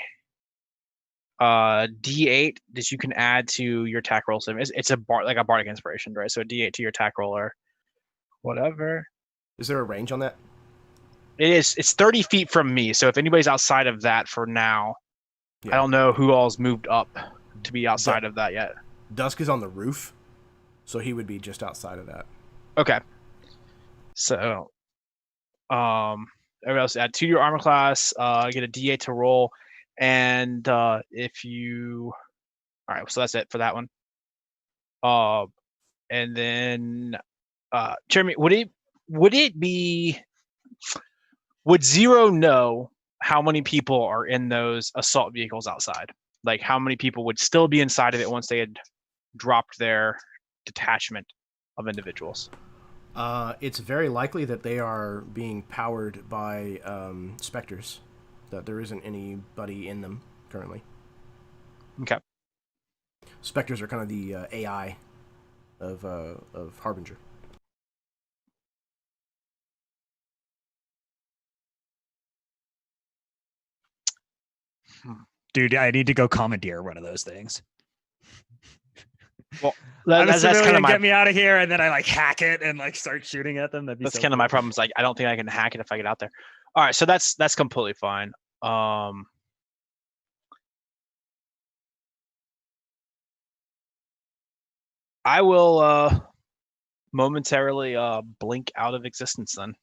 D8 that you can add to your attack roll. So it's a bardic inspiration, right? So a D8 to your attack roll or whatever. Is there a range on that? It is. It's 30 feet from me. So if anybody's outside of that for now, Yeah. I don't know who all's moved up to be outside of that yet. Dusk is on the roof, so he would be just outside of that. Okay. So, everybody else add 2 to your armor class. Get a D8 to roll, and if you, all right. So that's it for that one. And then, Jeremy, would Zero know how many people are in those assault vehicles outside? Like how many people would still be inside of it once they had dropped their detachment of individuals? It's very likely that they are being powered by specters, that there isn't anybody in them currently. Okay. Specters are kind of the AI of Harbinger. Dude, I need to go commandeer one of those things. Well, I'm a that's kind civilian, of my get me out of here, and then I like hack it and like start shooting at them. That'd be that's so kind of cool. my problem. Is like I don't think I can hack it if I get out there. All right, so that's completely fine. I will momentarily blink out of existence then.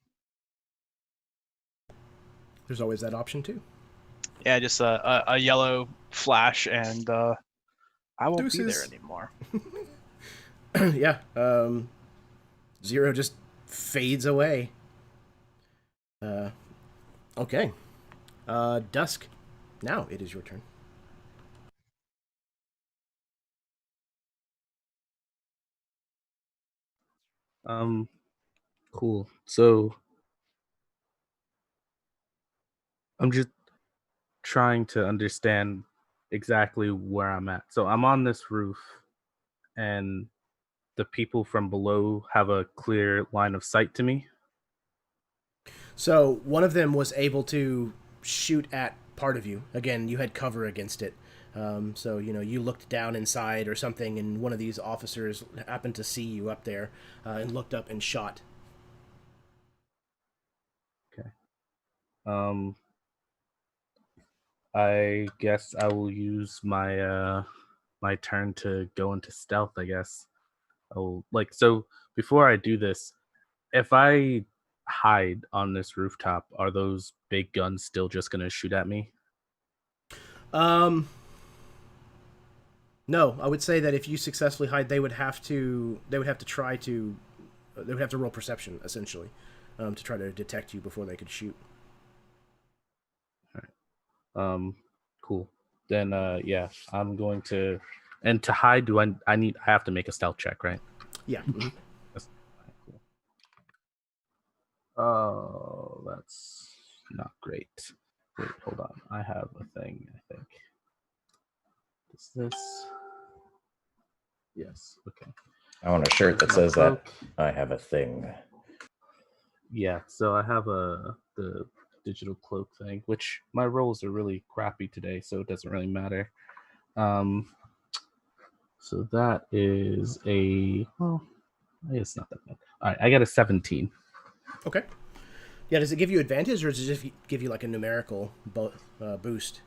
There's always that option too. Yeah, just a yellow flash, and I won't be there Deuces. anymore. Yeah. Zero just fades away. Okay. Dusk. Now it is your turn. Cool. So I'm just trying to understand exactly where I'm at. So I'm on this roof, and the people from below have a clear line of sight to me. So one of them was able to shoot at part of you. Again, you had cover against it. So, you looked down inside or something, and one of these officers happened to see you up there and looked up and shot. Okay. I guess I will use my my turn to go into stealth, I guess. So before I do this, if I hide on this rooftop, are those big guns still just gonna shoot at me? No, I would say that if you successfully hide, they would have to roll perception essentially to try to detect you before they could shoot. Cool. Then yeah, I'm going to. And to hide, I have to make a stealth check, right? Yeah. Mm-hmm. Cool. Oh, that's not great. Wait, hold on. I have a thing, I think. Is this? Yes. Okay. I want a shirt that says that I have a thing. Yeah, so I have the digital cloak thing, which my rolls are really crappy today, so it doesn't really matter. So that is it's not that bad. All right, I got a 17. Okay. Yeah, does it give you advantage, or does it just give you like a numerical boost?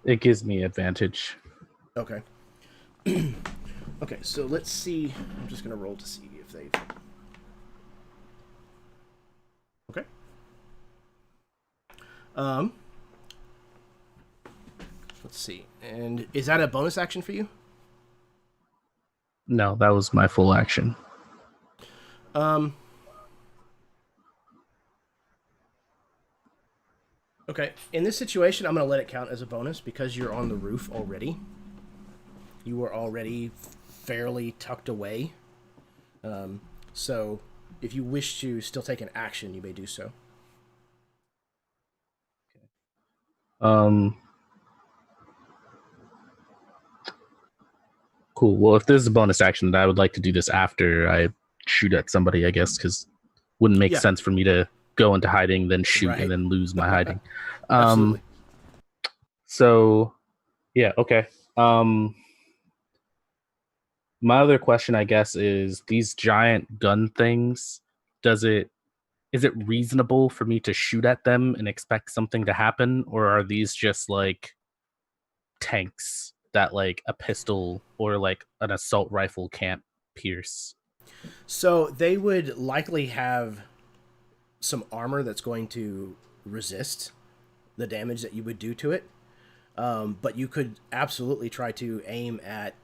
It gives me advantage. Okay. Okay, so let's see. I'm just going to roll to see if they... Okay. Let's see. And is that a bonus action for you? No, that was my full action. Okay. In this situation, I'm going to let it count as a bonus because you're on the roof already. You were already fairly tucked away. So if you wish to still take an action, you may do so. Cool. Well, if this is a bonus action, then I would like to do this after I shoot at somebody, I guess, because wouldn't make sense for me to go into hiding, then shoot, and then lose my hiding. Absolutely. So, yeah, okay. My other question, I guess, is these giant gun things, is it reasonable for me to shoot at them and expect something to happen, or are these just like tanks that like a pistol or like an assault rifle can't pierce? So they would likely have some armor that's going to resist the damage that you would do to it. But you could absolutely try to aim at,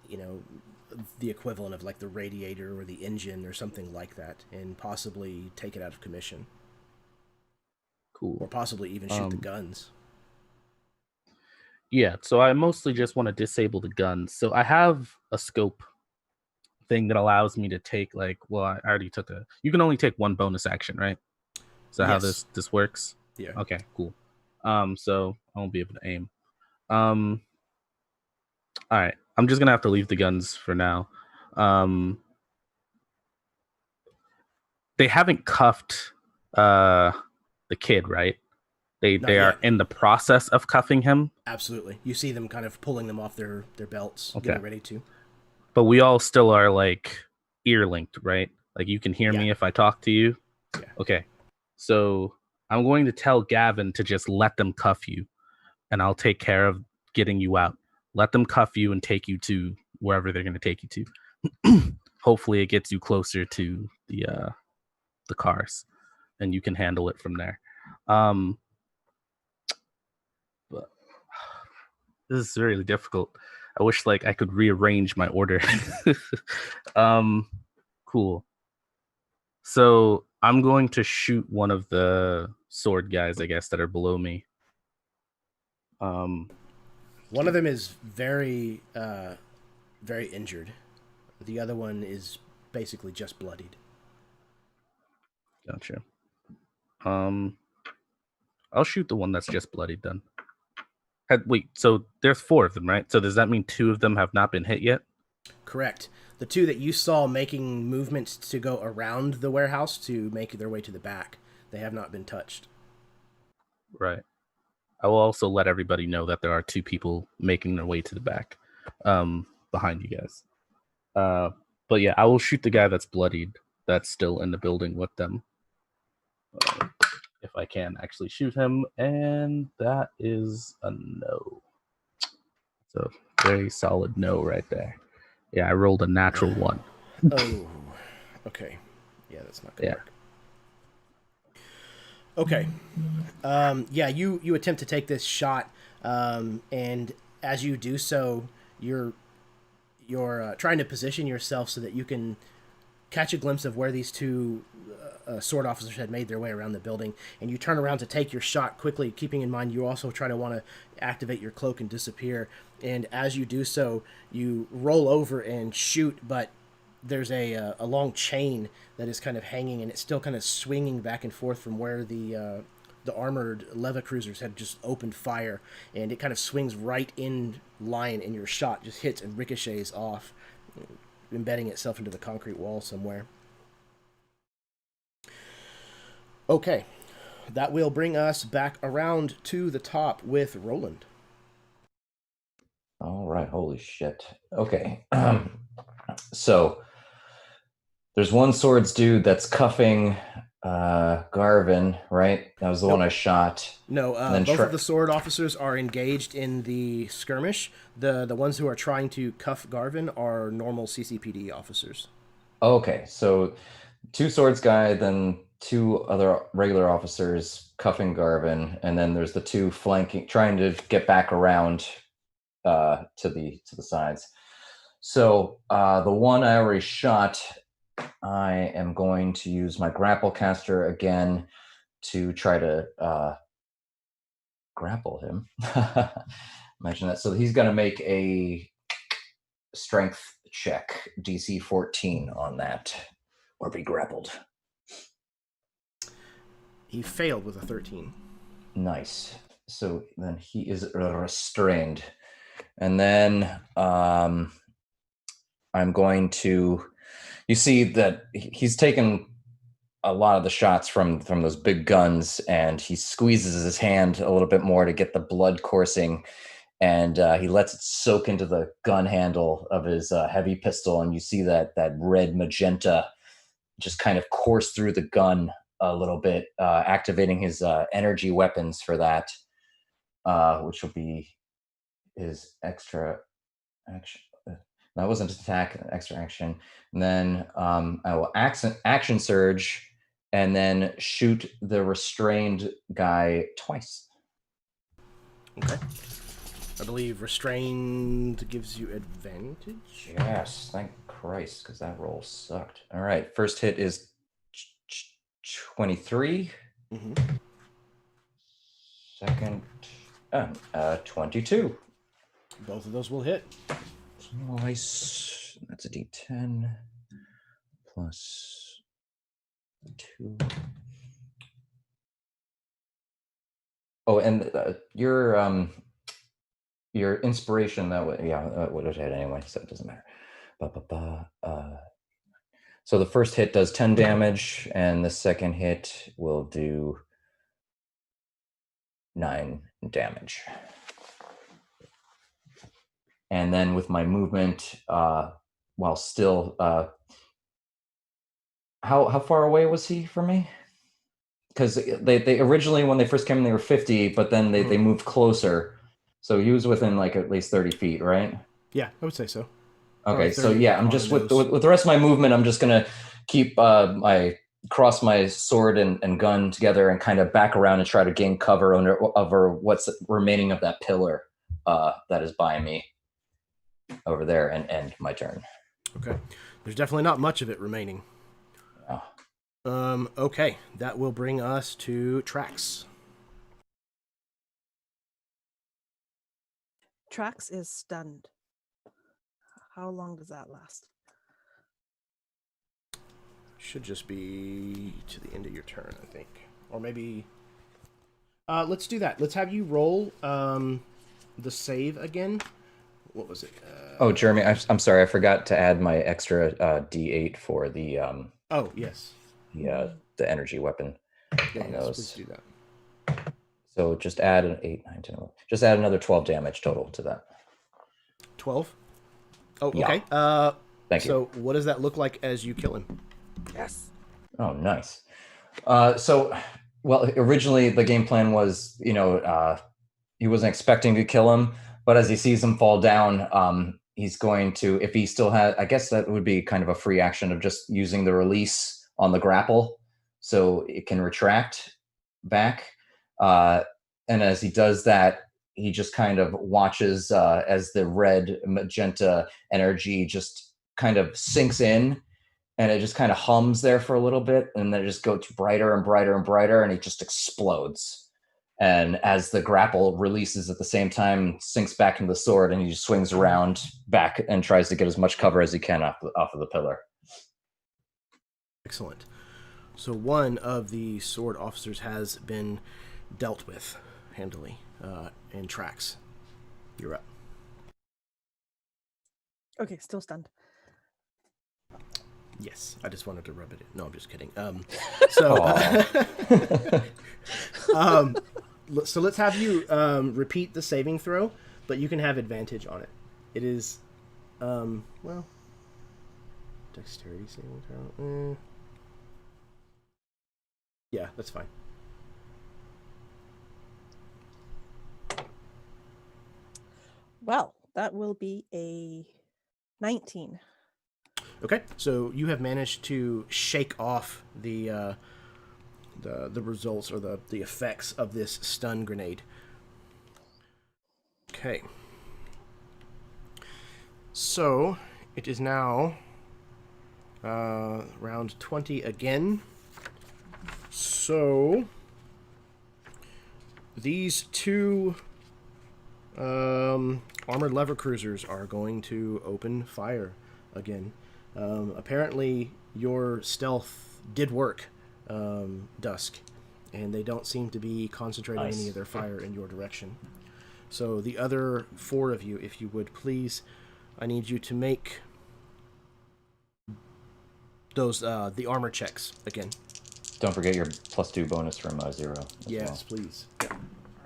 the equivalent of like the radiator or the engine or something like that and possibly take it out of commission. Cool. Or possibly even shoot the guns. Yeah, so I mostly just want to disable the guns. So I have a scope thing that allows me to take I already took you can only take one bonus action, right? Is that how this works? Yeah. Okay, cool. So I won't be able to aim. All right, I'm just gonna have to leave the guns for now. They haven't cuffed the kid, right? They Not are yet. in the process of cuffing him. Absolutely. You see them kind of pulling them off their belts, Okay. getting ready to. But we all still are like ear linked, right? Like you can hear Yeah. me if I talk to you. Yeah. Okay. So I'm going to tell Gavin to just let them cuff you, and I'll take care of getting you out. Let them cuff you and take you to wherever they're going to take you to. Hopefully, it gets you closer to the cars, and you can handle it from there. But this is really difficult. I wish like I could rearrange my order. Cool. So I'm going to shoot one of the sword guys, I guess, that are below me. One of them is very, very injured. The other one is basically just bloodied. Gotcha. I'll shoot the one that's just bloodied then. Wait, so there's 4 of them, right? So does that mean 2 of them have not been hit yet? Correct. The 2 that you saw making movements to go around the warehouse to make their way to the back, they have not been touched. Right. I will also let everybody know that there are 2 people making their way to the back, behind you guys. But yeah, I will shoot the guy that's bloodied, that's still in the building with them. If I can actually shoot him, and that is a no. So very solid no right there. Yeah, I rolled a natural 1. Oh, okay. Yeah, that's not gonna work. Okay. Yeah, you attempt to take this shot, and as you do so, you're trying to position yourself so that you can catch a glimpse of where these 2 sword officers had made their way around the building, and you turn around to take your shot quickly, keeping in mind you also try to want to activate your cloak and disappear. And as you do so, you roll over and shoot, but there's a long chain that is kind of hanging, and it's still kind of swinging back and forth from where the armored leva cruisers had just opened fire, and it kind of swings right in line, and your shot just hits and ricochets off, embedding itself into the concrete wall somewhere. Okay, that will bring us back around to the top with Roland. All right, holy shit. Okay, so there's one swords dude that's cuffing Garvin, right? That was the one I shot. No, both of the sword officers are engaged in the skirmish. The ones who are trying to cuff Garvin are normal CCPD officers. Okay, so 2 swords guy, then 2 other regular officers cuffing Garvin, and then there's the 2 flanking, trying to get back around to the sides. So the one I already shot, I am going to use my grapple caster again to try to grapple him. Imagine that. So he's going to make a strength check, DC 14 on that, or be grappled. He failed with a 13. Nice. So then he is restrained. And then I'm going to, you see that he's taken a lot of the shots from those big guns, and he squeezes his hand a little bit more to get the blood coursing, and he lets it soak into the gun handle of his heavy pistol, and you see that red magenta just kind of course through the gun a little bit, activating his energy weapons for that, which will be his extra action. That wasn't an attack, extra action. And then I will action surge and then shoot the restrained guy twice. Okay. I believe restrained gives you advantage. Yes, thank Christ, because that roll sucked. All right, first hit is 23. Mm-hmm. Second, 22. Both of those will hit. Nice. That's a D10 plus 2. Oh, and your inspiration that would would have hit anyway, so it doesn't matter. So the first hit does 10 damage, and the second hit will do 9 damage. And then with my movement, while still, how far away was he from me? Because they originally, when they first came in, they were 50, but then they moved closer. So he was within like at least 30 feet, right? Yeah, I would say so. Okay, Probably so 30 yeah, I'm on just the with nose. the rest of my movement, I'm just gonna keep my cross my sword and gun together and kind of back around and try to gain cover over what's remaining of that pillar that is by me over there, and end my turn. Okay. There's definitely not much of it remaining. Oh. Okay, that will bring us to Trax. Trax is stunned. How long does that last? Should just be to the end of your turn, I think. Or maybe... let's do that. Let's have you roll the save again. What was it? Oh, Jeremy, I'm sorry. I forgot to add my extra D8 for the... oh, yes. The energy weapon. Yeah, yes, please do that. So just add an 8, 9, 10, 11. Just add another 12 damage total to that. 12? Oh, Yeah. okay. Thank you. So what does that look like as you kill him? Yes. Oh, nice. Well, originally the game plan was, he wasn't expecting to kill him, but as he sees him fall down, he's going to, if he still has, I guess that would be kind of a free action of just using the release on the grapple so it can retract back. And as he does that, he just kind of watches as the red magenta energy just kind of sinks in, and it just kind of hums there for a little bit, and then it just goes brighter and brighter and brighter, and it just explodes. And as the grapple releases at the same time, sinks back into the sword, and he just swings around back and tries to get as much cover as he can off of the pillar. Excellent. So one of the sword officers has been dealt with handily, and Trax. You're up. Okay, still stunned. Yes, I just wanted to rub it in. No, I'm just kidding. So let's have you repeat the saving throw, but you can have advantage on it. It is, dexterity saving throw. Yeah, that's fine. Well, that will be a 19. Okay, so you have managed to shake off the results or the effects of this stun grenade. Okay. So it is now round 20 again. So these two armored lever cruisers are going to open fire again. Apparently your stealth did work, Dusk, and they don't seem to be concentrating any of their fire in your direction. So the other 4 of you, if you would please, I need you to make those the armor checks again. Don't forget your +2 bonus from 0. Yes, please.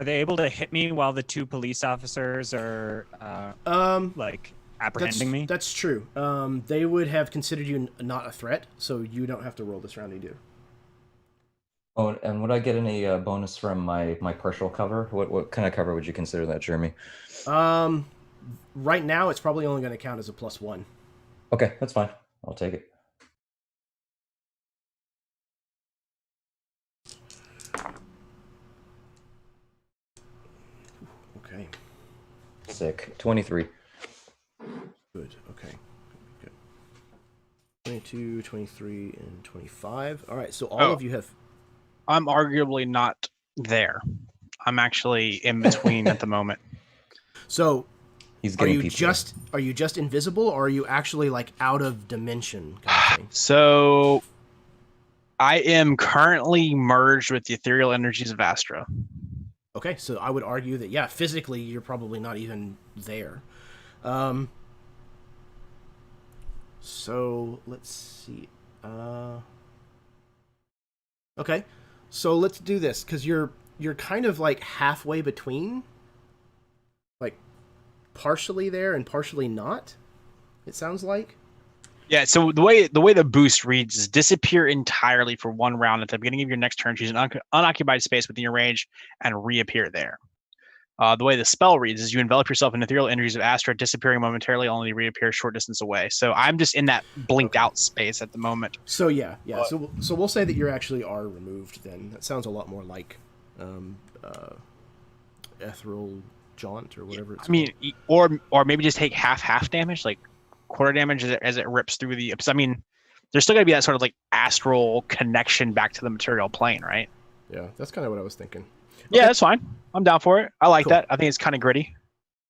Are they able to hit me while the 2 police officers are apprehending me? That's true. They would have considered you not a threat, so you don't have to roll this round. You do. Oh, and would I get any bonus from my partial cover? What kind of cover would you consider that, Jeremy? Right now, it's probably only going to count as a +1. Okay, that's fine. I'll take it. Okay. Sick. 23. Good. Okay. Good. 22, 23, and 25. All right. So all of you have. I'm arguably not there. I'm actually in between at the moment. So, he's are getting you just invisible, or are you actually like out of dimension kind of thing? So, I am currently merged with the ethereal energies of Astra. Okay, so I would argue that physically you're probably not even there. So let's see. Okay, so let's do this because you're you're kind of like halfway between, like partially there and partially not. It sounds like. Yeah, so the way the boost reads is disappear entirely for 1 round at the beginning of your next turn. Choose an unoccupied space within your range and reappear there. The way the spell reads is you envelop yourself in ethereal energies of Astra, disappearing momentarily, only reappear a short distance away. So I'm just in that blinked out space at the moment. So yeah. So we'll say that you actually are removed. Then that sounds a lot more like ethereal jaunt or whatever. It's I mean, or maybe just take half damage, like quarter damage as it rips through the. I mean, there's still got to be that sort of like astral connection back to the material plane, right? Yeah, that's kind of what I was thinking. Yeah, that's fine. I'm down for it. I like Cool. that. I think it's kind of gritty.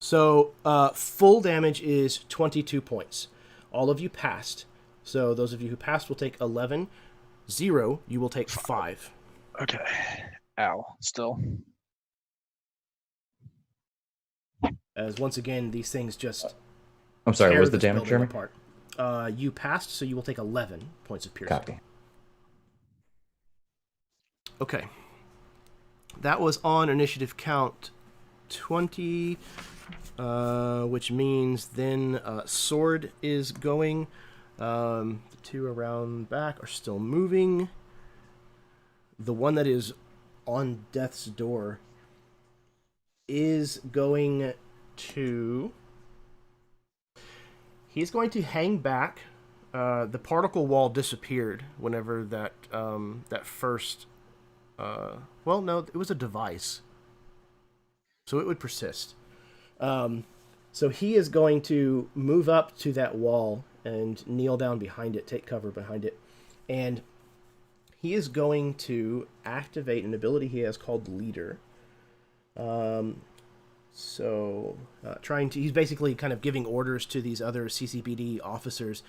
So full damage is 22 points. All of you passed. So those of you who passed will take 11. 0, you will take 5. Okay. Ow. Still. As once again, these things just I'm sorry, tear what was the this damage, building Jeremy? apart. You passed, so you will take 11 points of piercing. Copy. Okay. That was on initiative count 20, which means then sword is going. The 2 around back are still moving. The one that is on death's door is going to... He's going to hang back. The particle wall disappeared whenever that first... well, no, it was a device. So it would persist. So he is going to move up to that wall and kneel down behind it, take cover behind it. And he is going to activate an ability he has called Leader. He's basically kind of giving orders to these other CCPD officers,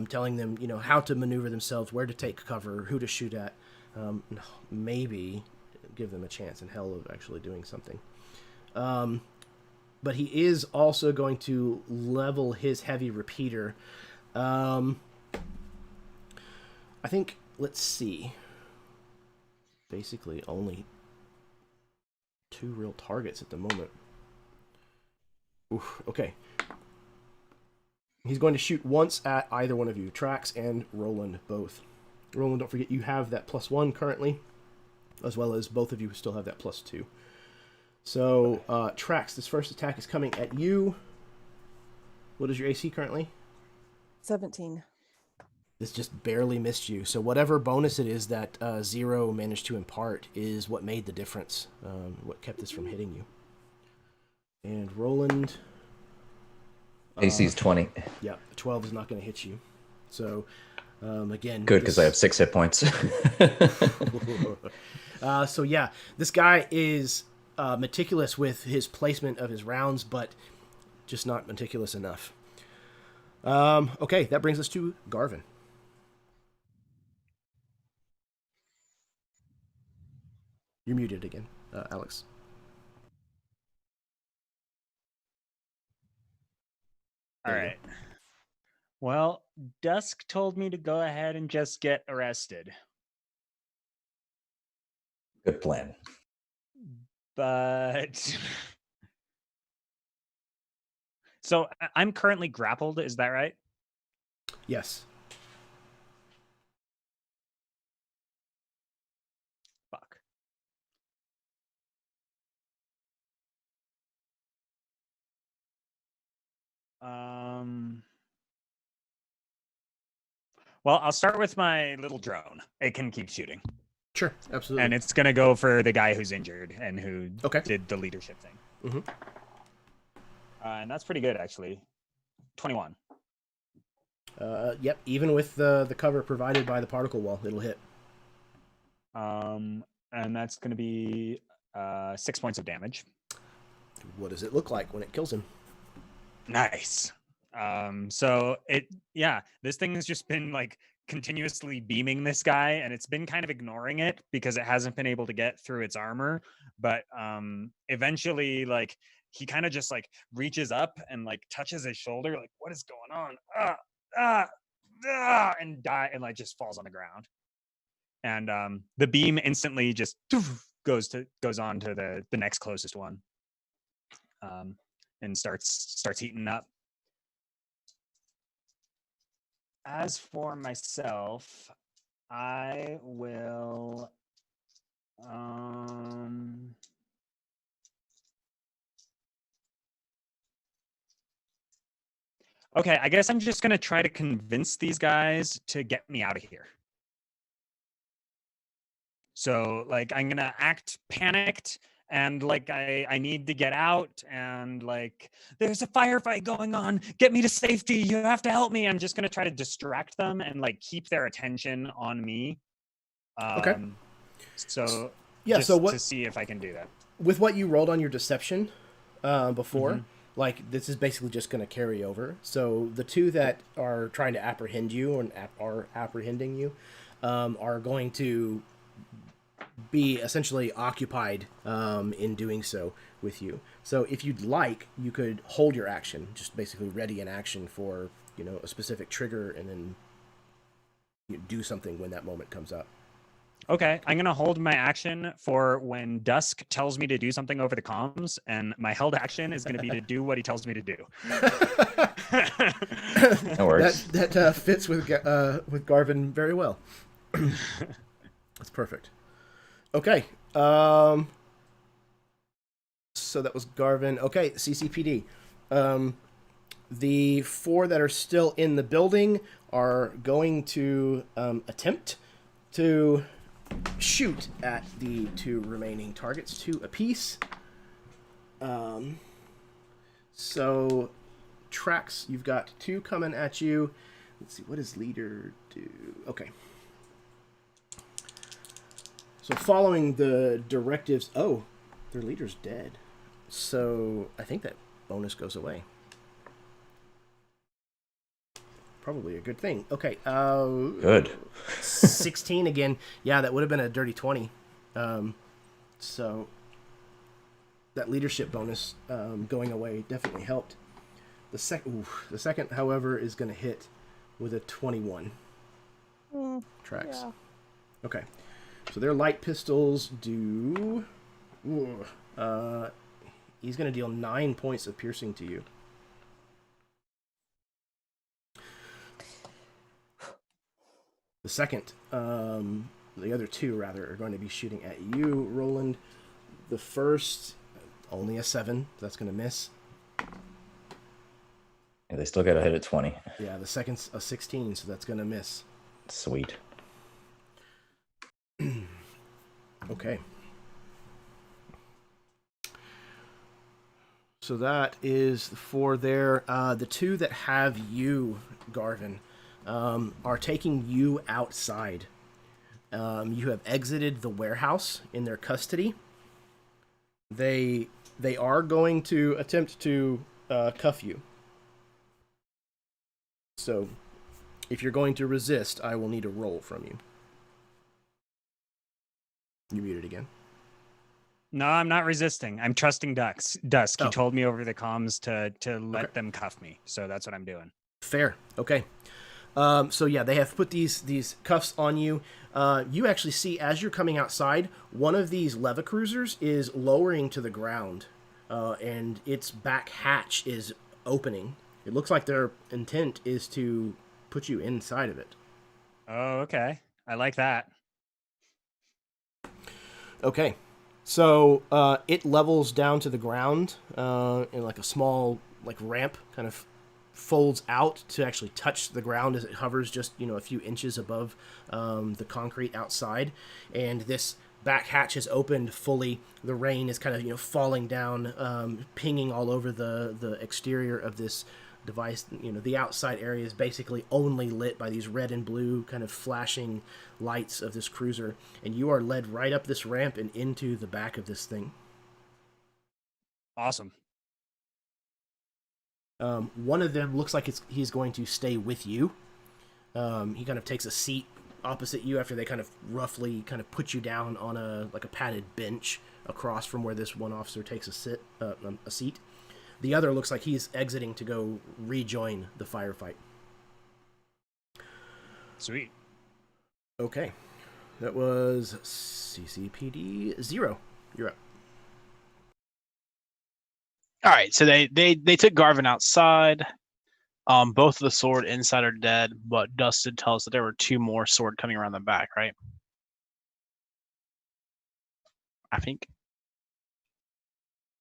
telling them, how to maneuver themselves, where to take cover, who to shoot at. Maybe give them a chance in hell of actually doing something. But he is also going to level his heavy repeater. I think, let's see. Basically only 2 real targets at the moment. Oof, okay. He's going to shoot once at either one of you, Trax and Roland, both. Roland, don't forget you have that +1 currently, as well as both of you still have that +2. So, Trax, this first attack is coming at you. What is your AC currently? 17. This just barely missed you. So whatever bonus it is that 0 managed to impart is what made the difference, what kept this from hitting you. And Roland... AC's 20. Yeah, 12 is not going to hit you. So, again... Good, because I have 6 hit points. So yeah, this guy is meticulous with his placement of his rounds, but just not meticulous enough. Okay, that brings us to Garvin. You're muted again, Alex. All right. Well, Dusk told me to go ahead and just get arrested. Good plan. But so I'm currently grappled, is that right? Yes. Fuck. Well, I'll start with my little drone. It can keep shooting. Sure, absolutely. And it's going to go for the guy who's injured and who Okay. did the leadership thing. Mm-hmm. And that's pretty good, actually. 21. Yep, even with the cover provided by the particle wall, it'll hit. And that's going to be 6 points of damage. What does it look like when it kills him? Nice. So this thing has just been like continuously beaming this guy, and it's been kind of ignoring it because it hasn't been able to get through its armor. But eventually, like, he kind of just like reaches up and like touches his shoulder, like, what is going on? And like just falls on the ground. And the beam instantly just goes on to the next closest one, and starts heating up. As for myself, I will okay, I guess I'm just going to try to convince these guys to get me out of here. So, like, I'm going to act panicked, and, like, I need to get out, and, like, there's a firefight going on. Get me to safety. You have to help me. I'm just going to try to distract them and, like, keep their attention on me. Okay. So, Yeah, just so what, to see if I can do that. with what you rolled on your deception before, Mhm. like, this is basically just going to carry over. So the two that are trying to apprehend you and are apprehending you are going to be essentially occupied in doing so with you. So if you'd like, you could hold your action, just basically ready an action for, you know, a specific trigger, and then you do something when that moment comes up. Okay, I'm going to hold my action for when Dusk tells me to do something over the comms, and my held action is going to be to do what he tells me to do. That works. That fits with Garvin very well. That's perfect. Okay. So that was Garvin. Okay, CCPD. The 4 that are still in the building are going to attempt to shoot at the 2 remaining targets, 2 apiece. So, Trax, you've got 2 coming at you. Let's see, what does leader do? Okay. So, following the directives... Oh, their leader's dead. So, I think that bonus goes away. Probably a good thing. Okay. Good. 16 again. Yeah, that would have been a dirty 20. So that leadership bonus going away definitely helped. The second, however, is going to hit with a 21. Tracks. Yeah. Okay. So their light pistols do... he's going to deal 9 points of piercing to you. The second, the other 2, rather, are going to be shooting at you, Roland. The first, only a 7. That's going to miss. Yeah, they still got to hit at 20. Yeah, the second's a 16, so that's going to miss. Sweet. Okay. So that is for there. The 2 that have you, Garvin, are taking you outside. You have exited the warehouse in their custody. They are going to attempt to cuff you. So, if you're going to resist, I will need a roll from you. You muted again. No, I'm not resisting. I'm trusting Dusk. Oh. He told me over the comms to let them cuff me, so that's what I'm doing. Fair. Okay. So yeah, they have put these cuffs on you. You actually see, as you're coming outside, one of these leva cruisers is lowering to the ground, and its back hatch is opening. It looks like their intent is to put you inside of it. Oh, okay. I like that. Okay. So it levels down to the ground in like a small like ramp, kind of folds out to actually touch the ground as it hovers just, a few inches above the concrete outside. And this back hatch is opened fully. The rain is kind of, falling down, pinging all over the exterior of this device. The outside area is basically only lit by these red and blue kind of flashing lights of this cruiser. And you are led right up this ramp and into the back of this thing. Awesome. One of them looks like he's going to stay with you. He kind of takes a seat opposite you after they kind of roughly kind of put you down on a padded bench across from where this one officer takes a seat. The other looks like he's exiting to go rejoin the firefight. Sweet. Okay. That was CCPD 0. You're up. All right, so they took Garvin outside. Both of the sword inside are dead, but Dustin tells us that there were 2 more sword coming around the back, right? I think.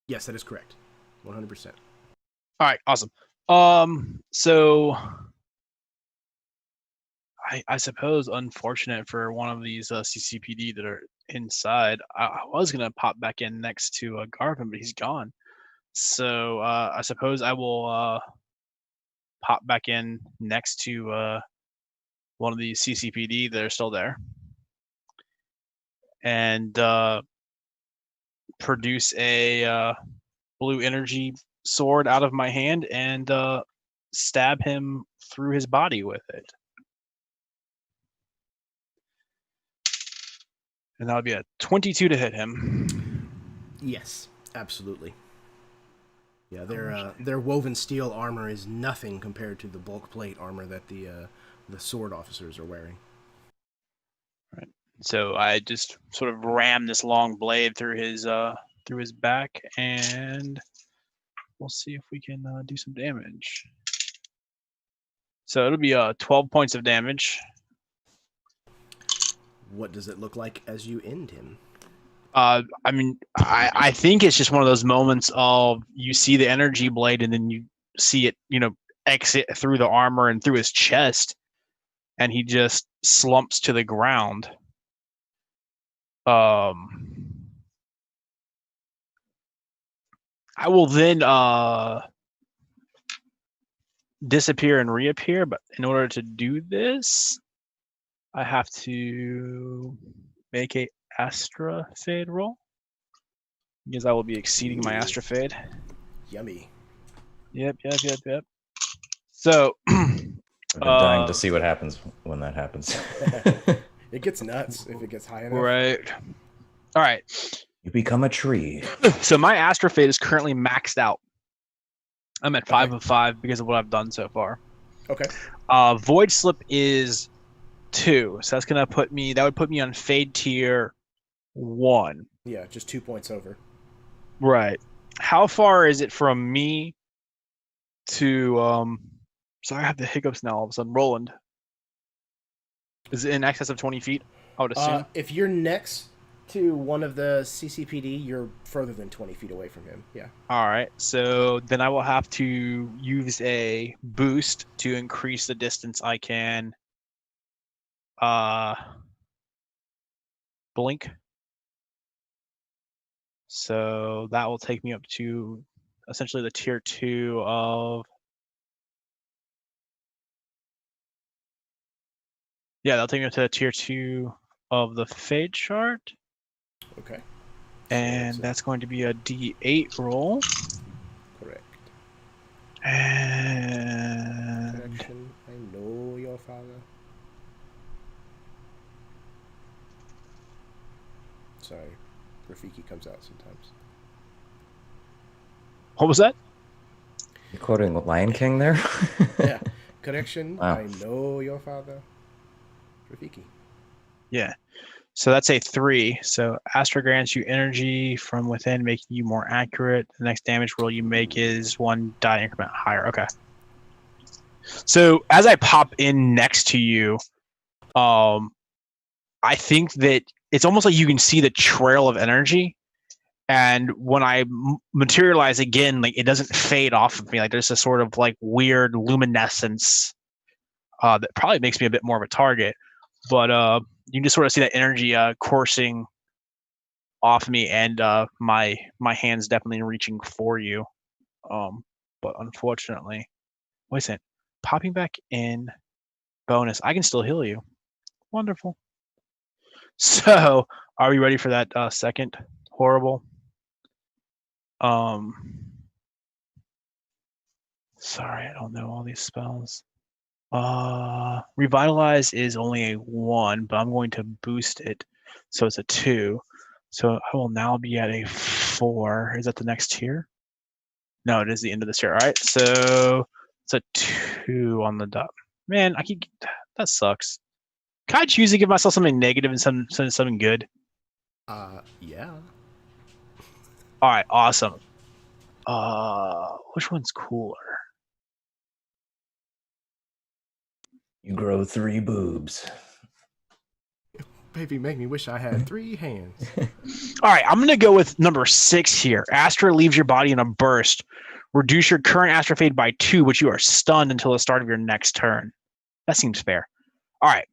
Yes, that is correct. 100%. All right, awesome. So I suppose unfortunate for one of these CCPD that are inside. I was gonna pop back in next to Garvin, but he's gone. So I suppose I will pop back in next to one of these CCPD that are still there, and produce a blue energy sword out of my hand and stab him through his body with it. And that would be a 22 to hit him. Yes, absolutely. Yeah, their woven steel armor is nothing compared to the bulk plate armor that the sword officers are wearing. Right. So I just sort of ram this long blade through his back, and we'll see if we can do some damage. So it'll be 12 points of damage. What does it look like as you end him? I mean, I think it's just one of those moments of you see the energy blade and then you see it, exit through the armor and through his chest, and he just slumps to the ground. I will then disappear and reappear, but in order to do this, I have to make a astra fade roll, because I will be exceeding my astra fade. Yummy. Yep. So I've been dying to see what happens when that happens. It gets nuts if it gets high enough. right. All right. You become a tree. So my astra fade is currently maxed out. I'm at 5 of 5 because of what I've done so far. Okay. Void slip is 2, so that would put me on fade tier 1. Yeah, just 2 points over. Right. How far is it from me to sorry, I have the hiccups now all of a sudden. Roland. Is it in excess of 20 feet? I would assume. If you're next to one of the CCPD, you're further than 20 feet away from him. Yeah. All right. So then I will have to use a boost to increase the distance I can blink. So that will take me up to essentially the tier 2 of... Yeah, that'll take me up to the tier 2 of the Fade chart. Okay. And So that's going to be a D8 roll. correct. And... Correction. I know your father. Sorry. Rafiki comes out sometimes. What was that? You quoting Lion King there? Yeah. Correction. Wow. I know your father. Rafiki. Yeah. So that's a 3. So Astra grants you energy from within, making you more accurate. The next damage roll you make is 1 die increment higher. Okay. So as I pop in next to you, I think that it's almost like you can see the trail of energy. And when I materialize again, like it doesn't fade off of me. Like there's a sort of like weird luminescence that probably makes me a bit more of a target. But you can just sort of see that energy coursing off me, and my hand's definitely reaching for you. But unfortunately, wait a second. Popping back in bonus, I can still heal you. Wonderful. So, are we ready for that second horrible? Sorry, I don't know all these spells. Revitalize is only a 1, but I'm going to boost it, so it's a 2. So I will now be at a 4. Is that the next tier? No, it is the end of this tier. All right, so it's a 2 on the dot. Man, that sucks. Can I choose to give myself something negative and something good? Yeah. All right, awesome. Which one's cooler? You grow 3 boobs. Baby, make me wish I had 3 hands. All right, I'm gonna go with number 6 here. Astra leaves your body in a burst. Reduce your current Astra fade by 2, but you are stunned until the start of your next turn. That seems fair. All right.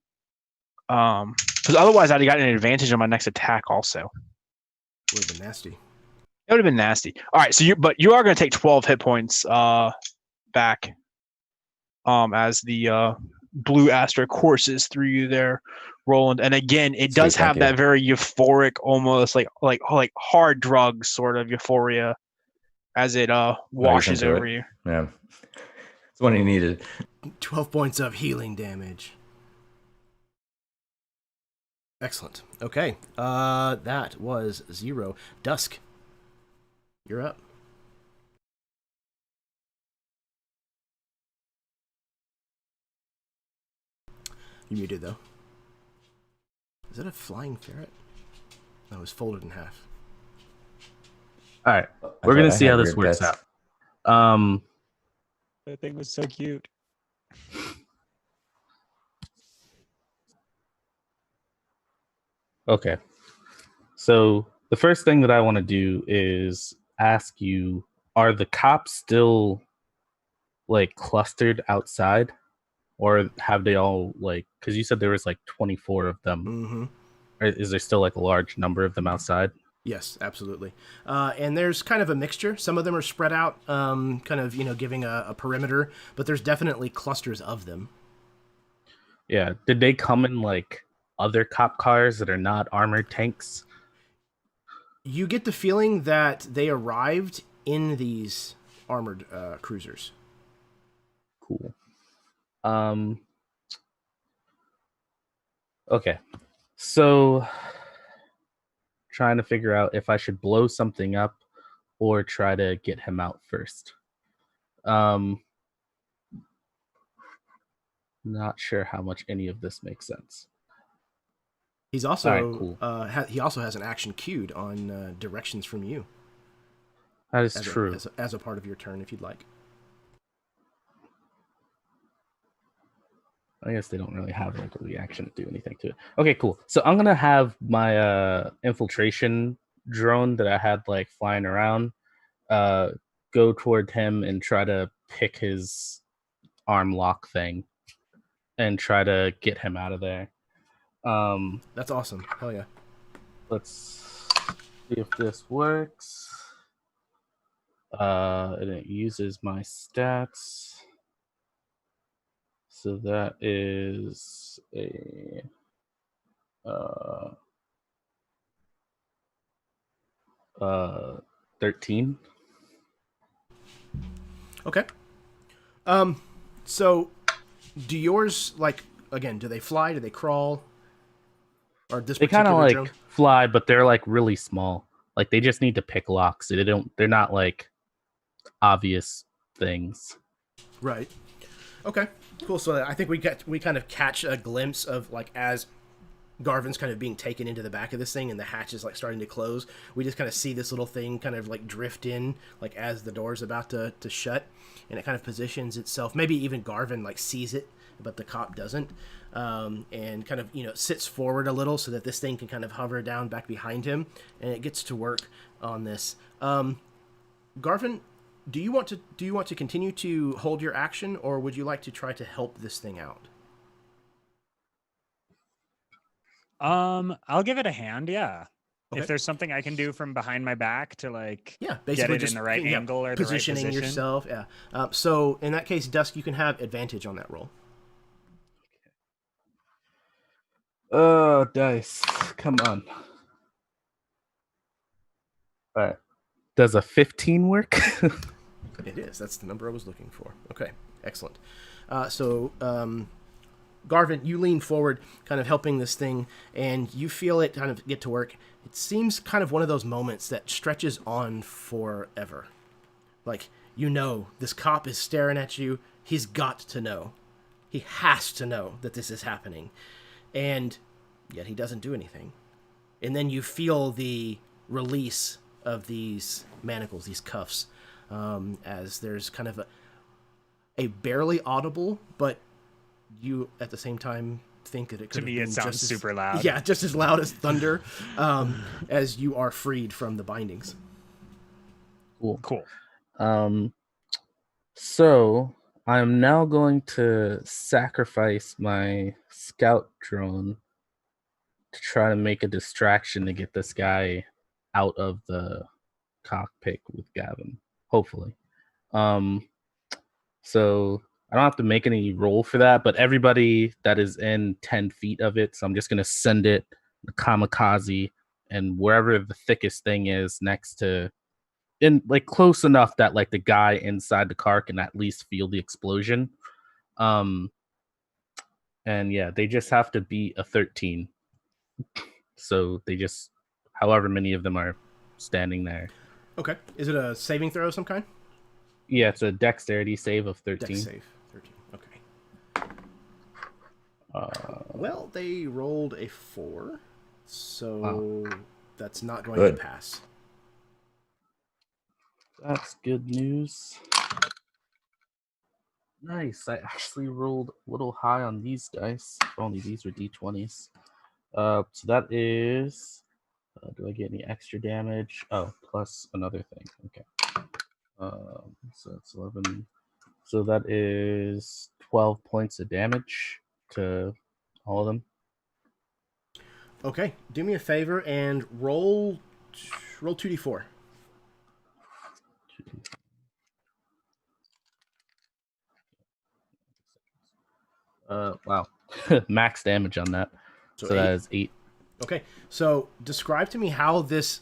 Because otherwise I'd have gotten an advantage on my next attack also. Would have been nasty. It would have been nasty. All right, so you are going to take 12 hit points back as the blue Astra courses through you there, Roland. And again, it does Sweet, have thank that very euphoric, almost like hard drug sort of euphoria as it washes into over it. you. Yeah. It's what he needed. 12 points of healing damage. Excellent. Okay. That was 0. Dusk. You're up. You muted, though. Is that a flying ferret? No, it's folded in half. All right, we're gonna see how this works out. That thing was so cute. Okay, so the first thing that I want to do is ask you: are the cops still like clustered outside, or have they all like? Because you said there was like 24 of them. Mm-hmm. Or is there still like a large number of them outside? Yes, absolutely. And there's kind of a mixture. Some of them are spread out, kind of, giving a perimeter, but there's definitely clusters of them. Yeah. Did they come in like other cop cars that are not armored tanks? You get the feeling that they arrived in these armored cruisers. Cool. Okay. So trying to figure out if I should blow something up or try to get him out first. Not sure how much any of this makes sense. He's also All right, cool. He also has an action queued on directions from you. That is true. As a part of your turn, if you'd like. I guess they don't really have like a reaction to do anything to it. Okay, cool. So I'm gonna have my infiltration drone that I had like flying around go toward him and try to pick his arm lock thing and try to get him out of there. That's awesome. Hell yeah. Let's see if this works. And it uses my stats. So that is a 13. Okay. So do yours, like, again, do they fly? Do they crawl? Or this They kind of particular like drone? fly, but they're like really small. Like they just need to pick locks. They're not like obvious things. Right. Okay. Cool. So I think we kind of catch a glimpse of, like, as Garvin's kind of being taken into the back of this thing and the hatch is like starting to close. We just kind of see this little thing kind of like drift in, like as the door's about to shut, and it kind of positions itself. Maybe even Garvin like sees it, but the cop doesn't, and kind of sits forward a little so that this thing can kind of hover down back behind him, and it gets to work on this. Garvin, do you want to continue to hold your action, or would you like to try to help this thing out? I'll give it a hand, yeah. Okay. If there's something I can do from behind my back to like basically get it just in the right angle or the right positioning position. yourself. Yeah. So in that case, Dusk, you can have advantage on that roll. Oh, dice. Come on. All right. Does a 15 work? It is. That's the number I was looking for. Okay. Excellent. So Garvin, you lean forward, kind of helping this thing, and you feel it kind of get to work. It seems kind of one of those moments that stretches on forever. Like, this cop is staring at you. He's got to know. He has to know that this is happening. and yet he doesn't do anything. And then you feel the release of these manacles, these cuffs, as there's kind of a barely audible, but you at the same time think that it could To me, it sounds super loud. Yeah, just as loud as thunder, as you are freed from the bindings. Cool. So I'm now going to sacrifice my scout drone to try to make a distraction to get this guy out of the cockpit with Gavin, hopefully. So I don't have to make any roll for that, but everybody that is in 10 feet of it, so I'm just going to send it the kamikaze, and wherever the thickest thing is next to, in like close enough that like the guy inside the car can at least feel the explosion. And yeah, they just have to beat a 13. So they just, however many of them are standing there. Okay. Is it a saving throw of some kind? Yeah, it's a dexterity save of 13. Dex save. 13. Okay. Well, they rolled a 4, so that's not going to pass. That's good news. Nice. I actually rolled a little high on these dice. If only these were d20s. So that is... do I get any extra damage? Oh, plus another thing. Okay. So that's 11. So that is 12 points of damage to all of them. Okay. Do me a favor and roll 2d4. Wow. Max damage on that. So that is 8. Okay. So describe to me how this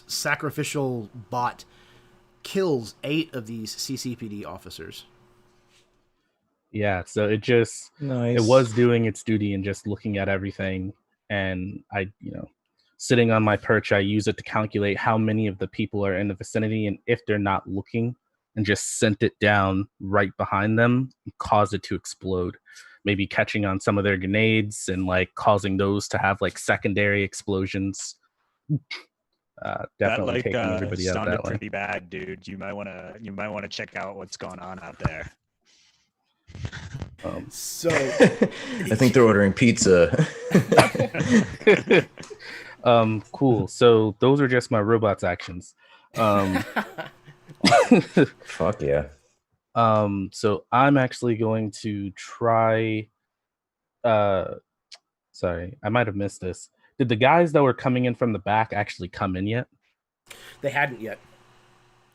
sacrificial bot kills 8 of these CCPD officers. Yeah, so it just it was doing its duty and just looking at everything, and I, sitting on my perch, I use it to calculate how many of the people are in the vicinity, and if they're not looking, and just sent it down right behind them and caused it to explode, maybe catching on some of their grenades and like causing those to have like secondary explosions. Definitely taking everybody out that way. Pretty bad, dude. You might want to check out what's going on out there. So I think they're ordering pizza. Cool. So those are just my robots actions. Fuck yeah. So I'm actually going to try. Sorry, I might have missed this. Did the guys that were coming in from the back actually come in yet? They hadn't yet.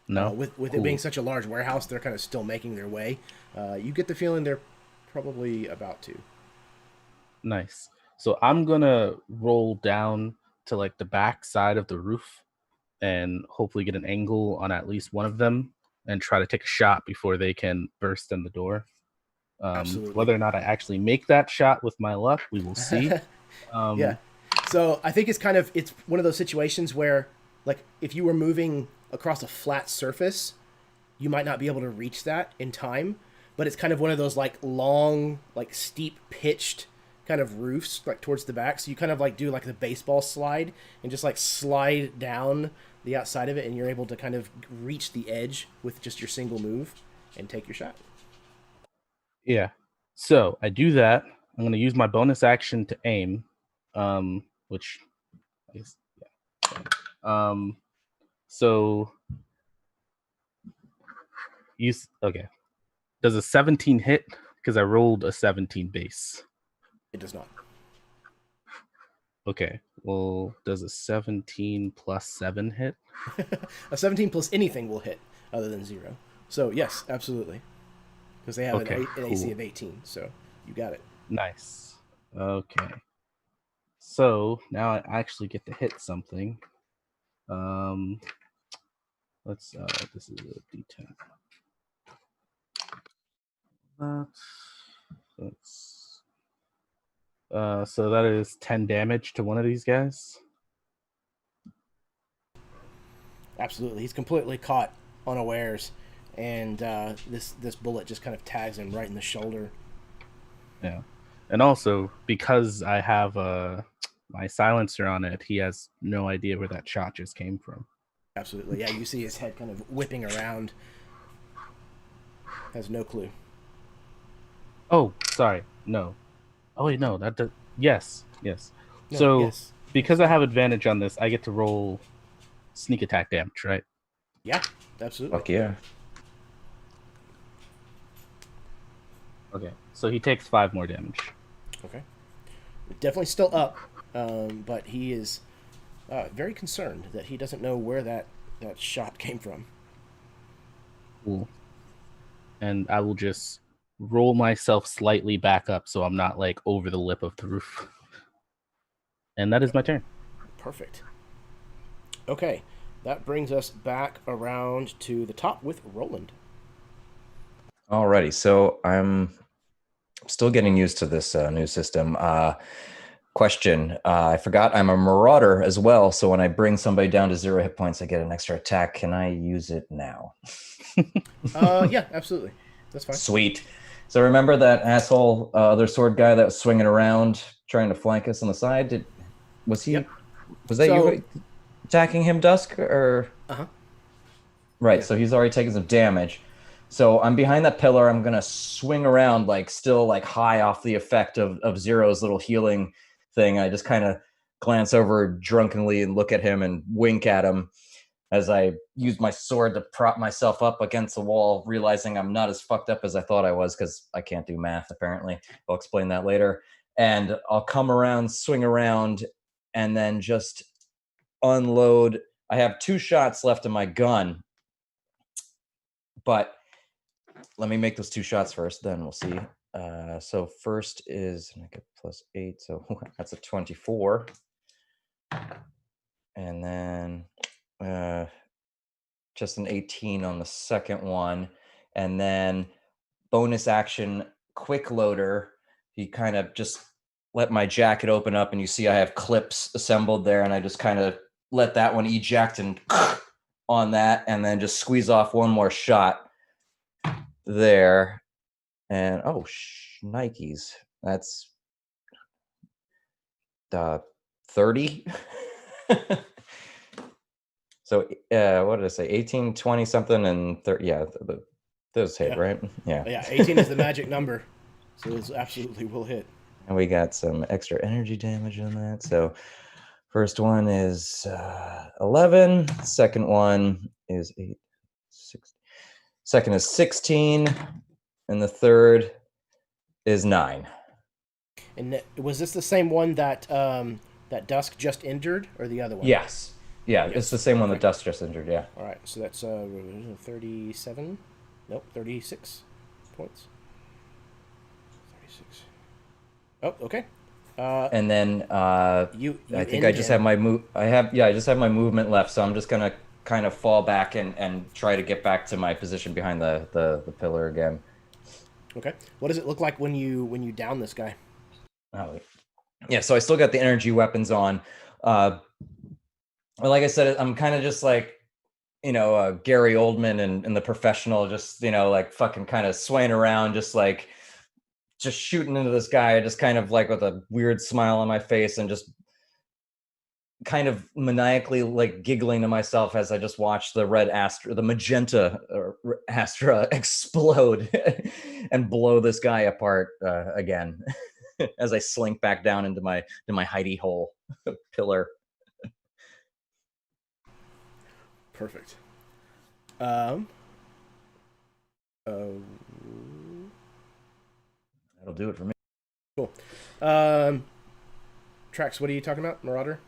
No. With Cool. it being such a large warehouse, they're kind of still making their way. You get the feeling they're probably about to. Nice. So I'm gonna roll down to like the back side of the roof and hopefully get an angle on at least one of them and try to take a shot before they can burst in the door. Absolutely. Whether or not I actually make that shot with my luck, we will see. Yeah. So I think it's one of those situations where, like, if you were moving across a flat surface, you might not be able to reach that in time. But it's kind of one of those like long, like steep pitched kind of roofs like towards the back. So you kind of like do like the baseball slide and just like slide down the outside of it, and you're able to kind of reach the edge with just your single move and take your shot. Yeah. So I do that. I'm going to use my bonus action to aim, which I guess, yeah. So okay. Does a 17 hit? Because I rolled a 17 base. It does not. Okay. Well, does a 17 plus 7 hit? A 17 plus anything will hit other than 0. So yes, absolutely. Because they have an AC of 18, so you got it. Nice. Okay. So now I actually get to hit something. This is a D10. So that is 10 damage to one of these guys. Absolutely. He's completely caught unawares, and this bullet just kind of tags him right in the shoulder. Yeah. And also, because I have my silencer on it, he has no idea where that shot just came from. Absolutely. Yeah, you see his head kind of whipping around. Has no clue. Oh, sorry. No. Oh, wait, no. That does... Yes. No, So, yes. because I have advantage on this, I get to roll sneak attack damage, right? Yeah, absolutely. Fuck yeah. Okay. So he takes 5 more damage. Okay. Definitely still up, but he is very concerned that he doesn't know where that shot came from. Cool. And I will just roll myself slightly back up so I'm not like over the lip of the roof. And that is my turn. Perfect. Okay, that brings us back around to the top with Roland. Alrighty, so I'm still getting used to this new system. Question, I forgot I'm a marauder as well, so when I bring somebody down to 0 hit points, I get an extra attack. Can I use it now? Yeah, absolutely. That's fine. Sweet. So remember that asshole other sword guy that was swinging around trying to flank us on the side? Was that you attacking him, Dusk? Or right, yeah. So he's already taken some damage. So I'm behind that pillar. I'm gonna swing around, like still like high off the effect of Zero's little healing thing. I just kind of glance over drunkenly and look at him and wink at him as I use my sword to prop myself up against the wall, realizing I'm not as fucked up as I thought I was because I can't do math, apparently. I'll explain that later. And I'll come around, swing around, and then just unload. I have 2 shots left in my gun, but let me make those 2 shots first, then we'll see. So first is, I get +8, so that's a 24. And then just an 18 on the second one. And then bonus action, quick loader. He kind of just let my jacket open up, and you see I have clips assembled there, and I just kind of let that one eject and on that, and then just squeeze off one more shot there. And oh, Nikes. That's 30. So what did I say? 18, 20 something, and 30. Yeah, those hit, right? Yeah, 18 is the magic number, so it absolutely will hit. And we got some extra energy damage on that. So first one is 11. Second one is 8, 6. Second is 16, and the third is 9. And was this the same one that that Dusk just injured, or the other one? Yes. Yeah, it's the same one that Dusk just injured, yeah. All right, so that's 37? Nope, 36 points. 36. Oh, okay. And then I think I just have my move. I just have my movement left, so I'm just gonna kind of fall back and try to get back to my position behind the pillar again. Okay. What does it look like when you down this guy? Oh, yeah. So I still got the energy weapons on. Like I said, I'm kind of just like, Gary Oldman and The Professional, just, like fucking kind of swaying around, just shooting into this guy, just kind of like with a weird smile on my face and just kind of maniacally like giggling to myself as I just watch the magenta astra explode and blow this guy apart again as I slink back down into my hidey hole pillar. Perfect. That'll do it for me. Cool. Trax, what are you talking about? Marauder?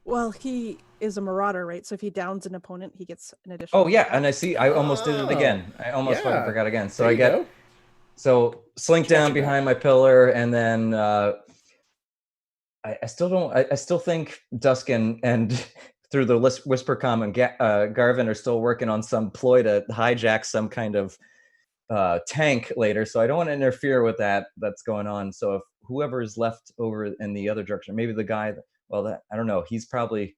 Well, he is a marauder, right? So if he downs an opponent, he gets an additional. Oh yeah, and I see. I almost did it again. I almost fucking forgot again. So so slink down behind my pillar, and then I still think Dusk and through the Whispercom and Garvin are still working on some ploy to hijack some kind of tank later. So I don't want to interfere with that's going on. So if whoever is left over in the other direction, maybe the guy. I don't know. He's probably,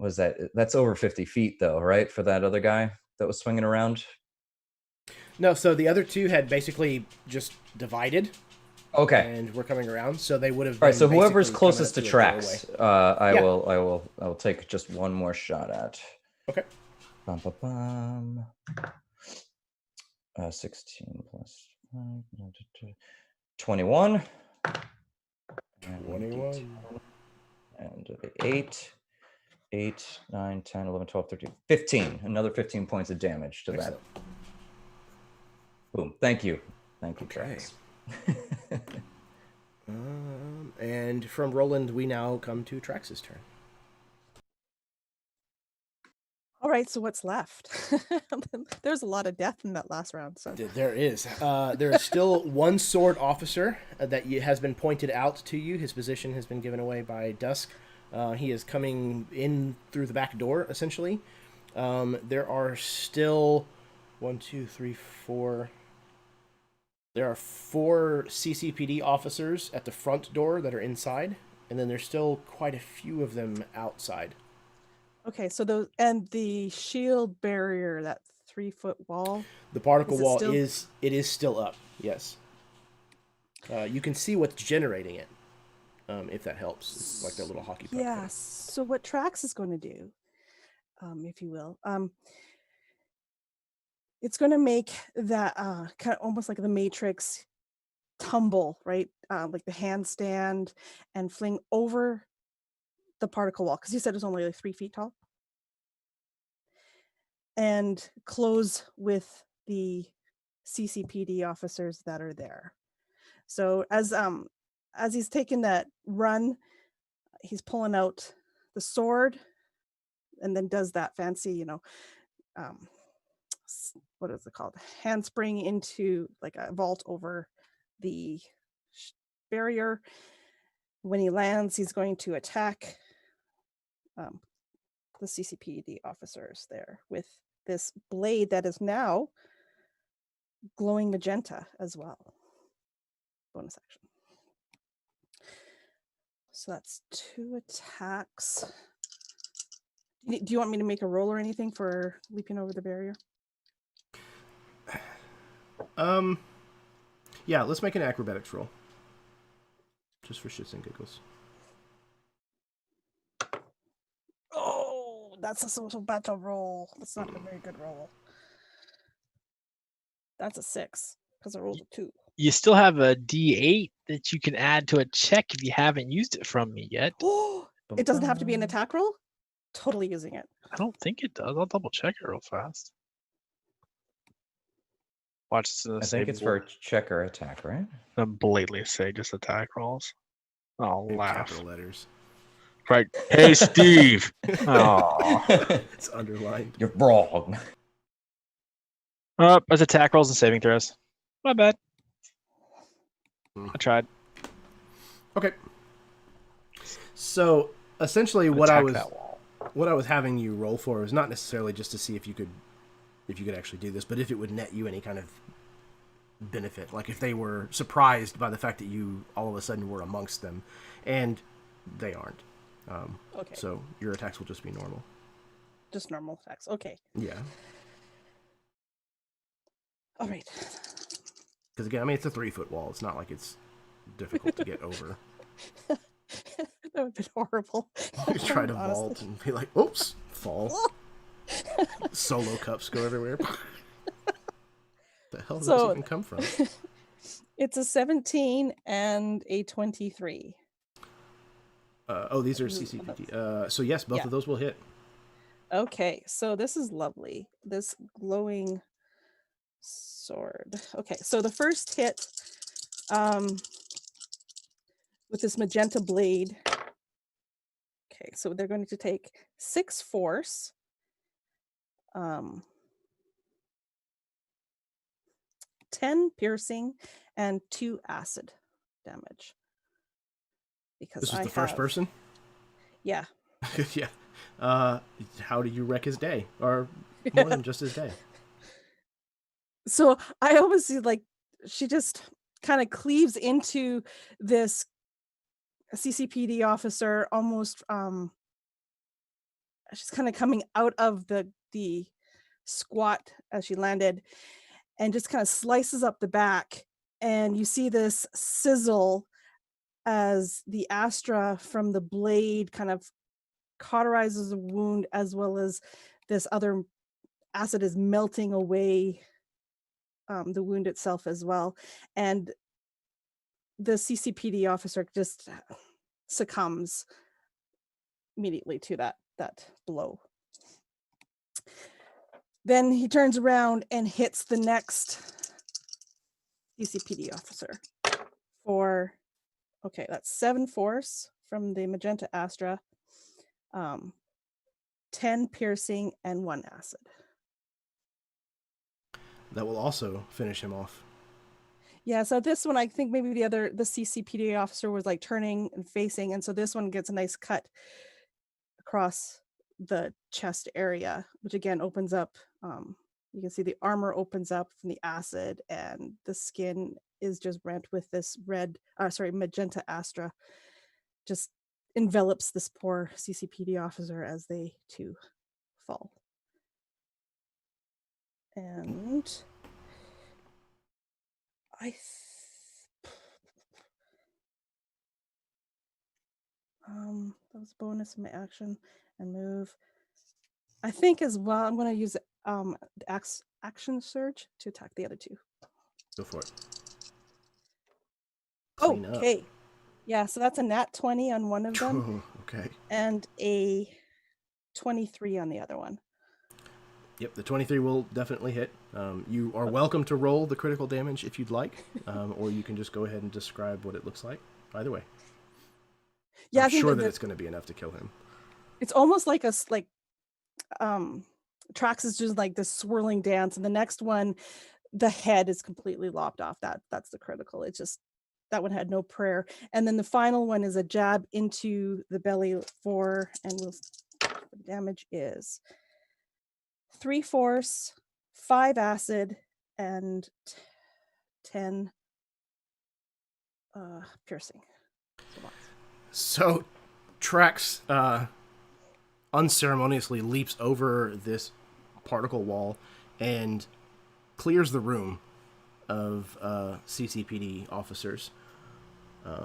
that's over 50 feet though, right? For that other guy that was swinging around? No, so the other two had basically just divided Okay. And we're coming around, so they would have. All right. So been whoever's basically coming closest to up a tracks, doorway. Yeah. I will take just one more shot at. Okay. Bum, bum, bum. 16 plus 5, 21. And 21. And 8, 8, 9, 10, 11, 12, 13, 15. Another 15 points of damage to Excellent. that. Boom. Thank you. Thank you, Okay. Travis. And from Roland, we now come to Trax's turn. All right, so what's left? There's a lot of death in that last round. So There is. There is still one sword officer that has been pointed out to you. His position has been given away by Dusk. He is coming in through the back door, essentially. There are still 1, 2, 3, 4. There are 4 CCPD officers at the front door that are inside, and then there's still quite a few of them outside. okay, so those and the shield barrier, that 3-foot wall. The particle Is it wall still- is still up. Yes. You can see what's generating it, if that helps. It's like that little hockey puck. Yeah. thing. So what Trax is going to do, if you will, it's going to make that kind of almost like the Matrix tumble, right? Like the handstand, and fling over the particle wall, because you said it was only like 3 feet tall, and close with the CCPD officers that are there. So as he's taking that run, he's pulling out the sword, and then does that fancy, what is it called? Handspring into like a vault over the barrier. When he lands, he's going to attack the CCPD officers there with this blade that is now glowing magenta as well. Bonus action. So that's 2 attacks. Do you want me to make a roll or anything for leaping over the barrier? Yeah, let's make an acrobatics roll. Just for shits and giggles. Oh, that's a social battle roll. That's not a very good roll. That's a 6 because I rolled a 2. You still have a D8 that you can add to a check if you haven't used it from me yet. Oh, it doesn't have to be an attack roll? Totally using it. I don't think it does. I'll double check it real fast. Watch this. I think it's for check or attack, right? I blatantly say just attack rolls. I'll In laugh. capital letters. Right. Hey, Steve. Oh. It's underlined. You're wrong. As attack rolls and saving throws. My bad. I tried. Okay. So essentially, what I was having you roll for was not necessarily just to see if you could actually do this, but if it would net you any kind of benefit, like if they were surprised by the fact that you all of a sudden were amongst them, and they aren't. Okay. So your attacks will just be normal. Just normal attacks. Okay. Yeah. All right. Because again, I mean, it's a 3-foot wall. It's not like it's difficult to get over. That would have been horrible. You try to Honestly. vault and be like, oops, fall. Solo cups go everywhere. The hell did this even come from? It's a 17 and a 23. These are CCPD. So yes, both of those will hit. Okay, so this is lovely. This glowing sword. Okay, so the first hit with this magenta blade. Okay, so they're going to take 6 force. 10 piercing and 2 acid damage. Because This is the first person? Yeah. Yeah. How do you wreck his day? Or more than just his day? So I always see, like, she just kind of cleaves into this CCPD officer, almost she's kind of coming out of the squat as she landed, and just kind of slices up the back and you see this sizzle as the astra from the blade kind of cauterizes the wound, as well as this other acid is melting away the wound itself as well. And the CCPD officer just succumbs immediately to that blow. Then he turns around and hits the next CCPD officer for, okay, that's 7 force from the magenta astra, 10 piercing, and 1 acid. That will also finish him off. Yeah, so this one, I think maybe the CCPD officer was like turning and facing, and so this one gets a nice cut across the chest area, which again opens up. You can see the armor opens up from the acid, and the skin is just rent with this magenta astra. Just envelops this poor CCPD officer as they too fall. And that was bonus in my action and move. I think as well, I'm going to use action surge to attack the other 2. Go for it. Oh, Clean up. okay. Yeah, so that's a nat 20 on one of them. Okay. And a 23 on the other one. Yep, the 23 will definitely hit. You are welcome to roll the critical damage if you'd like, or you can just go ahead and describe what it looks like. Either way. Yeah, I'm sure that it's going to be enough to kill him. It's almost like Trax is just like this swirling dance, and the next one, the head is completely lopped off. That's the critical. It's just that one had no prayer. And then the final one is a jab into the belly for, and the damage is 3 force, 5 acid, and 10 piercing. So Trax unceremoniously leaps over this particle wall and clears the room of CCPD officers.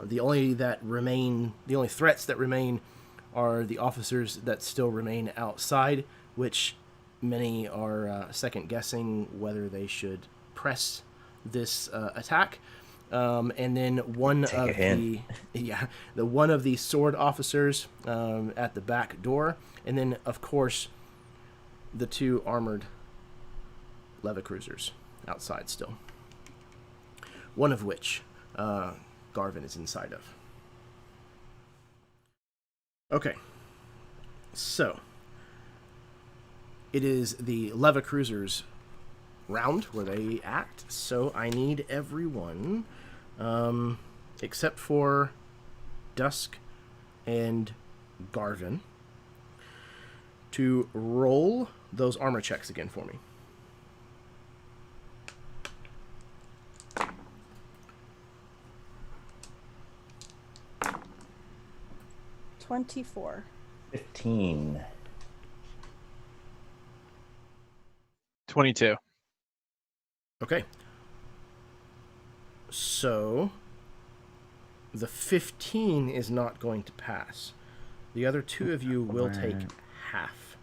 The only threats that remain are the officers that still remain outside, which many are second guessing whether they should press this attack. And then one of the sword officers at the back door, and then of course the 2 armored leva cruisers outside still. One of which Garvin is inside of. Okay, so it is the leva cruisers round where they act, so I need everyone except for Dusk and Garvin to roll those armor checks again for me. $24. 15. 22. Okay. So the 15 is not going to pass. The other 2 of you will take half.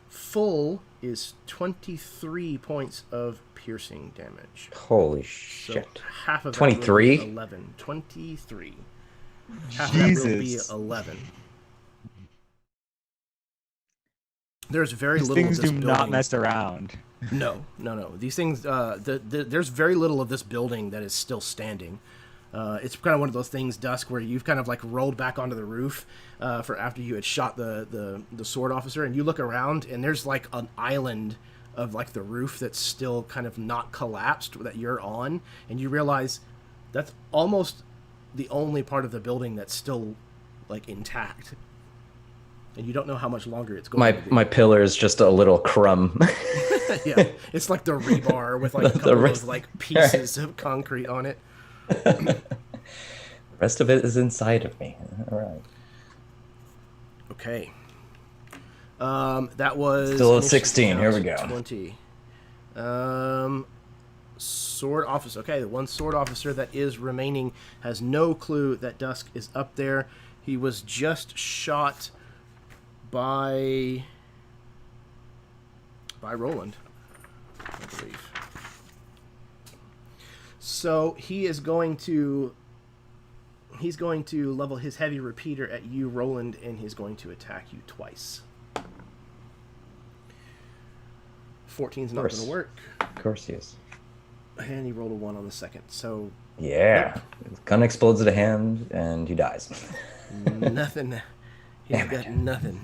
Full is 23 points of piercing damage. Holy So shit. half of 23? that will be 11. 23. Half of that will be 11. There's very These little things of this do building. not mess around. No. These things, there's very little of this building that is still standing. It's kind of one of those things, Dusk, where you've kind of like rolled back onto the roof for after you had shot the sword officer, and you look around, and there's like an island of like the roof that's still kind of not collapsed that you're on, and you realize that's almost the only part of the building that's still like intact. And you don't know how much longer it's going to be. My pillar is just a little crumb. Yeah, it's like the rebar with like a couple of like pieces of concrete on it. The rest of it is inside of me. All right. Okay. That was Still a 16. Here we go. 20. sword officer. Okay, the one sword officer that is remaining has no clue that Dusk is up there. He was just shot by Roland, I believe. So he's going to level his heavy repeater at you, Roland, and he's going to attack you twice. 14's not going to work. Of course he is. And he rolled a 1 on the second. So yeah, his gun explodes at a hand, and he dies. nothing. He's got nothing.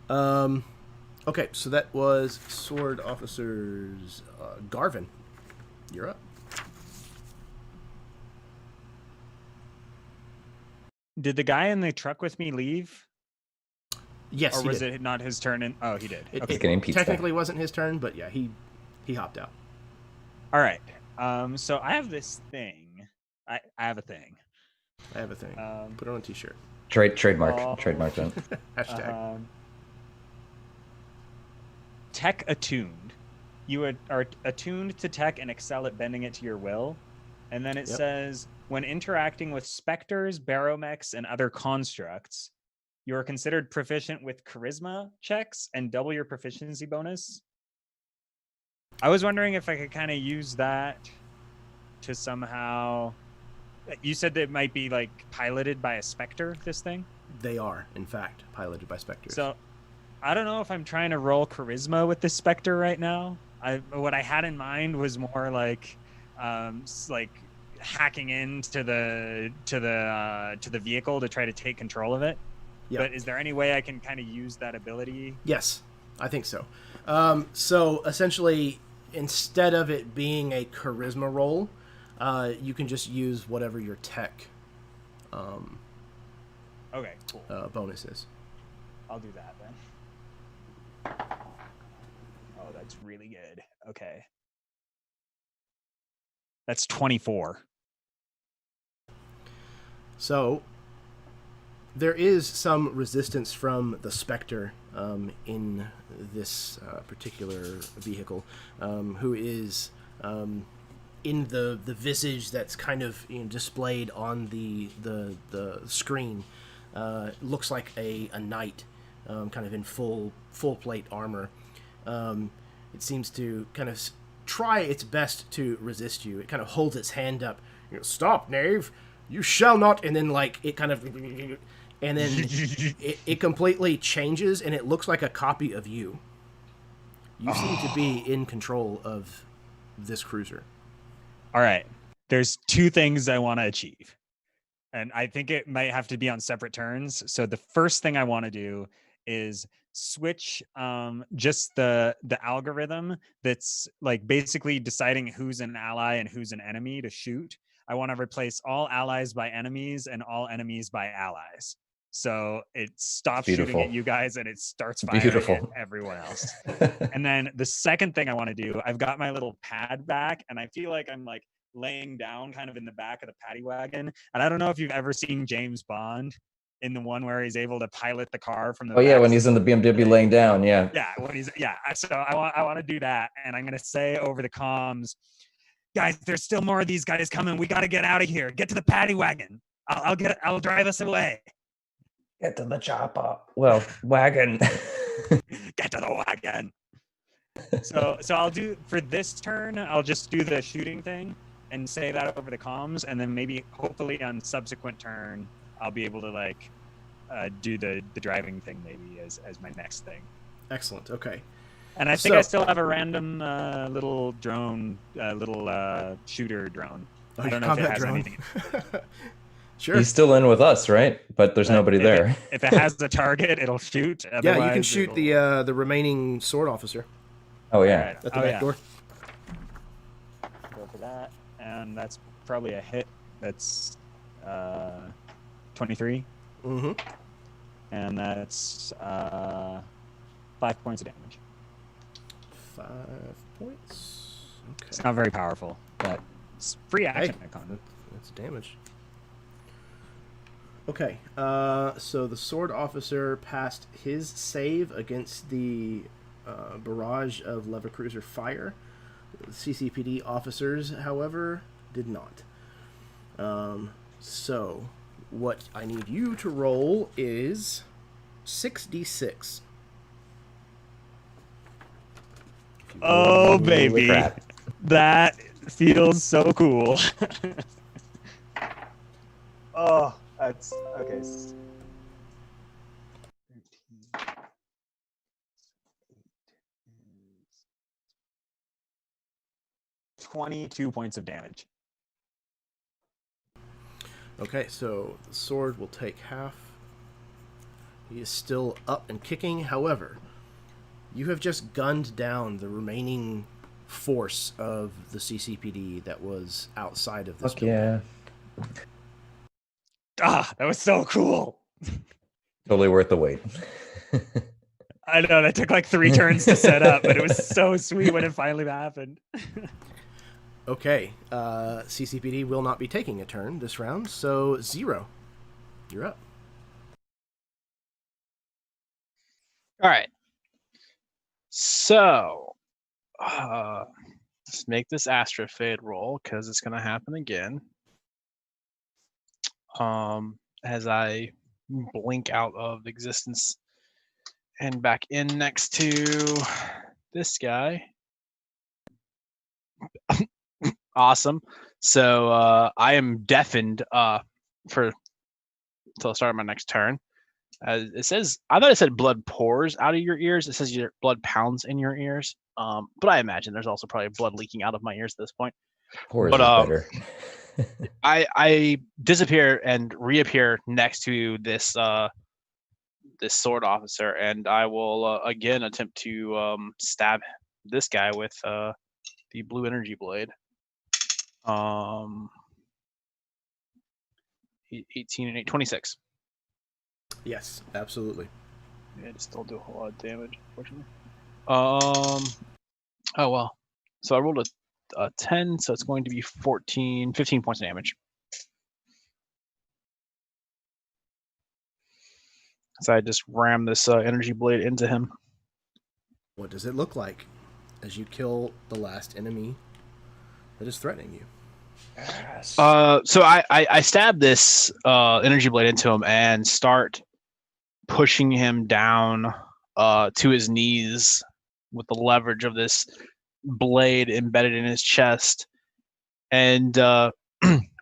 Okay, so that was sword officers. Garvin, you're up. Did the guy in the truck with me leave? Yes, or he was did. it not his turn? Oh, he did. It, Okay. it technically wasn't his turn, but yeah, he hopped out. All right. So I have this thing. I have a thing. I have a thing. Put it on a t-shirt. Trademark that. Hashtag. Tech attuned. You are attuned to tech and excel at bending it to your will. And then it says, when interacting with specters, baromechs, and other constructs, you are considered proficient with charisma checks and double your proficiency bonus. I was wondering if I could kind of use that to somehow... You said that it might be like piloted by a specter, this thing? They are, in fact, piloted by specters. So I don't know if I'm trying to roll charisma with this specter right now. What I had in mind was more like hacking into the vehicle to try to take control of it. Yep. But is there any way I can kind of use that ability? Yes, I think so. So essentially, instead of it being a charisma roll, you can just use whatever your tech okay, cool. Bonus is. I'll do that then. Oh, that's really good. Okay. That's 24. So there is some resistance from the Spectre in this particular vehicle, who is in the visage that's kind of displayed on the screen. Looks like a knight, kind of in full plate armor. It seems to kind of try its best to resist you. It kind of holds its hand up. Stop, knave! You shall not! And then it kind of... And then it completely changes, and it looks like a copy of you. You seem to be in control of this cruiser. All right. There's two things I want to achieve. And I think it might have to be on separate turns. So the first thing I want to do is switch just the algorithm that's basically deciding who's an ally and who's an enemy to shoot. I want to replace all allies by enemies and all enemies by allies. So it stops shooting at you guys and it starts firing at everyone else. And then the second thing I want to do, I've got my little pad back and I feel like I'm laying down kind of in the back of the paddy wagon. And I don't know if you've ever seen James Bond in the one where he's able to pilot the car from the back. Yeah, when he's in the BMW laying down, yeah. So I want to do that. And I'm going to say over the comms, guys, there's still more of these guys coming. We got to get out of here. Get to the paddy wagon. I'll drive us away. Get to the chopper. Well, wagon. Get to the wagon. So I'll do, for this turn, I'll just do the shooting thing and say that over the comms, and then maybe hopefully on subsequent turn I'll be able to do the driving thing maybe as my next thing. Excellent. Okay. And I think I still have a random little drone, shooter drone. I don't know if it has anything. Sure. He's still in with us, right? But there's nobody there. If it has a target, it'll shoot. Yeah, you can shoot the remaining sword officer. Oh yeah, at the back door. Go for that, and that's probably a hit. That's 23. Mm-hmm. And that's 5 points of damage. 5 points. Okay. It's not very powerful, but it's free action. That's damage. Okay, so the sword officer passed his save against the barrage of lever cruiser fire. CCPD officers, however, did not. So, what I need you to roll is 6d6. Oh, Holy baby. crap. That feels so cool. Oh, that's okay. 22 points of damage. Okay, so the sword will take half. He is still up and kicking. However, you have just gunned down the remaining force of the CCPD that was outside of this Fuck building. yeah. Ah, that was so cool. Totally worth the wait. I know that took like 3 turns to set up, but it was so sweet when it finally happened. Okay, CCPD will not be taking a turn this round, so 0. You're up. All right. So, let's make this astra fade roll because it's going to happen again. As I blink out of existence and back in next to this guy. Awesome. So I am deafened for until the start of my next turn. It says, I thought it said blood pours out of your ears. It says your blood pounds in your ears. But I imagine there's also probably blood leaking out of my ears at this point. Pours But, is better. I disappear and reappear next to this this sword officer, and I will again attempt to stab this guy with the blue energy blade. 18 and 8, 26. Yes, absolutely. Yeah, it still do a whole lot of damage, unfortunately. Oh well. So I rolled a 10, so it's going to be 15 points of damage. So I just ram this energy blade into him. What does it look like as you kill the last enemy that is threatening you? Yes. So I stab this energy blade into him and start pushing him down to his knees with the leverage of this blade embedded in his chest. And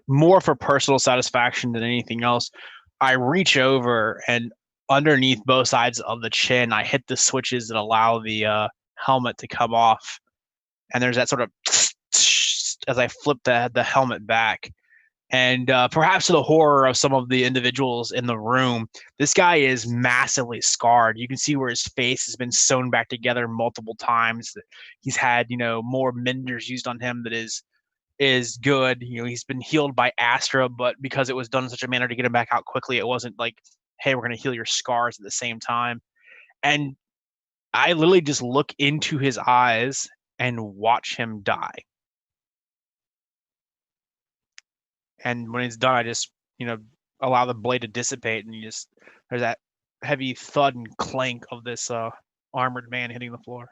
more for personal satisfaction than anything else, I reach over and underneath both sides of the chin, I hit the switches that allow the helmet to come off. And there's that sort of as I flip the helmet back. And perhaps to the horror of some of the individuals in the room, this guy is massively scarred. You can see where his face has been sewn back together multiple times. He's had, more menders used on him that is good. He's been healed by Astra, but because it was done in such a manner to get him back out quickly, it wasn't like, hey, we're going to heal your scars at the same time. And I literally just look into his eyes and watch him die. And when it's done, I just, allow the blade to dissipate, and there's that heavy thud and clank of this armored man hitting the floor.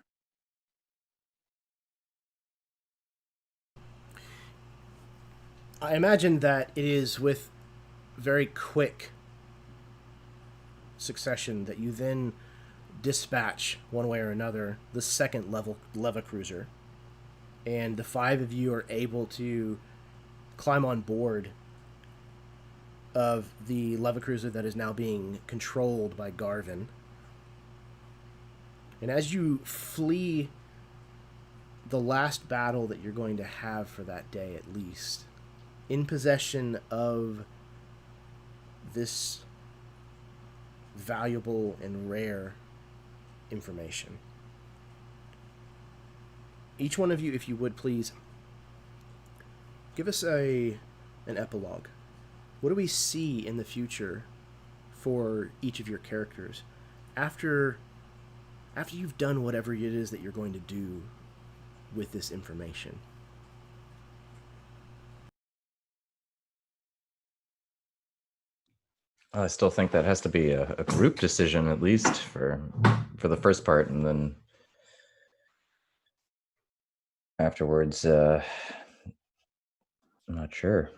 I imagine that it is with very quick succession that you then dispatch, one way or another, the second level Leva Cruiser. And the 5 of you are able to climb on board of the Leva Cruiser that is now being controlled by Garvin. And as you flee the last battle that you're going to have for that day, at least, in possession of this valuable and rare information, each one of you, if you would please, give us an epilogue. What do we see in the future for each of your characters after you've done whatever it is that you're going to do with this information? I still think that has to be a group decision, at least for the first part, and then afterwards. I'm not sure.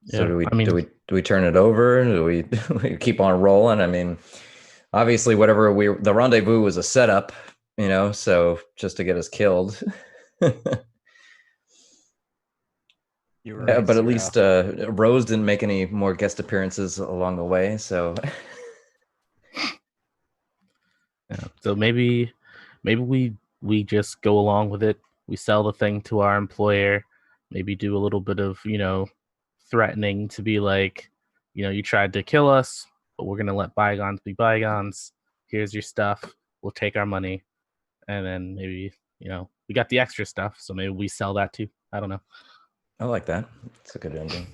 So Yeah, I mean, do we turn it over? Do we, we keep on rolling? I mean, obviously, the rendezvous was a setup, so just to get us killed. You were Yeah, right, but at Zero. least Rose didn't make any more guest appearances along the way. So yeah. So maybe we just go along with it. We sell the thing to our employer. Maybe do a little bit of threatening to be like, you tried to kill us, but we're gonna let bygones be bygones. Here's your stuff. We'll take our money, and then maybe we got the extra stuff, so maybe we sell that too. I don't know. I like that. It's a good ending.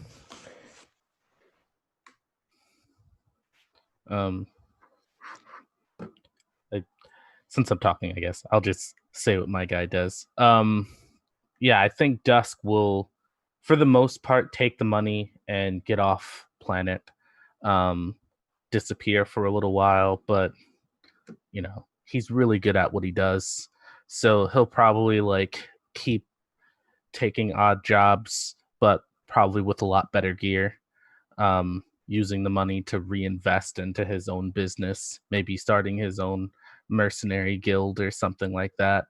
Since I'm talking, I guess I'll just say what my guy does. Yeah, I think Dusk will, for the most part, take the money and get off planet, disappear for a little while, but he's really good at what he does, so he'll probably keep taking odd jobs, but probably with a lot better gear. Using the money to reinvest into his own business, maybe starting his own mercenary guild or something like that.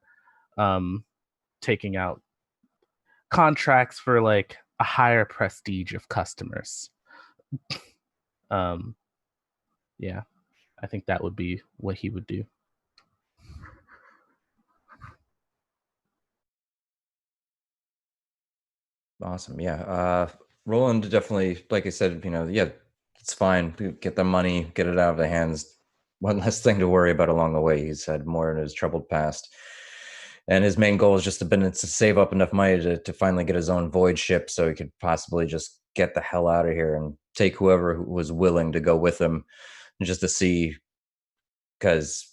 Taking out contracts for a higher prestige of customers. Yeah, I think that would be what he would do. Awesome. Yeah. Roland definitely, like I said, yeah, it's fine. Get the money, get it out of the hands. One less thing to worry about along the way. He's had more in his troubled past. And his main goal has just been to save up enough money to finally get his own void ship so he could possibly just get the hell out of here and take whoever was willing to go with him, just to see, because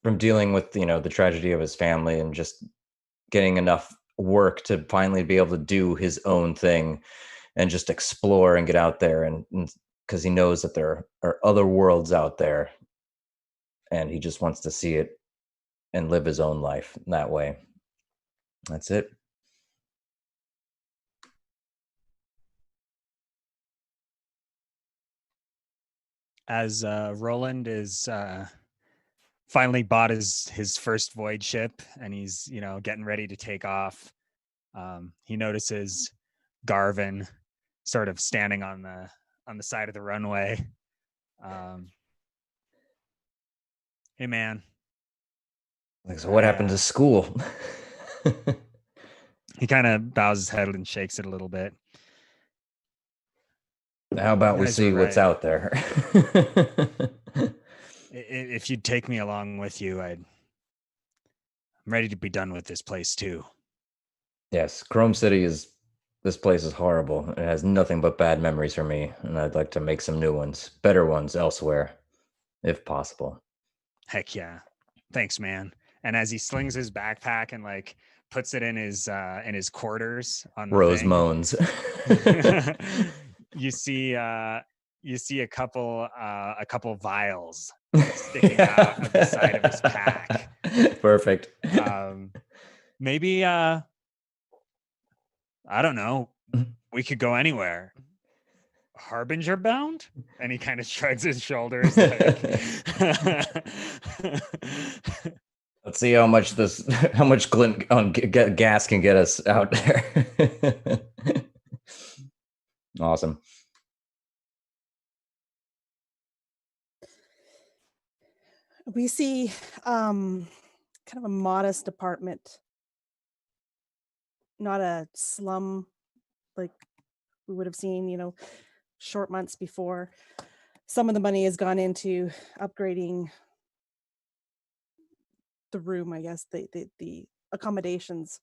from dealing with, the tragedy of his family and just getting enough work to finally be able to do his own thing and just explore and get out there, and because he knows that there are other worlds out there and he just wants to see it and live his own life that way. That's it. As Roland is finally bought his first void ship, and he's getting ready to take off, he notices Garvin sort of standing on the side of the runway. Hey man. So what happened to school? He kind of bows his head and shakes it a little bit. How about we see what's out there? If you'd take me along with you, I'm ready to be done with this place too. Yes, Chrome City this place is horrible. It has nothing but bad memories for me, and I'd like to make some new ones, better ones elsewhere, if possible. Heck yeah. Thanks, man. And as he slings his backpack and puts it in his quarters on the Rose thing, moans. you see a couple vials sticking out of the side of his pack. Perfect. Maybe I don't know. We could go anywhere. Harbinger bound? And he kind of shrugs his shoulders. Let's see how much glint on gas can get us out there. Awesome. We see kind of a modest apartment, not a slum like we would have seen, short months before. Some of the money has gone into upgrading the room, I guess, the accommodations.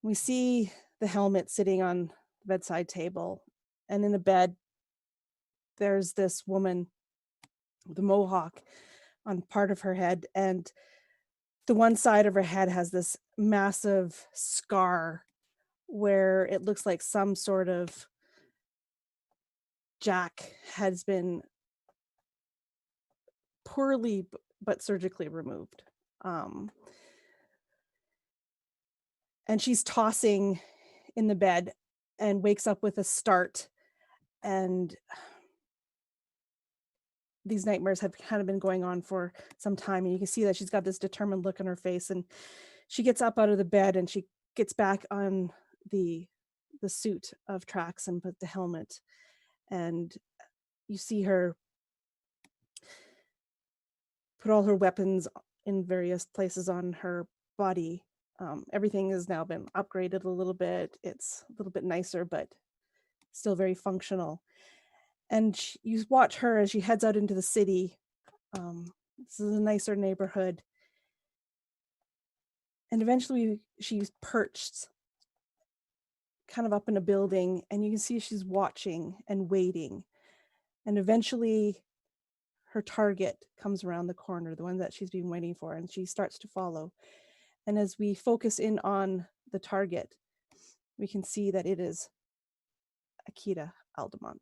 We see the helmet sitting on the bedside table, and in the bed, there's this woman with a mohawk on part of her head, and the one side of her head has this massive scar where it looks like some sort of jack has been poorly but surgically removed. and she's tossing in the bed and wakes up with a start. And these nightmares have kind of been going on for some time, and you can see that she's got this determined look on her face. And she gets up out of the bed and she gets back on the suit of Trax and put the helmet, and you see her put all her weapons in various places on her body. Everything has now been upgraded a little bit. It's a little bit nicer, but still very functional. And you watch her as she heads out into the city. This is a nicer neighborhood. And eventually she's perched kind of up in a building, and you can see she's watching and waiting. And eventually her target comes around the corner, the one that she's been waiting for, and she starts to follow. And as we focus in on the target, we can see that it is Sept Aldemont.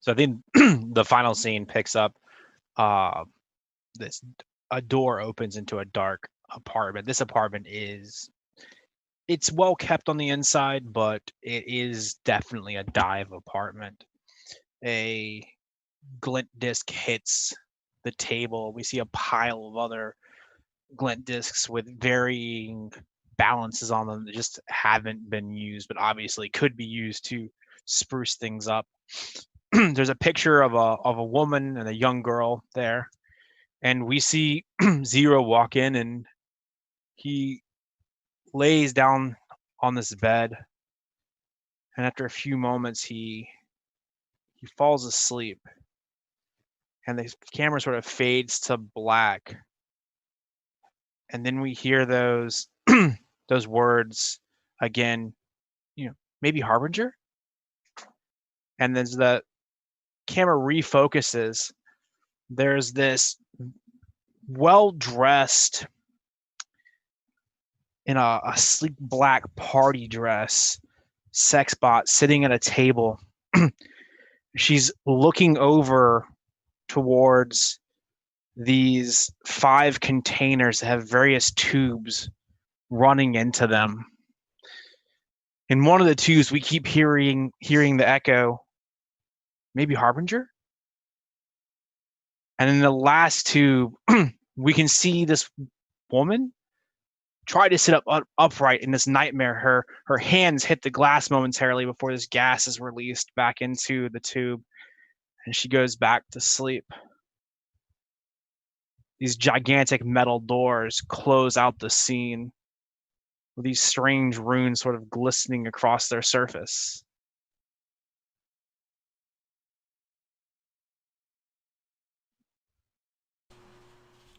So I think the final scene picks up a door opens into a dark apartment. This apartment it's well kept on the inside, but it is definitely a dive apartment. A glint disc hits the table. We see a pile of other glint discs with varying balances on them that just haven't been used, but obviously could be used to spruce things up. There's a picture of a woman and a young girl there, and we see Zero walk in, and he lays down on this bed, and after a few moments he falls asleep, and the camera sort of fades to black, and then we hear those those words again, maybe Harbinger, and then the camera refocuses. There's this well-dressed in a sleek black party dress sex bot sitting at a table. She's looking over towards these 5 containers that have various tubes running into them. In one of the tubes, we keep hearing the echo, maybe Harbinger? And in the last tube, we can see this woman try to sit upright in this nightmare. Her hands hit the glass momentarily before this gas is released back into the tube, and she goes back to sleep. These gigantic metal doors close out the scene with these strange runes sort of glistening across their surface.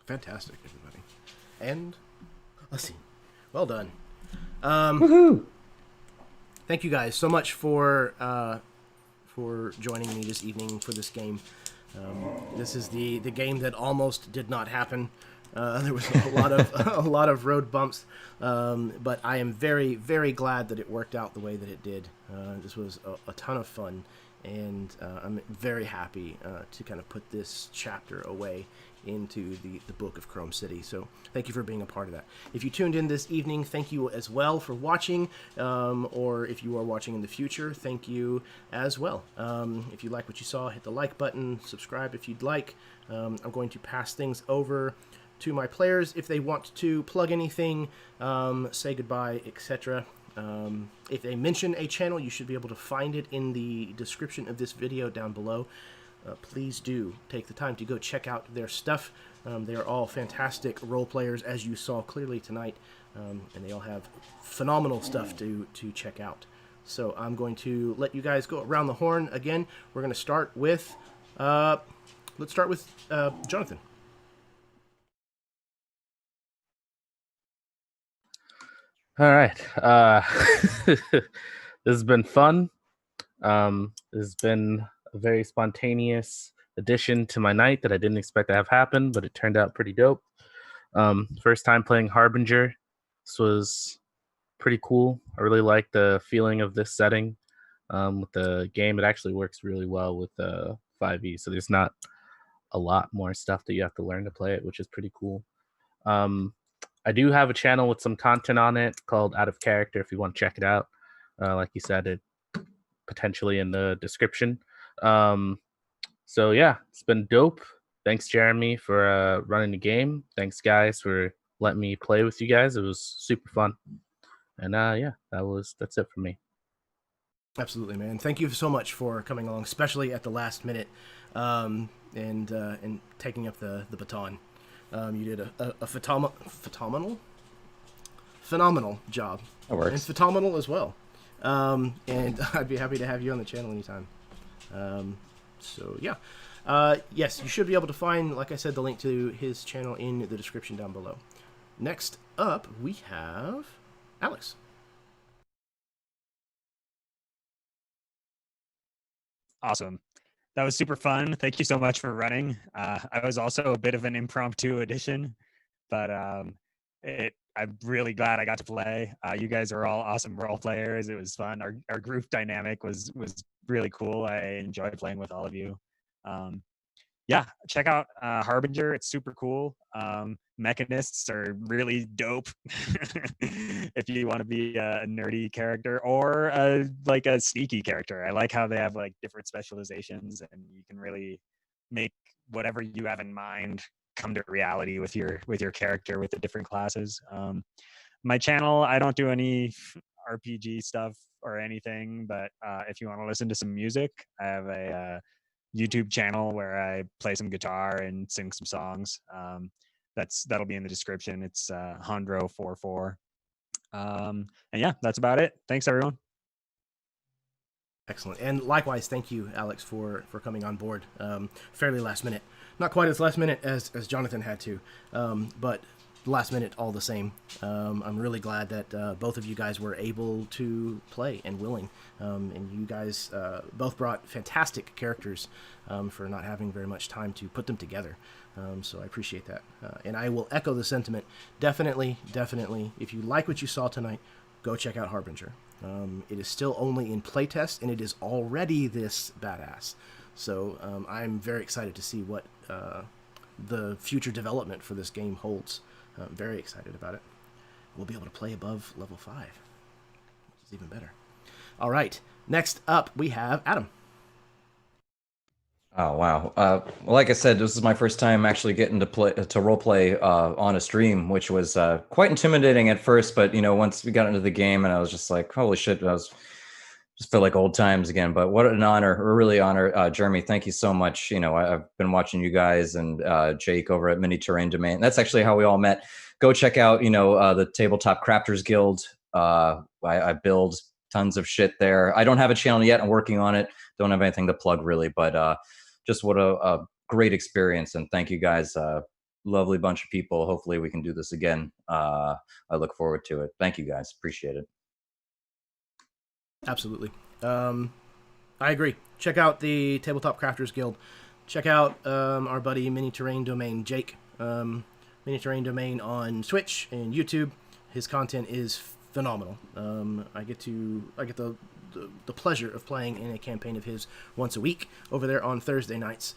Fantastic, everybody. And a scene. Well done. Woohoo! Thank you guys so much for joining me this evening for this game. This is the game that almost did not happen. There was a lot of road bumps, but I am very, very glad that it worked out the way that it did. This was a ton of fun, and I'm very happy to kind of put this chapter away into the book of Chrome City. So thank you for being a part of that. If you tuned in this evening, thank you as well for watching, or if you are watching in the future, thank you as well. If you like what you saw, hit the like button, subscribe if you'd like. I'm going to pass things over to my players if they want to plug anything, say goodbye, etc. If they mention a channel, you should be able to find it in the description of this video down below. Please do take the time to go check out their stuff. They are all fantastic role players, as you saw clearly tonight, and they all have phenomenal stuff to check out. So I'm going to let you guys go around the horn again. We're going to start with, let's start with Jonathan. All right. This has been fun. This has been a very spontaneous addition to my night that I didn't expect to have happen, but it turned out pretty dope. First time playing Harbinger. This was pretty cool. I really like the feeling of this setting. With the game, it actually works really well with 5e, so there's not a lot more stuff that you have to learn to play it, which is pretty cool. I do have a channel with some content on it called Out of Character if you want to check it out. Like you said, it potentially in the description. So yeah, it's been dope. Thanks, Jeremy, for running the game. Thanks, guys, for letting me play with you guys. It was super fun. And yeah, that's it for me. Absolutely, man. Thank you so much for coming along, especially at the last minute, and taking up the baton. You did a phenomenal job. That works. And phenomenal as well. And I'd be happy to have you on the channel anytime. So yeah. Yes, you should be able to find, like I said, the link to his channel in the description down below. Next up, we have Alex. Awesome. That was super fun. Thank you so much for running. I was also a bit of an impromptu addition, but I'm really glad I got to play. You guys are all awesome role players. It was fun. Our group dynamic was really cool. I enjoyed playing with all of you. Yeah, check out Harbinger. It's super cool. Mechanists are really dope if you want to be a nerdy character or like a sneaky character. I like how they have like different specializations, and you can really make whatever you have in mind come to reality with your character with the different classes. My channel, I don't do any RPG stuff or anything, but if you want to listen to some music, I have a YouTube channel where I play some guitar and sing some songs. That'll be in the description. It's Hondro44. And yeah, that's about it. Thanks, everyone. Excellent. And likewise, thank you, Alex, for coming on board fairly last minute. Not quite as last minute as Jonathan had to, but last minute all the same. I'm really glad that both of you guys were able to play and willing. And you guys both brought fantastic characters for not having very much time to put them together. So I appreciate that. And I will echo the sentiment. Definitely, if you like what you saw tonight, go check out Harbinger. It is still only in playtest, and it is already this badass. So I'm very excited to see what the future development for this game holds. Very excited about it. We'll be able to play above level 5, which is even better. All right, next up we have Adam. Oh wow! Well, like I said, this is my first time actually getting to role play on a stream, which was quite intimidating at first. But once we got into the game, and I was just like, "Holy shit!" Just felt like old times again. But what an honor, a really honor, Jeremy. Thank you so much. I've been watching you guys and Jake over at Mini Terrain Domain. That's actually how we all met. Go check out the Tabletop Crafters Guild. I build tons of shit there. I don't have a channel yet. I'm working on it. Don't have anything to plug really, but just what a great experience, and thank you guys. Lovely bunch of people. Hopefully we can do this again. I look forward to it. Thank you guys. Appreciate it. Absolutely. I agree. Check out the Tabletop Crafters Guild. Check out our buddy Mini Terrain Domain, Jake. Mini Terrain Domain on Twitch and YouTube. His content is phenomenal. I get the pleasure of playing in a campaign of his once a week over there on Thursday nights.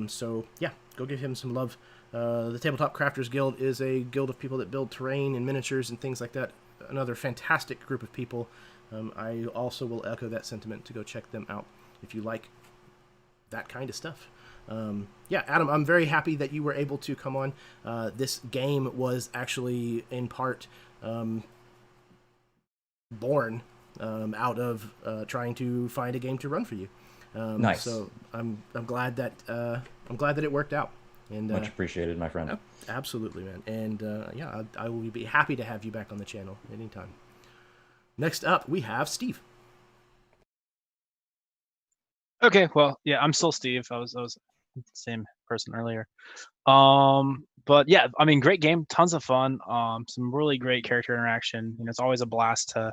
So yeah, go give him some love. The Tabletop Crafters Guild is a guild of people that build terrain and miniatures and things like that. Another fantastic group of people. I also will echo that sentiment to go check them out if you like that kind of stuff. Yeah, Adam, I'm very happy that you were able to come on. This game was actually in part born out of trying to find a game to run for you. Nice. So I'm glad that it worked out. And much appreciated, my friend. Absolutely, man. And yeah, I will be happy to have you back on the channel anytime. Next up, we have Steve. Okay, well, yeah, I'm still Steve. I was the same person earlier. But yeah, I mean, great game, tons of fun. Some really great character interaction. It's always a blast to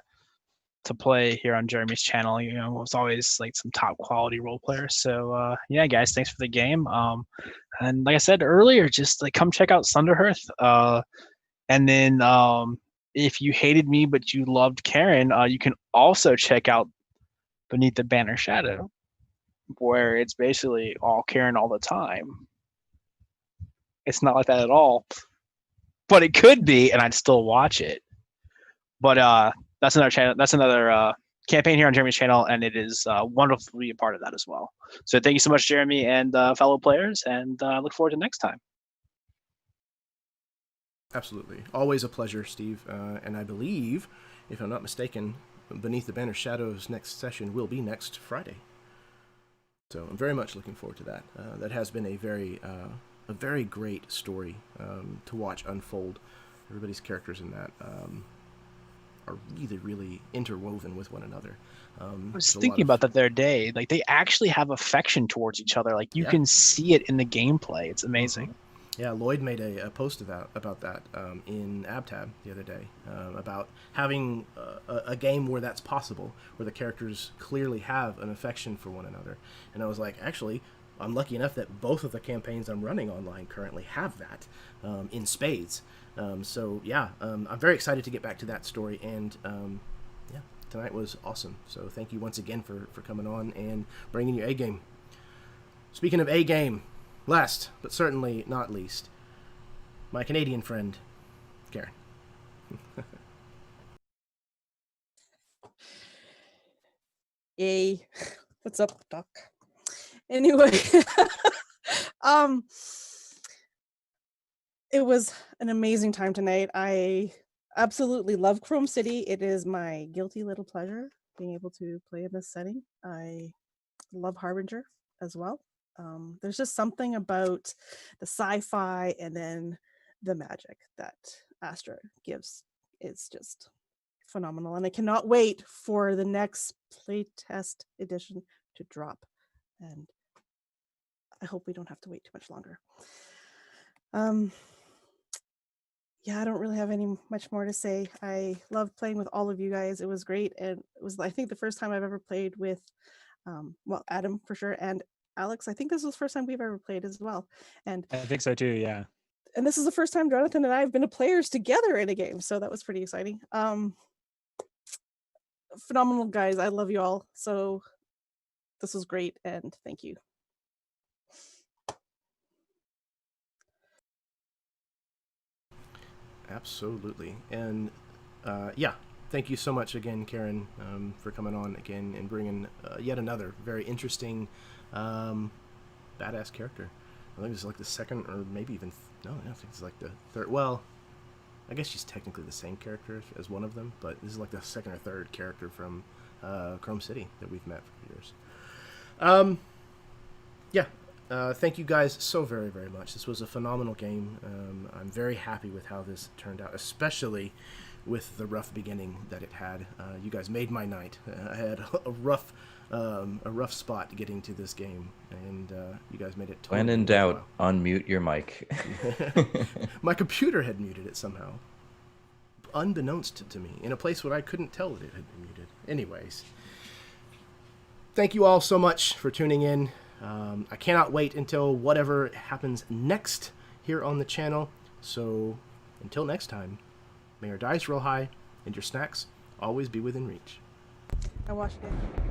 play here on Jeremy's channel. It's always like some top quality role players. So yeah, guys, thanks for the game. And like I said earlier, just like come check out Sunderhearth. And then if you hated me but you loved Karen, you can also check out Beneath the Banner Shadow, where it's basically all Karen all the time. It's not like that at all. But it could be, and I'd still watch it. But that's another channel. That's another campaign here on Jeremy's channel, and it is wonderful to be a part of that as well. So thank you so much, Jeremy and fellow players, and look forward to next time. Absolutely. Always a pleasure, Steve. And I believe, if I'm not mistaken, Beneath the Banner Shadows next session will be next Friday. So I'm very much looking forward to that. That has been a very great story to watch unfold. Everybody's characters in that are really, really interwoven with one another. I was thinking about that the other day. Like, they actually have affection towards each other. Like, you can see it in the gameplay. It's amazing. Yeah, Lloyd made a post about that in AbTab the other day, about having a game where that's possible, where the characters clearly have an affection for one another. And I was like, actually, I'm lucky enough that both of the campaigns I'm running online currently have that in spades. So yeah, I'm very excited to get back to that story, and yeah, tonight was awesome. So thank you once again for coming on and bringing your A game. Speaking of A game, last but certainly not least, my Canadian friend, Karen. Yay. What's up, Doc? Anyway, it was an amazing time tonight. I absolutely love Chrome City. It is my guilty little pleasure being able to play in this setting. I love Harbinger as well. There's just something about the sci-fi and then the magic that Astra gives. It's just phenomenal, and I cannot wait for the next playtest edition to drop, and I hope we don't have to wait too much longer. Yeah, I don't really have much more to say. I loved playing with all of you guys. It was great, and it was, I think, the first time I've ever played with well, Adam for sure, and Alex. I think this was the first time we've ever played as well. And I think so too, yeah. And this is the first time Jonathan and I have been players together in a game, so that was pretty exciting. Phenomenal guys. I love you all. So this was great, and thank you. Absolutely. And yeah, thank you so much again, Karen, for coming on again and bringing yet another very interesting badass character. I think it's like the second, or maybe even no, I think it's like the third. Well, I guess she's technically the same character as one of them, but this is like the second or third character from Chrome City that we've met for years. Yeah. Thank you guys so very, very much. This was a phenomenal game. I'm very happy with how this turned out, especially with the rough beginning that it had. You guys made my night. I had a rough spot getting to this game, and you guys made it totally When in doubt, unmute your mic. My computer had muted it somehow, unbeknownst to me, in a place where I couldn't tell that it had been muted. Anyways, thank you all so much for tuning in. I cannot wait until whatever happens next here on the channel. So until next time, may your dice roll high and your snacks always be within reach. I watched it.